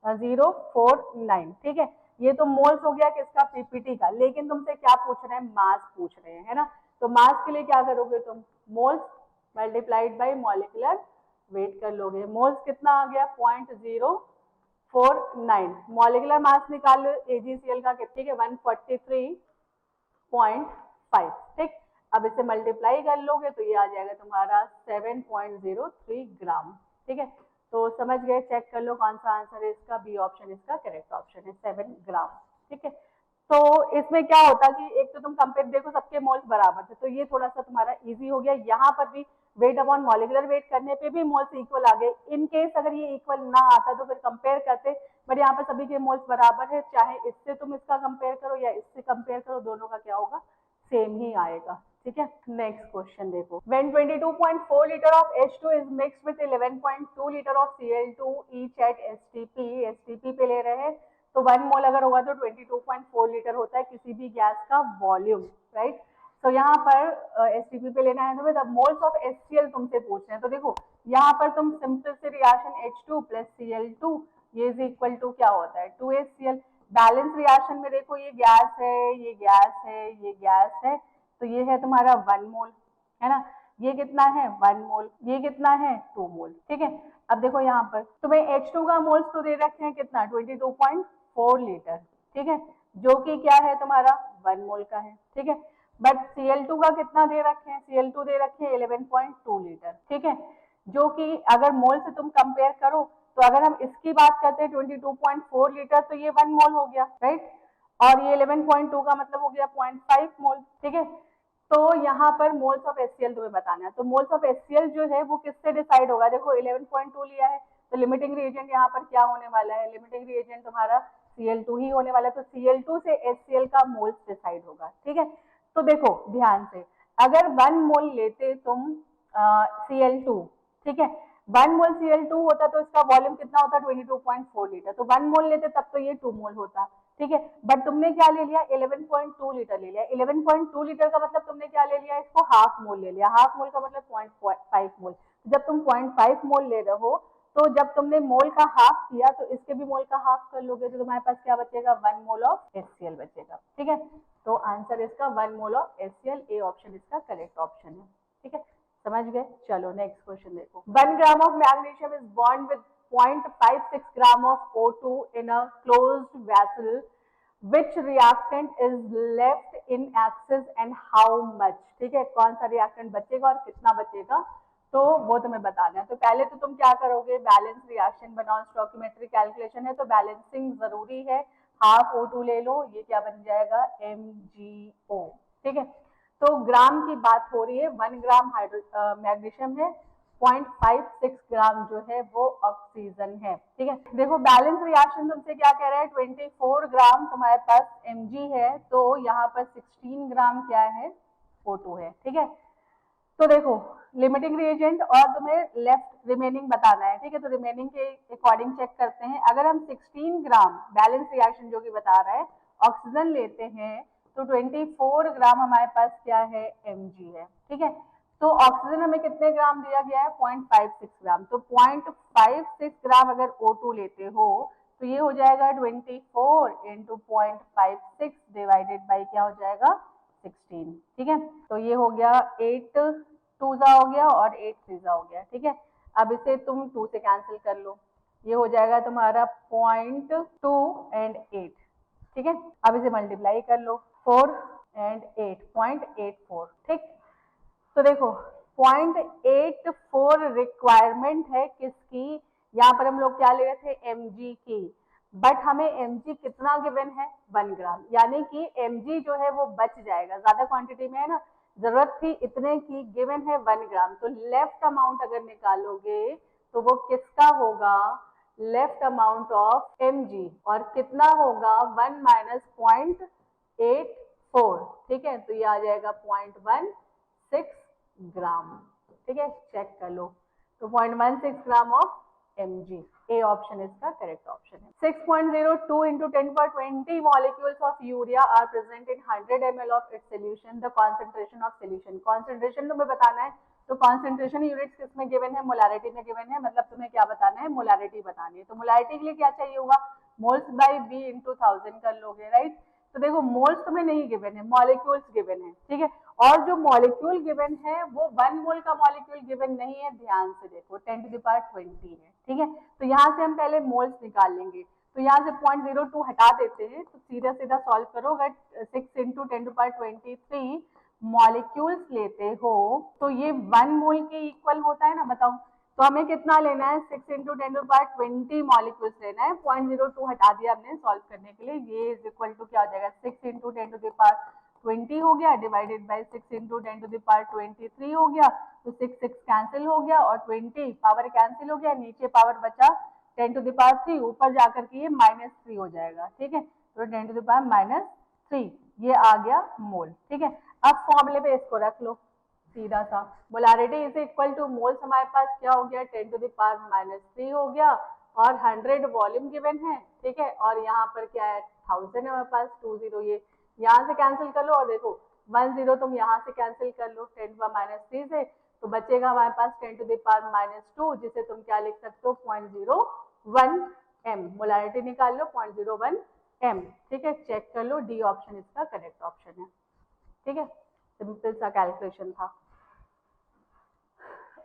0.049। ठीक है, ये तो मोल्स हो गया किसका, पीपीटी का। लेकिन तुमसे क्या पूछ रहे हैं, मास पूछ रहे हैं, है ना। तो मास के लिए क्या करोगे तुम, moles multiplied by molecular weight कर लोगे। मोल्स कितना आ गया 0.049। मॉलिकुलर मास निकाल लो AgCl का, ठीक है 143.5। ठीक, अब इसे मल्टीप्लाई कर लोगे तो ये आ जाएगा तुम्हारा 7.03 ग्राम। ठीक है, तो समझ गए, चेक कर लो कौन सा आंसर है इसका, बी ऑप्शन इसका करेक्ट ऑप्शन है 7 ग्राम। ठीक है, तो इसमें क्या होता कि एक तो तुम कंपेयर देखो सबके मोल्स बराबर थे तो ये थोड़ा सा तुम्हारा इजी हो गया। यहाँ पर भी वेट अपॉन मॉलिकुलर वेट करने पे भी मोल्स इक्वल आ गए। इन केस अगर ये इक्वल ना आता तो फिर कंपेयर करते, बट यहाँ पर सभी के मोल्स बराबर है, चाहे इससे तुम इसका कंपेयर करो या इससे कंपेयर करो, दोनों का क्या होगा, सेम ही आएगा। ठीक है, नेक्स्ट क्वेश्चन देखो, when 22.4 liter of H2 is mixed with 11.2 liter of Cl2 each at STP पे ले रहे हैं, तो 1 मोल अगर होगा तो 22.4 लीटर होता है किसी भी गैस का वॉल्यूम राइट। तो यहाँ पर STP पे लेना है तो मोल्स ऑफ HCl तुमसे पूछ रहे हैं। तो देखो यहाँ पर तुम सिंपल से रिएक्शन H2 प्लस Cl2 ये इज इक्वल टू क्या होता है 2HCl। बैलेंस रिएक्शन में देखो ये गैस है, ये गैस है, ये गैस है, तो ये है तुम्हारा 1 मोल, है ना। ये कितना है 1 मोल, ये कितना है 2 मोल। ठीक है, अब देखो यहाँ पर तुम्हें H2 का मोल्स तो दे रखे हैं कितना 22.4 लीटर। ठीक है, जो कि क्या है तुम्हारा 1 मोल का है। ठीक है, बट Cl2 का कितना दे रखे हैं, Cl2 दे रखे हैं 11.2 लीटर। ठीक है, जो कि अगर मोल से तुम कंपेयर करो तो अगर हम इसकी बात करते हैं 22.4 लीटर तो ये 1 मोल हो गया राइट, और ये 11.2 का मतलब हो गया 0.5 मोल। ठीक है, तो यहाँ पर मोल्स ऑफ HCl तुम्हें बताना है। तो मोल्स ऑफ HCl जो है वो किससे डिसाइड होगा, देखो 11.2 लिया है तो लिमिटिंग रिएजेंट यहाँ पर क्या होने वाला है, लिमिटिंग रिएजेंट तुम्हारा Cl2 ही होने वाला है, तो Cl2 से HCl का मोल्स डिसाइड होगा। ठीक है, तो देखो ध्यान से, अगर 1 मोल लेते तुम Cl2, ठीक है 1 मोल Cl2 होता तो इसका वॉल्यूम कितना होता 22.4 लीटर, तो 1 मोल लेते तब तो ये 2 मोल होता। ठीक है, बट तुमने क्या ले लिया 11.2 लीटर ले लिया। 11.2 लीटर का मतलब तुमने क्या ले लिया, इसको हाफ मोल ले लिया। हाफ मोल का मतलब 0.5 मोल। जब तुम 0.5 मोल ले रहे हो तो जब तुमने मोल का हाफ किया तो इसके भी मोल का हाफ कर लोगे तो तुम्हारे पास क्या बचेगा 1 मोल ऑफ HCl बचेगा। ठीक है, तो आंसर इसका 1 mole of HCl, A option इसका करेक्ट ऑप्शन है। ठीक है, समझ गए। चलो नेक्स्ट क्वेश्चन देखो, 1 gram of magnesium is bond with 0.56 gram of O2 in a closed vessel. Which reactant is left in excess and how much? ठीक है, कौन सा रिएक्टेंट बचेगा और कितना बचेगा तो वो तुम्हें बताना है। तो पहले तो तुम क्या करोगे, बैलेंस रिएक्शन बनाओ, स्टोइकियोमेट्रिक कैलकुलेशन है तो बैलेंसिंग जरूरी है। हाफ O2 ले लो, ये क्या बन जाएगा MgO। ठीक है, तो ग्राम की बात हो रही है, 1 ग्राम मैग्नीशियम है, 0.56 ग्राम जो है वो ऑक्सीजन है। ठीक है, देखो बैलेंस रिएक्शन तुमसे क्या कह रहा है 24 ग्राम तुम्हारे पास Mg है, तो यहाँ पर 16 ग्राम क्या है O2 है। ठीक है, तो देखो लिमिटिंग रिएजेंट और तुम्हें लेफ्ट रिमेनिंग बताना है। ठीक है, तो रिमेनिंग के अकॉर्डिंग चेक करते हैं। अगर हम 16 ग्राम बैलेंस रिएक्शन जो कि बता रहा है ऑक्सीजन लेते हैं तो 24 ग्राम हमारे पास क्या है Mg है। ठीक है, तो ऑक्सीजन हमें कितने ग्राम दिया गया है, 0.56 ग्राम। तो 0.56 ग्राम अगर O2 लेते हो तो ये हो जाएगा 24 इंटू 0.56 डिवाइडेड बाई क्या हो जाएगा 16। ठीक है, तो ये हो गया 8 2 हो गया और 8 3 हो गया। ठीक है, अब इसे तुम 2 से कैंसिल कर लो, ये हो जाएगा तुम्हारा 0.2 एंड 8। ठीक है, अब इसे मल्टीप्लाई कर लो 4 एंड 8 0.84। ठीक, तो देखो 0.84 रिक्वायरमेंट है किसकी, यहाँ पर हम लोग क्या ले रहे थे mg की, बट हमें mg कितना गिवन है 1 ग्राम, यानी कि mg जो है वो बच जाएगा, ज्यादा क्वांटिटी में है ना, जरूरत थी इतने की, गिवन है 1 ग्राम। तो लेफ्ट अमाउंट अगर निकालोगे तो वो किसका होगा, लेफ्ट अमाउंट ऑफ mg, और कितना होगा 1 माइनस 0.84। ठीक है, तो ये आ जाएगा 0.16 ग्राम। ठीक है, चेक कर लो, तो 0.16 gram of mg, A option इसका करेक्ट ऑप्शन है। 6.02 into 10^20 molecules of urea are present in 100 ml of its solution. The concentration of solution, concentration तुम्हें बताना है, तो कॉन्सेंट्रेशन यूनिट्स किसमें गिवन है, मोलारिटी में गिवन है, मतलब तुम्हें क्या बताना है, मोलारिटी बतानी है। तो मोलारिटी के लिए क्या चाहिए होगा, मोल्स बाई बी इंटू 1000 कर लोगे, राइट। तो देखो मोल्स तुम्हें नहीं गिवन है, मॉलिक्यूल्स गिवन है। ठीक है, और जो मॉलिक्यूल गिवन है वो 1 मोल का मॉलिक्यूल गिवन नहीं है, ध्यान से देखो 10⁻20 है। ठीक है, तो यहाँ से हम पहले मोल्स निकाल लेंगे, तो यहाँ से 0.02 हटा देते हैं, तो सीधा सीधा सॉल्व करो, अगर 6 इंटू 10⁻23 मॉलिक्यूल्स लेते हो तो ये 1 मोल के इक्वल होता है ना, बताओ। तो हमें कितना लेना है, 6 इंटू 10⁻20 मॉलिक्यूल्स लेना है, 0.02 हटा दिया हमने सॉल्व करने के लिए, ये इज इक्वल टू क्या हो जाएगा, 6 इंटू 10⁻20 हो गया डिवाइडेड बाई 6 इंटू 10⁻23 हो गया, तो 6 कैंसिल हो गया और 20 पावर कैंसिल हो गया, नीचे पावर बचा 10⁻3, ऊपर जाकर के ये -3 हो जाएगा। ठीक है, तो 10⁻³ ये आ गया मोल। ठीक है, अब फॉर्मूले पे इसको रख लो सीधा सा, molarity is equal two moles हमारे पास क्या हो गया 10⁻³ हो गया, और 100 वॉल्यूम गिवन है। ठीक है, और यहाँ पर क्या है 1000 है हमारे पास, 20 ये यहाँ से कैंसिल कर लो, और देखो 10 तुम यहाँ से कैंसिल कर लो 10⁻³ से, तो बचेगा हमारे पास 10⁻², जिसे तुम क्या लिख सकते हो 0.01 m, मोलारिटी निकाल लो 0.01 m। ठीक है, चेक कर लो, डी ऑप्शन इसका करेक्ट ऑप्शन है। ठीक है, सिंपल सा कैलकुलेशन था।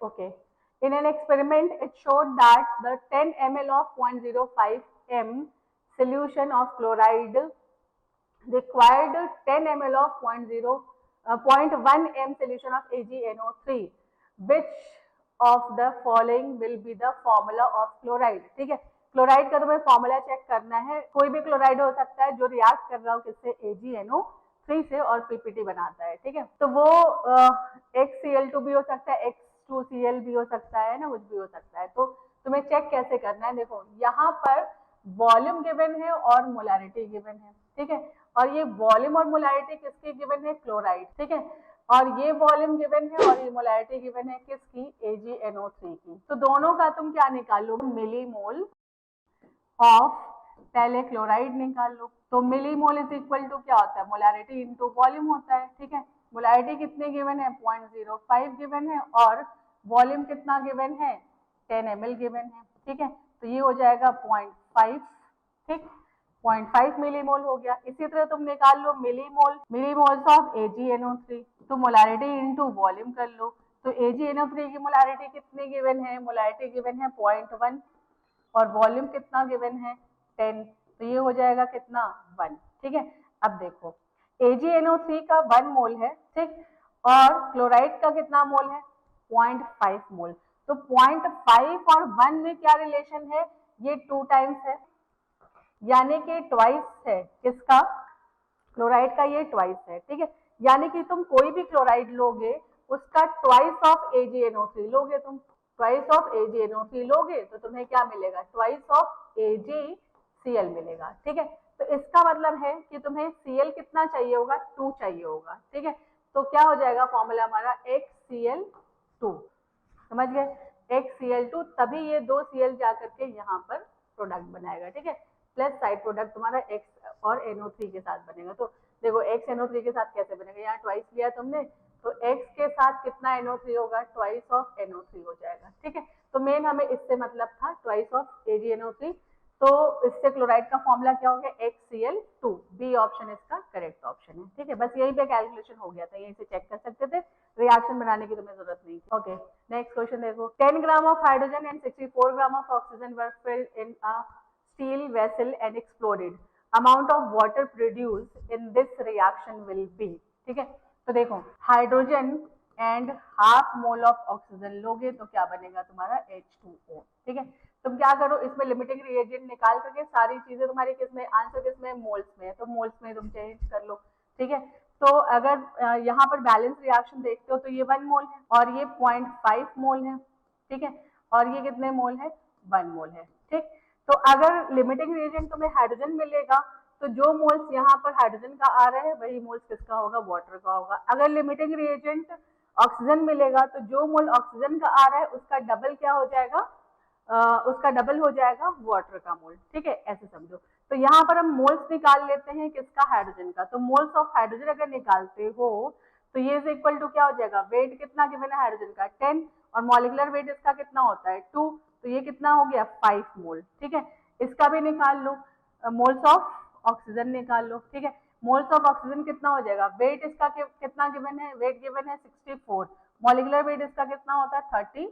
Okay, in an experiment it showed that the 10 ml of 0.05 m solution of chloride required 10 ml of 0.1 m solution of AgNO3, which of the following will be the formula of chloride। ठीक है, क्लोराइड का तुम्हें फॉर्मूला चेक करना है, कोई भी क्लोराइड हो सकता है जो रिएक्ट कर रहा हो किससे, AgNO3 से, और पीपीटी बनाता है। ठीक है, तो वो XCl2 भी हो सकता है, X2Cl भी हो सकता है ना, कुछ भी हो सकता है। तो तुम्हें चेक कैसे करना है, देखो यहाँ पर वॉल्यूम गिवन है और मोलारिटी गिवन है। ठीक है, और ये वॉल्यूम और मोलारिटी किसकी गिवन है, क्लोराइड। ठीक है, और ये वॉल्यूम गिवन है और ये मोलारिटी गिवन है किसकी, AgNO3 की। तो दोनों का तुम क्या निकालो, मिलीमोल ऑफ, पहले क्लोराइड निकाल लो, तो मिलीमोल इज इक्वल टू क्या होता है, मोलारिटी इनटू वॉल्यूम होता है। ठीक है, मोलारिटी कितने गिवन है 0.05 गिवन है, और वॉल्यूम कितना गिवन है 10 ml गिवन है। ठीक है, तो ये हो जाएगा 0.5। ठीक, 0.5 मिलीमोल हो गया। इसी तरह तुम निकाल लो मिलीमोल्स ऑफ AgNO3, तो मोलारिटी इनटू वॉल्यूम कर लो, तो AgNO3 की मोलारिटी कितनी गिवन है, मोलारिटी गिवन है 0.1, और वॉल्यूम कितना गिवन है 10, तो ये हो जाएगा कितना 1। ठीक है, अब देखो AgNO3 का 1 मोल है, ठीक, और क्लोराइड का कितना मोल है 0.5 मोल। तो 0.5 और 1 में क्या रिलेशन है, ये 2 टाइम्स है, यानी कि ट्वाइस है किसका, क्लोराइड का, ये ट्वाइस है। ठीक है, यानी कि तुम कोई भी क्लोराइड लोगे उसका ट्वाइस ऑफ AgNO3 लोगे, तुम ट्वाइस ऑफ AgNO3 लोगे तो तुम्हें क्या मिलेगा, ट्वाइस ऑफ AgCl मिलेगा। ठीक है, तो इसका मतलब है कि तुम्हें Cl कितना चाहिए होगा, 2 चाहिए होगा। ठीक है, तो क्या हो जाएगा फॉर्मूला हमारा XCl2, समझ गए, XCl2, तभी ये 2 Cl जाकर के यहाँ पर प्रोडक्ट बनाएगा। ठीक है, प्लस साइड प्रोडक्ट तुम्हारा X और NO3 के साथ बनेगा। तो देखो XNO3 के साथ कैसे बनेगा, यहाँ ट्वाइस लिया तुमने, तो X के साथ कितना NO3 होगा, ट्वाइस ऑफ NO3 हो जाएगा, ठीक है। तो मेन हमें इससे मतलब था ट्वाइस ऑफ AgNO3, तो इससे क्लोराइड का फॉर्मूला क्या हो गया, HCl2। बी ऑप्शन इसका करेक्ट ऑप्शन है, ठीक है। बस यहीं पे कैलकुलेशन हो गया था, यहीं से चेक कर सकते थे, रिएक्शन बनाने की तुम्हें जरूरत नहीं थी। ओके, नेक्स्ट क्वेश्चन देखो। 10 ग्राम of hydrogen and 64 gram of oxygen were filled in a steel vessel and exploded, amount of water produced in this reaction will be, ठीक है। तो देखो hydrogen and half mole of oxygen लोगे तो क्या बनेगा तुम्हारा H2O, ठीक है। तुम क्या करो, इसमें लिमिटिंग रिएजेंट निकाल करके सारी चीजें तुम्हारी किसमें, आंसर किसमें, मोल्स में है, तो मोल्स में तुम चेंज कर लो, ठीक है। तो अगर यहाँ पर बैलेंस रिएक्शन देखते हो तो ये 1 मोल है और ये 0.5 मोल है, ठीक है, और ये कितने मोल है, 1 मोल है, ठीक। तो अगर लिमिटिंग रिएजेंट तुम्हें हाइड्रोजन मिलेगा तो जो मोल्स यहाँ पर हाइड्रोजन का आ रहा है वही मोल्स किसका होगा, वाटर का होगा। अगर लिमिटिंग रिएजेंट ऑक्सीजन मिलेगा तो जो मोल ऑक्सीजन का आ रहा है उसका डबल क्या हो जाएगा, उसका डबल हो जाएगा वाटर का मोल, ठीक है, ऐसे समझो। तो यहाँ पर हम मोल्स निकाल लेते हैं किसका, हाइड्रोजन का। तो मोल्स ऑफ हाइड्रोजन अगर निकालते हो तो ये इक्वल टू क्या हो जाएगा, वेट कितना गिवन है हाइड्रोजन का 10 और मॉलिकुलर वेट इसका कितना होता है 2, तो ये कितना हो गया 5 मोल, ठीक है। इसका भी निकाल लो, मोल्स ऑफ ऑक्सीजन निकाल लो, ठीक है। मोल्स ऑफ ऑक्सीजन कितना हो जाएगा, वेट इसका कितना गिवन है, वेट गिवन है 64, मॉलिकुलर वेट इसका कितना होता है 32,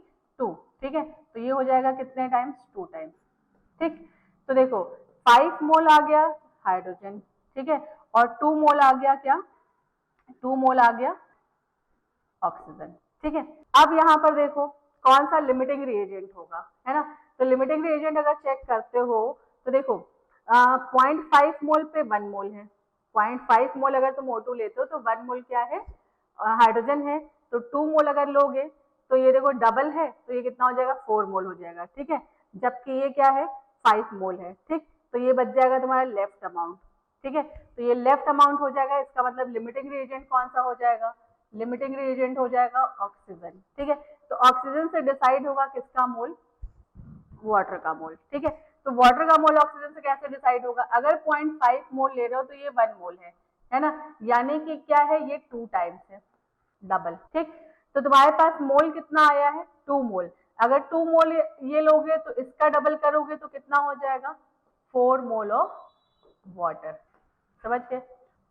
ठीक है। तो ये हो जाएगा कितने टाइम्स, 2 टाइम्स, ठीक। तो देखो 5 मोल आ गया हाइड्रोजन, ठीक है, और 2 मोल आ गया क्या, 2 मोल आ गया ऑक्सीजन, ठीक है। अब यहाँ पर देखो कौन सा लिमिटिंग रिएजेंट होगा, है ना। तो लिमिटिंग रिएजेंट अगर चेक करते हो तो देखो 0.5 मोल पे 1 मोल है, 0.5 मोल अगर तुम O2 लेते हो तो 1 मोल क्या है, हाइड्रोजन है। तो 2 मोल अगर लोगे तो ये देखो डबल है, तो ये कितना हो जाएगा 4 मोल हो जाएगा, ठीक है। जबकि ये क्या है 5 मोल है, ठीक। तो ये बच जाएगा तुम्हारा लेफ्ट अमाउंट, ठीक है। तो ये लेफ्ट अमाउंट हो जाएगा, इसका मतलब लिमिटिंग रिएजेंट कौन सा हो जाएगा, लिमिटिंग रिएजेंट हो जाएगा ऑक्सीजन, ठीक है। तो ऑक्सीजन से डिसाइड होगा किसका मोल, वाटर का मोल, ठीक है। तो वाटर का मोल ऑक्सीजन से कैसे डिसाइड होगा, अगर 0.5 मोल ले रहे हो तो ये 1 मोल है ना, यानी कि क्या है ये 2 टाइम्स है, डबल, ठीक। तो तुम्हारे पास मोल कितना आया है 2 मोल, अगर 2 मोल ये लोगे तो इसका डबल करोगे तो कितना हो जाएगा 4 मोल ऑफ वाटर, समझ गए।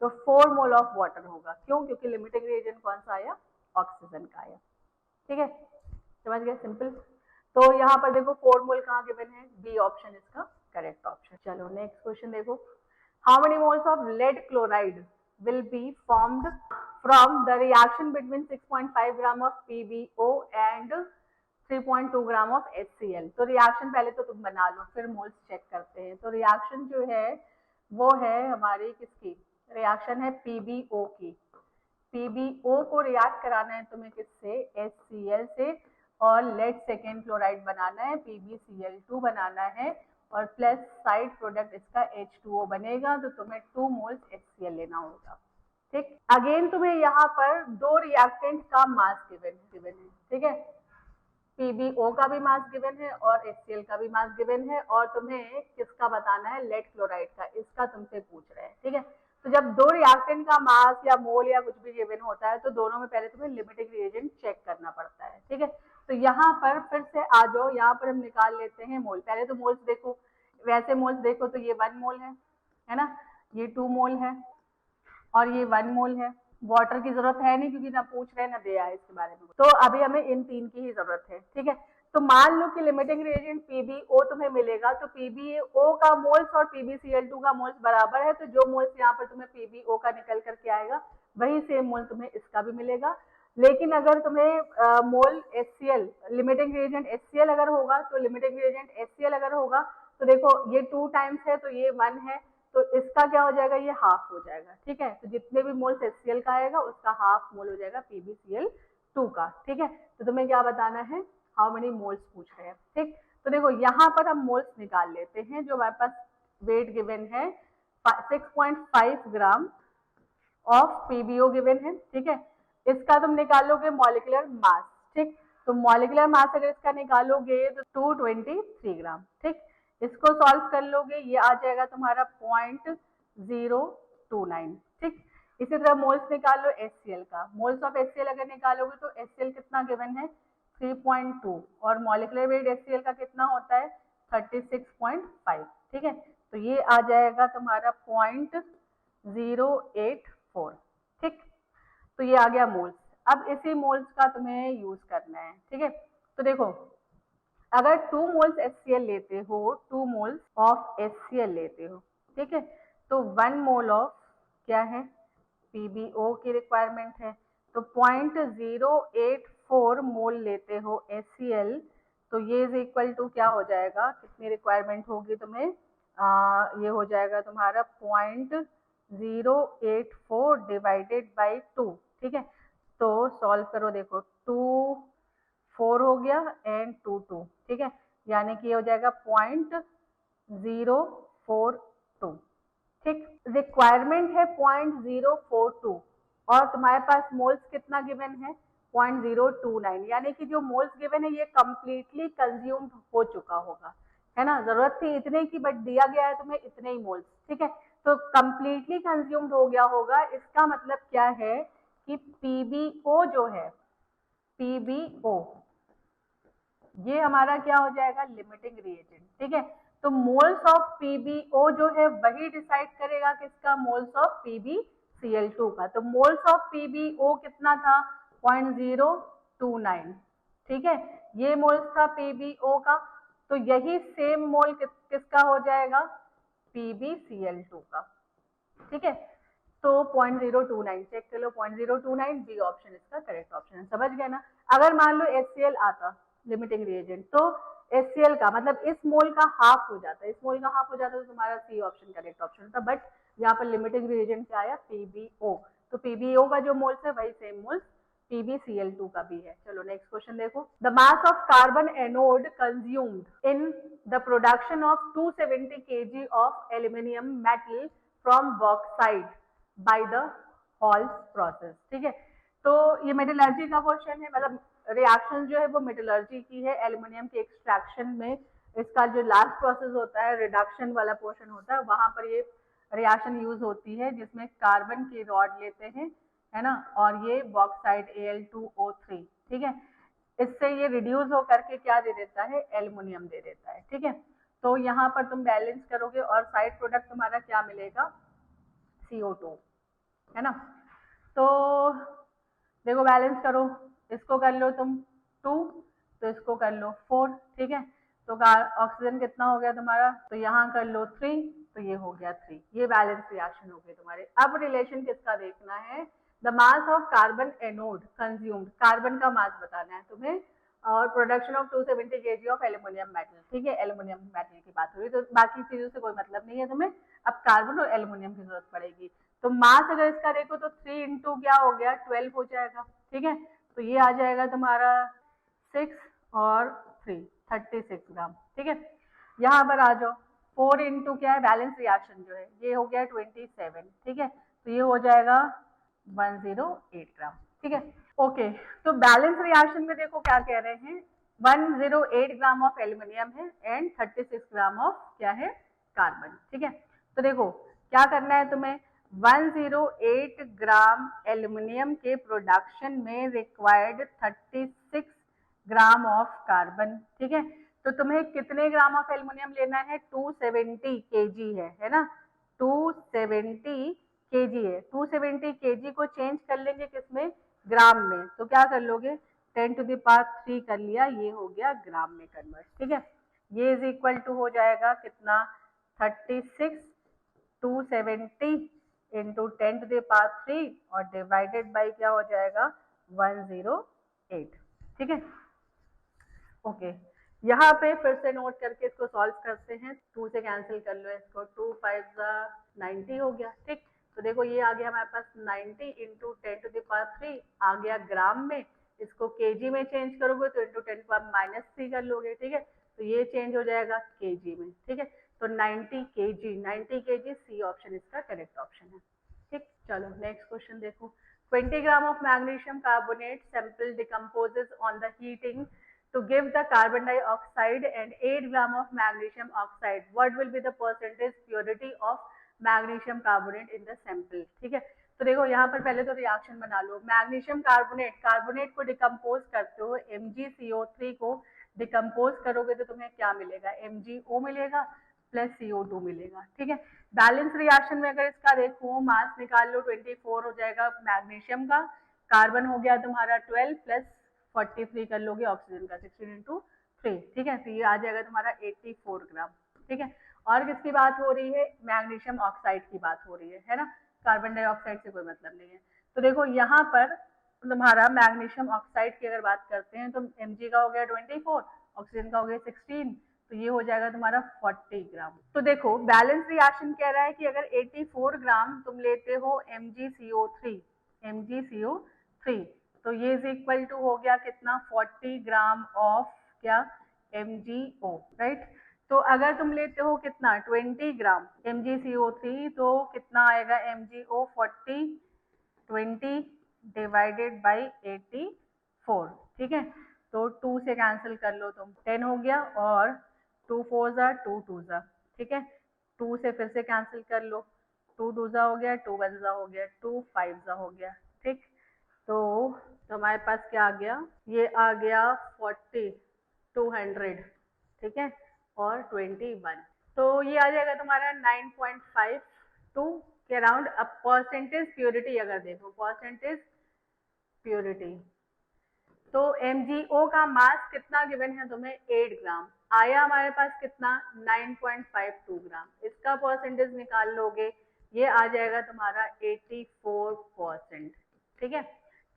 तो 4 मोल ऑफ वाटर होगा, क्यों, क्योंकि लिमिटिंग रिएजेंट कौन सा आया, ऑक्सीजन का आया, ठीक है, समझ गए, सिंपल। तो यहाँ पर देखो 4 मोल कहाँ गिवन है, बी ऑप्शन इसका करेक्ट ऑप्शन। चलो नेक्स्ट क्वेश्चन देखो, how many moles of lead chloride will be formed from the reaction between 6.5 gram of PbO and 3.2 gram of HCl। तो रिएक्शन पहले तो तुम बना लो फिर मोल्स चेक करते हैं। तो रिएक्शन जो है वो है हमारी किसकी, रिएक्शन है PbO की। PbO को रिएक्ट कराना है तुम्हें किससे, HCl से, और लेड सेकेंड क्लोराइड बनाना है, PbCl2 बनाना है, और प्लस साइड प्रोडक्ट इसका H2O बनेगा, तो तुम्हें 2 मोल्स HCl लेना होगा, ठीक। अगेन तुम्हें यहाँ पर 2 रिएक्टेंट का मास गिवन है, ठीक है, PbO का भी मास गिवन है और HCl का भी मास गिवन है, और तुम्हें किसका बताना है, लेड क्लोराइड का, इसका तुमसे पूछ रहे हैं, ठीक है। तो जब 2 रिएक्टेंट का मास या मोल या कुछ भी गिवन होता है तो दोनों में पहले तुम्हें लिमिटिंग रिएजेंट चेक करना पड़ता है, ठीक है। तो यहाँ पर फिर से आ जाओ, यहाँ पर हम निकाल लेते हैं मोल। पहले तो मोल्स देखो, वैसे मोल्स देखो तो ये 1 मोल है ना, ये 2 मोल है और ये 1 मोल है। वाटर की जरूरत है नहीं क्योंकि ना पूछ रहे ना दिया है इसके बारे में, तो अभी हमें इन 3 की ही जरूरत है, ठीक है। तो मान लो कि लिमिटिंग रिएजेंट PbO तुम्हें मिलेगा, तो PbO का मोल्स और PbCl2 का मोल्स बराबर है, तो जो मोल्स यहाँ पर तुम्हें PbO का निकल करके आएगा वही सेम मोल तुम्हें इसका भी मिलेगा। लेकिन अगर तुम्हें मोल HCl, लिमिटिंग रिएजेंट HCl अगर होगा, तो लिमिटिंग रिएजेंट HCl अगर होगा तो देखो ये 2 टाइम्स है तो ये 1 है, तो इसका क्या हो जाएगा, ये हाफ हो जाएगा, ठीक है। तो जितने भी मोल्स HCl का आएगा उसका हाफ मोल हो जाएगा PbCl2 का, ठीक है। तो तुम्हें क्या बताना है, हाउ मेनी मोल्स पूछ रहे हैं, ठीक। तो देखो यहाँ पर हम मोल्स निकाल लेते हैं, जो हमारे पास वेट गिवन है 6.5 ग्राम ऑफ PbO गिवन है, ठीक है। इसका तुम निकालोगे मॉलिकुलर मास, ठीक। तो मॉलिकुलर मास अगर इसका निकालोगे तो 223 ग्राम, ठीक। इसको सॉल्व कर लोगे, ये आ जाएगा तुम्हारा 0.029, ठीक। इसी तरह मोल्स निकाल लो HCl का, मोल्स ऑफ HCl अगर निकालोगे तो HCl कितना गिवन है 3.2 और मॉलिक्यूलर वेट HCl का कितना होता है 36.5, ठीक है। तो ये आ जाएगा तुम्हारा 0.084, ठीक। तो ये आ गया मोल्स। अब इसी मोल्स का तुम्हें यूज करना है, ठीक है। तो देखो अगर 2 मोल्स HCl लेते हो, 2 मोल्स ऑफ HCl लेते हो, ठीक है, तो 1 मोल ऑफ क्या है PbO की रिक्वायरमेंट है, तो 0.084 मोल लेते हो HCl, तो ये इज इक्वल टू क्या हो जाएगा, कितनी रिक्वायरमेंट होगी तुम्हें, ये हो जाएगा तुम्हारा 0.084 डिवाइडेड बाई 2, ठीक है। तो सॉल्व करो, देखो 2 4 हो गया एंड 2 2, ठीक है, यानी कि ये हो जाएगा 0.042, ठीक। रिक्वायरमेंट है 0.042 और तुम्हारे पास मोल्स कितना गिवन है 0.029, यानी कि जो मोल्स गिवन है ये कंप्लीटली कंज्यूम्ड हो चुका होगा, है ना। जरूरत थी इतने की बट दिया गया है तुम्हें इतने ही मोल्स, ठीक है। तो कंप्लीटली कंज्यूम्ड हो गया होगा, इसका मतलब क्या है कि PbO जो है PbO ये हमारा क्या हो जाएगा लिमिटिंग रिएजेंट, ठीक है। तो मोल्स ऑफ PbO जो है वही डिसाइड करेगा किसका, मोल्स ऑफ PbCl2 का। तो मोल्स ऑफ PbO कितना था 0.029, ठीक है, ये मोल्स था PbO का। तो यही सेम मोल किसका हो जाएगा PbCl2 का, ठीक है। तो 0.029 चेक कर लो, 0.029 बी ऑप्शन इसका करेक्ट ऑप्शन है, समझ गए ना। अगर मान लो HCl आता लिमिटिंग रिएजेंट, तो HCl का मतलब इस मोल का हाफ हो जाता है, इस मोल का हाफ हो जाता है, तो तुम्हारा सी ऑप्शन करेक्ट ऑप्शन था। बट यहाँ पर लिमिटिंग रिएजेंट क्या आया PbO, तो PbO का जो मोल्स है वही सेम मोल्स PbCl2 का भी है। चलो नेक्स्ट क्वेश्चन देखो, the mass of carbon anode consumed in the production of 270 kg of aluminium metal from bauxite by the halls process, ठीक है। तो ये मेटलर्जी का क्वेश्चन है, मतलब रिएक्शन जो है वो मेटलर्जी की है, एल्यूमिनियम के एक्सट्रैक्शन में इसका जो लास्ट प्रोसेस होता है रिडक्शन वाला पोर्शन होता है, वहां पर ये रिएक्शन यूज होती है जिसमें कार्बन की रॉड लेते हैं, है ना, और ये बॉक्साइट Al2O3, ठीक है, इससे ये रिड्यूस होकर के क्या दे देता है एल्यूमिनियम दे देता है, ठीक है। तो यहाँ पर तुम बैलेंस करोगे और साइड प्रोडक्ट तुम्हारा क्या मिलेगा CO2, है ना। तो देखो बैलेंस करो, इसको कर लो तुम 2, तो इसको कर लो 4, ठीक है। तो ऑक्सीजन कितना हो गया तुम्हारा, तो यहाँ कर लो 3, तो ये हो गया 3, ये बैलेंस रिएक्शन हो गई तुम्हारे। अब रिलेशन किसका देखना है, the mass of carbon anode consumed, carbon का मास बताना है तुम्हें, और production of 270 kg of aluminium metal, ठीक है, एल्यूमिनियम मेटल की बात हो रही, तो बाकी चीजों से कोई मतलब नहीं है तुम्हें, अब कार्बन और एल्यूमिनियम की जरूरत पड़ेगी। तो मास अगर इसका देखो तो 3 इंटू क्या हो गया 12 हो जाएगा, ठीक है। तो ये आ जाएगा तुम्हारा 6 और 3 36 ग्राम, ठीक है। यहाँ पर आ जाओ 4 इंटू क्या है बैलेंस रिएक्शन जो है ये हो गया 27, ठीक है, तो ये हो जाएगा 108 ग्राम, ठीक है। ओके, तो बैलेंस रिएक्शन में देखो क्या कह रहे हैं, 108 ग्राम ऑफ एल्यूमिनियम है एंड 36 ग्राम ऑफ क्या है कार्बन, ठीक है। तो देखो क्या करना है तुम्हें, 108 ग्राम एल्यूमिनियम के प्रोडक्शन में रिक्वायर्ड 36 ग्राम ऑफ कार्बन, ठीक है। तो तुम्हें कितने ग्राम ऑफ एल्यूमिनियम लेना है 270 kg है ना, 270 kg है, 270 kg को चेंज कर लेंगे किसमें ग्राम में, तो क्या कर लोगे 10 टू द पावर 3 कर लिया, ये हो गया ग्राम में कन्वर्ट, ठीक है। ये इज इक्वल टू हो जाएगा कितना 36 270 इंटू 10 टू द पावर 3 और डिवाइडेड बाई क्या हो जाएगा 108, ठीक है। ओके, यहाँ पे फिर से नोट करके इसको सॉल्व करते हैं, 2 से कैंसिल कर लो इसको, 2 5 90 हो गया, ठीक। तो देखो ये आ गया हमारे पास 90 इंटू 10 टू द पावर 3 आ गया ग्राम में, इसको केजी में चेंज करोगे तो इंटू 10 पावर -3 कर लोगे, ठीक है। तो ये चेंज हो जाएगा केजी में, ठीक है। तो 90 kg सी ऑप्शन इसका करेक्ट ऑप्शन है, ठीक। चलो नेक्स्ट क्वेश्चन देखो, 20 gram of magnesium carbonate sample decomposes on the heating to give the carbon dioxide and 8 gram of magnesium oxide, what will be the percentage purity of magnesium carbonate in the sample, ठीक है। तो देखो यहाँ पर पहले तो रिएक्शन बना लो। मैग्नीशियम कार्बोनेट, कार्बोनेट को डिकम्पोज करते हो, MgCO3 को डिकम्पोज करोगे तो तुम्हें क्या मिलेगा, MgO मिलेगा प्लस CO2 मिलेगा। ठीक है, बैलेंस रिएक्शन में अगर इसका देखो मास निकाल लो 24 हो जाएगा मैग्नीशियम का, कार्बन हो गया तुम्हारा 12 प्लस 43 कर लोगे ऑक्सीजन का 16 इंटू 3। ठीक है, तो ये आ जाएगा तुम्हारा 84 ग्राम। ठीक है, और किसकी बात हो रही है, मैग्नीशियम ऑक्साइड की बात हो रही है ना, कार्बन डाइऑक्साइड से कोई मतलब नहीं है। तो देखो यहाँ पर तुम्हारा मैग्नीशियम ऑक्साइड की अगर बात करते हैं तो Mg का हो गया 24, ऑक्सीजन का हो गया 16, तो ये हो जाएगा तुम्हारा 40 ग्राम। तो देखो बैलेंस रिएक्शन कह रहा है कि अगर 84 ग्राम तुम लेते हो MgCO3, तो ये इज इक्वल टू हो गया कितना, 40 ग्राम ऑफ क्या, MgO, राइट। तो अगर तुम लेते हो कितना 20 ग्राम MgCO3 तो कितना आएगा MgO 40, 20 डिवाइडेड बाई 84। ठीक है, तो 2 से कैंसिल कर लो तुम, 10 हो गया, और 2 4 जा 2 2 जा। ठीक है, 2 से फिर से कैंसिल कर लो, 2 2 जा हो गया, 2 1 जा हो गया, 2 5 जा हो गया। ठीक, तो हमारे पास क्या आ गया, ये आ गया 40, 200। ठीक है, और 21, तो ये आ जाएगा तुम्हारा 9.52 के अराउंड। अब परसेंटेज प्योरिटी अगर देखो, परसेंटेज प्योरिटी, तो MgO का मास कितना गिवन है तुम्हें, 8 ग्राम आया हमारे पास कितना, 9.52 ग्राम। इसका परसेंटेज निकाल लोगे, ये आ जाएगा तुम्हारा 84%। ठीक है,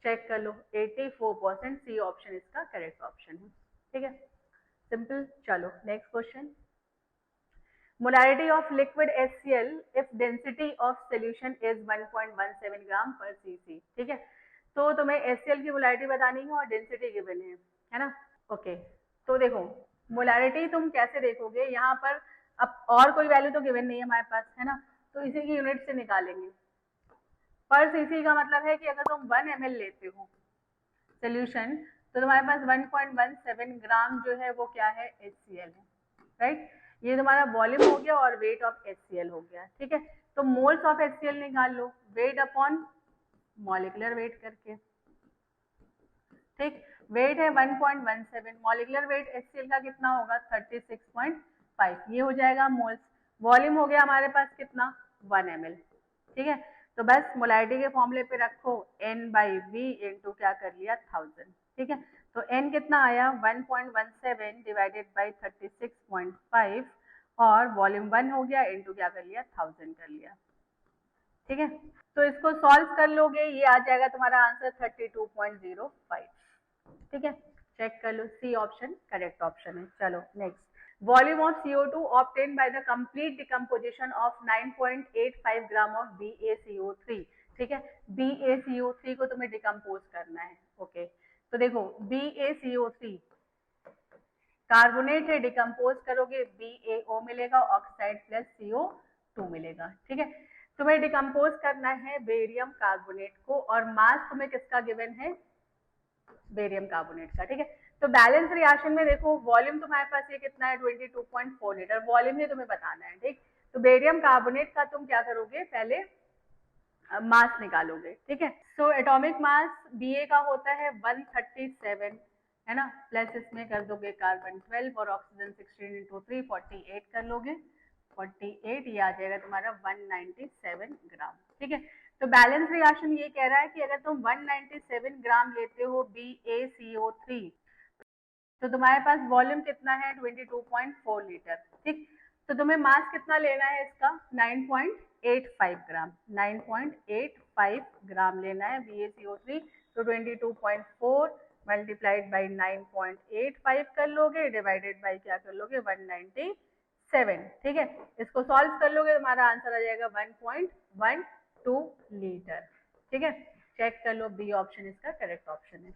चेक कर लो 84%, सी ऑप्शन इसका करेक्ट ऑप्शन है। ठीक है, सिंपल। चलो next question, molarity of liquid HCl if density of solution is 1.17 ग्राम पर cc। ठीक है, तो तुम्हें HCl की मोलारिटी बतानी है और डेंसिटी गिवन है ना। ओके, तो देखो मोलारिटी तुम कैसे देखोगे, यहाँ पर अब और कोई वैल्यू तो गिवन नहीं है हमारे पास, है ना, तो इसी की यूनिट से निकालेंगे। पर cc का मतलब है कि अगर तुम 1 ml लेते हो सोल्यूशन तो तुम्हारे पास 1.17 ग्राम जो है वो क्या है, HCl है, राइट। ये तुम्हारा वॉल्यूम हो गया और वेट ऑफ HCl हो गया। ठीक है, तो मोल्स ऑफ HCl निकाल लो, वेट अपॉन मॉलिक्यूलर वेट करके। ठीक, वेट है 1.17, मॉलिक्यूलर वेट HCl का कितना होगा, 36.5, ये हो जाएगा मोल्स। वॉल्यूम हो गया हमारे पास कितना, 1 ml। ठीक है, तो बस मोलारिटी के फॉर्मूले पे रखो N/V इंटू क्या कर लिया 1000। ठीक है, तो N कितना आया 1.17 डिवाइडेड बाई 36.5, और वॉल्यूम 1 हो गया इंटू क्या कर लिया 1000 कर लिया। ठीक है, तो इसको सॉल्व कर लोगे, ये आ जाएगा तुम्हारा आंसर 32.05। ठीक है, चेक कर लो, सी ऑप्शन करेक्ट ऑप्शन है। चलो next, volume of CO2 obtained by the complete decomposition of 9.85 gram of BaCO3। ठीक है, BaCO3 को तुम्हें डिकम्पोज करना है। ओके, तो देखो BaCO3 कार्बोनेट है, डिकम्पोज करोगे BaO मिलेगा, ऑक्साइड प्लस CO2 मिलेगा। ठीक है, तुम्हें डिकम्पोज करना है बेरियम कार्बोनेट को, और मास तुम्हें किसका गिवन है, बेरियम कार्बोनेट का। ठीक है, तो बैलेंस रिएक्शन में देखो वॉल्यूम तुम्हारे पास ये कितना है 22.4 लीटर, वॉल्यूम ही तुम्हें बताना है। ठीक, तो बेरियम कार्बोनेट का तुम क्या करोगे, पहले मास निकालोगे। ठीक है, सो एटॉमिक मास Ba का होता है 137, है ना, प्लस इसमें कर दोगे कार्बन 12 और ऑक्सीजन 16 इंटू 3 48 कर लोगे, 48 ये आ जाएगा तुम्हारा 197 ग्राम। ठीक है, तो बैलेंस रिएक्शन ये कह रहा है कि अगर तुम 197 ग्राम लेते हो BaCO3 तो तुम्हारे पास वॉल्यूम कितना है 22.4 लीटर। ठीक, तो तुम्हें मास कितना लेना है इसका 9.85 ग्राम, 9.85 ग्राम लेना है BaCO3, तो 22.4 मल्टीप्लाइड बाई 9.85 कर लोगे, डिवाइडेड बाई क्या कर लोगे 197। ठीक है, इसको सॉल्व कर लोगे तुम्हारा आंसर आ जाएगा 1.12 लीटर। ठीक है, चेक कर लो, बी ऑप्शन इसका करेक्ट ऑप्शन है।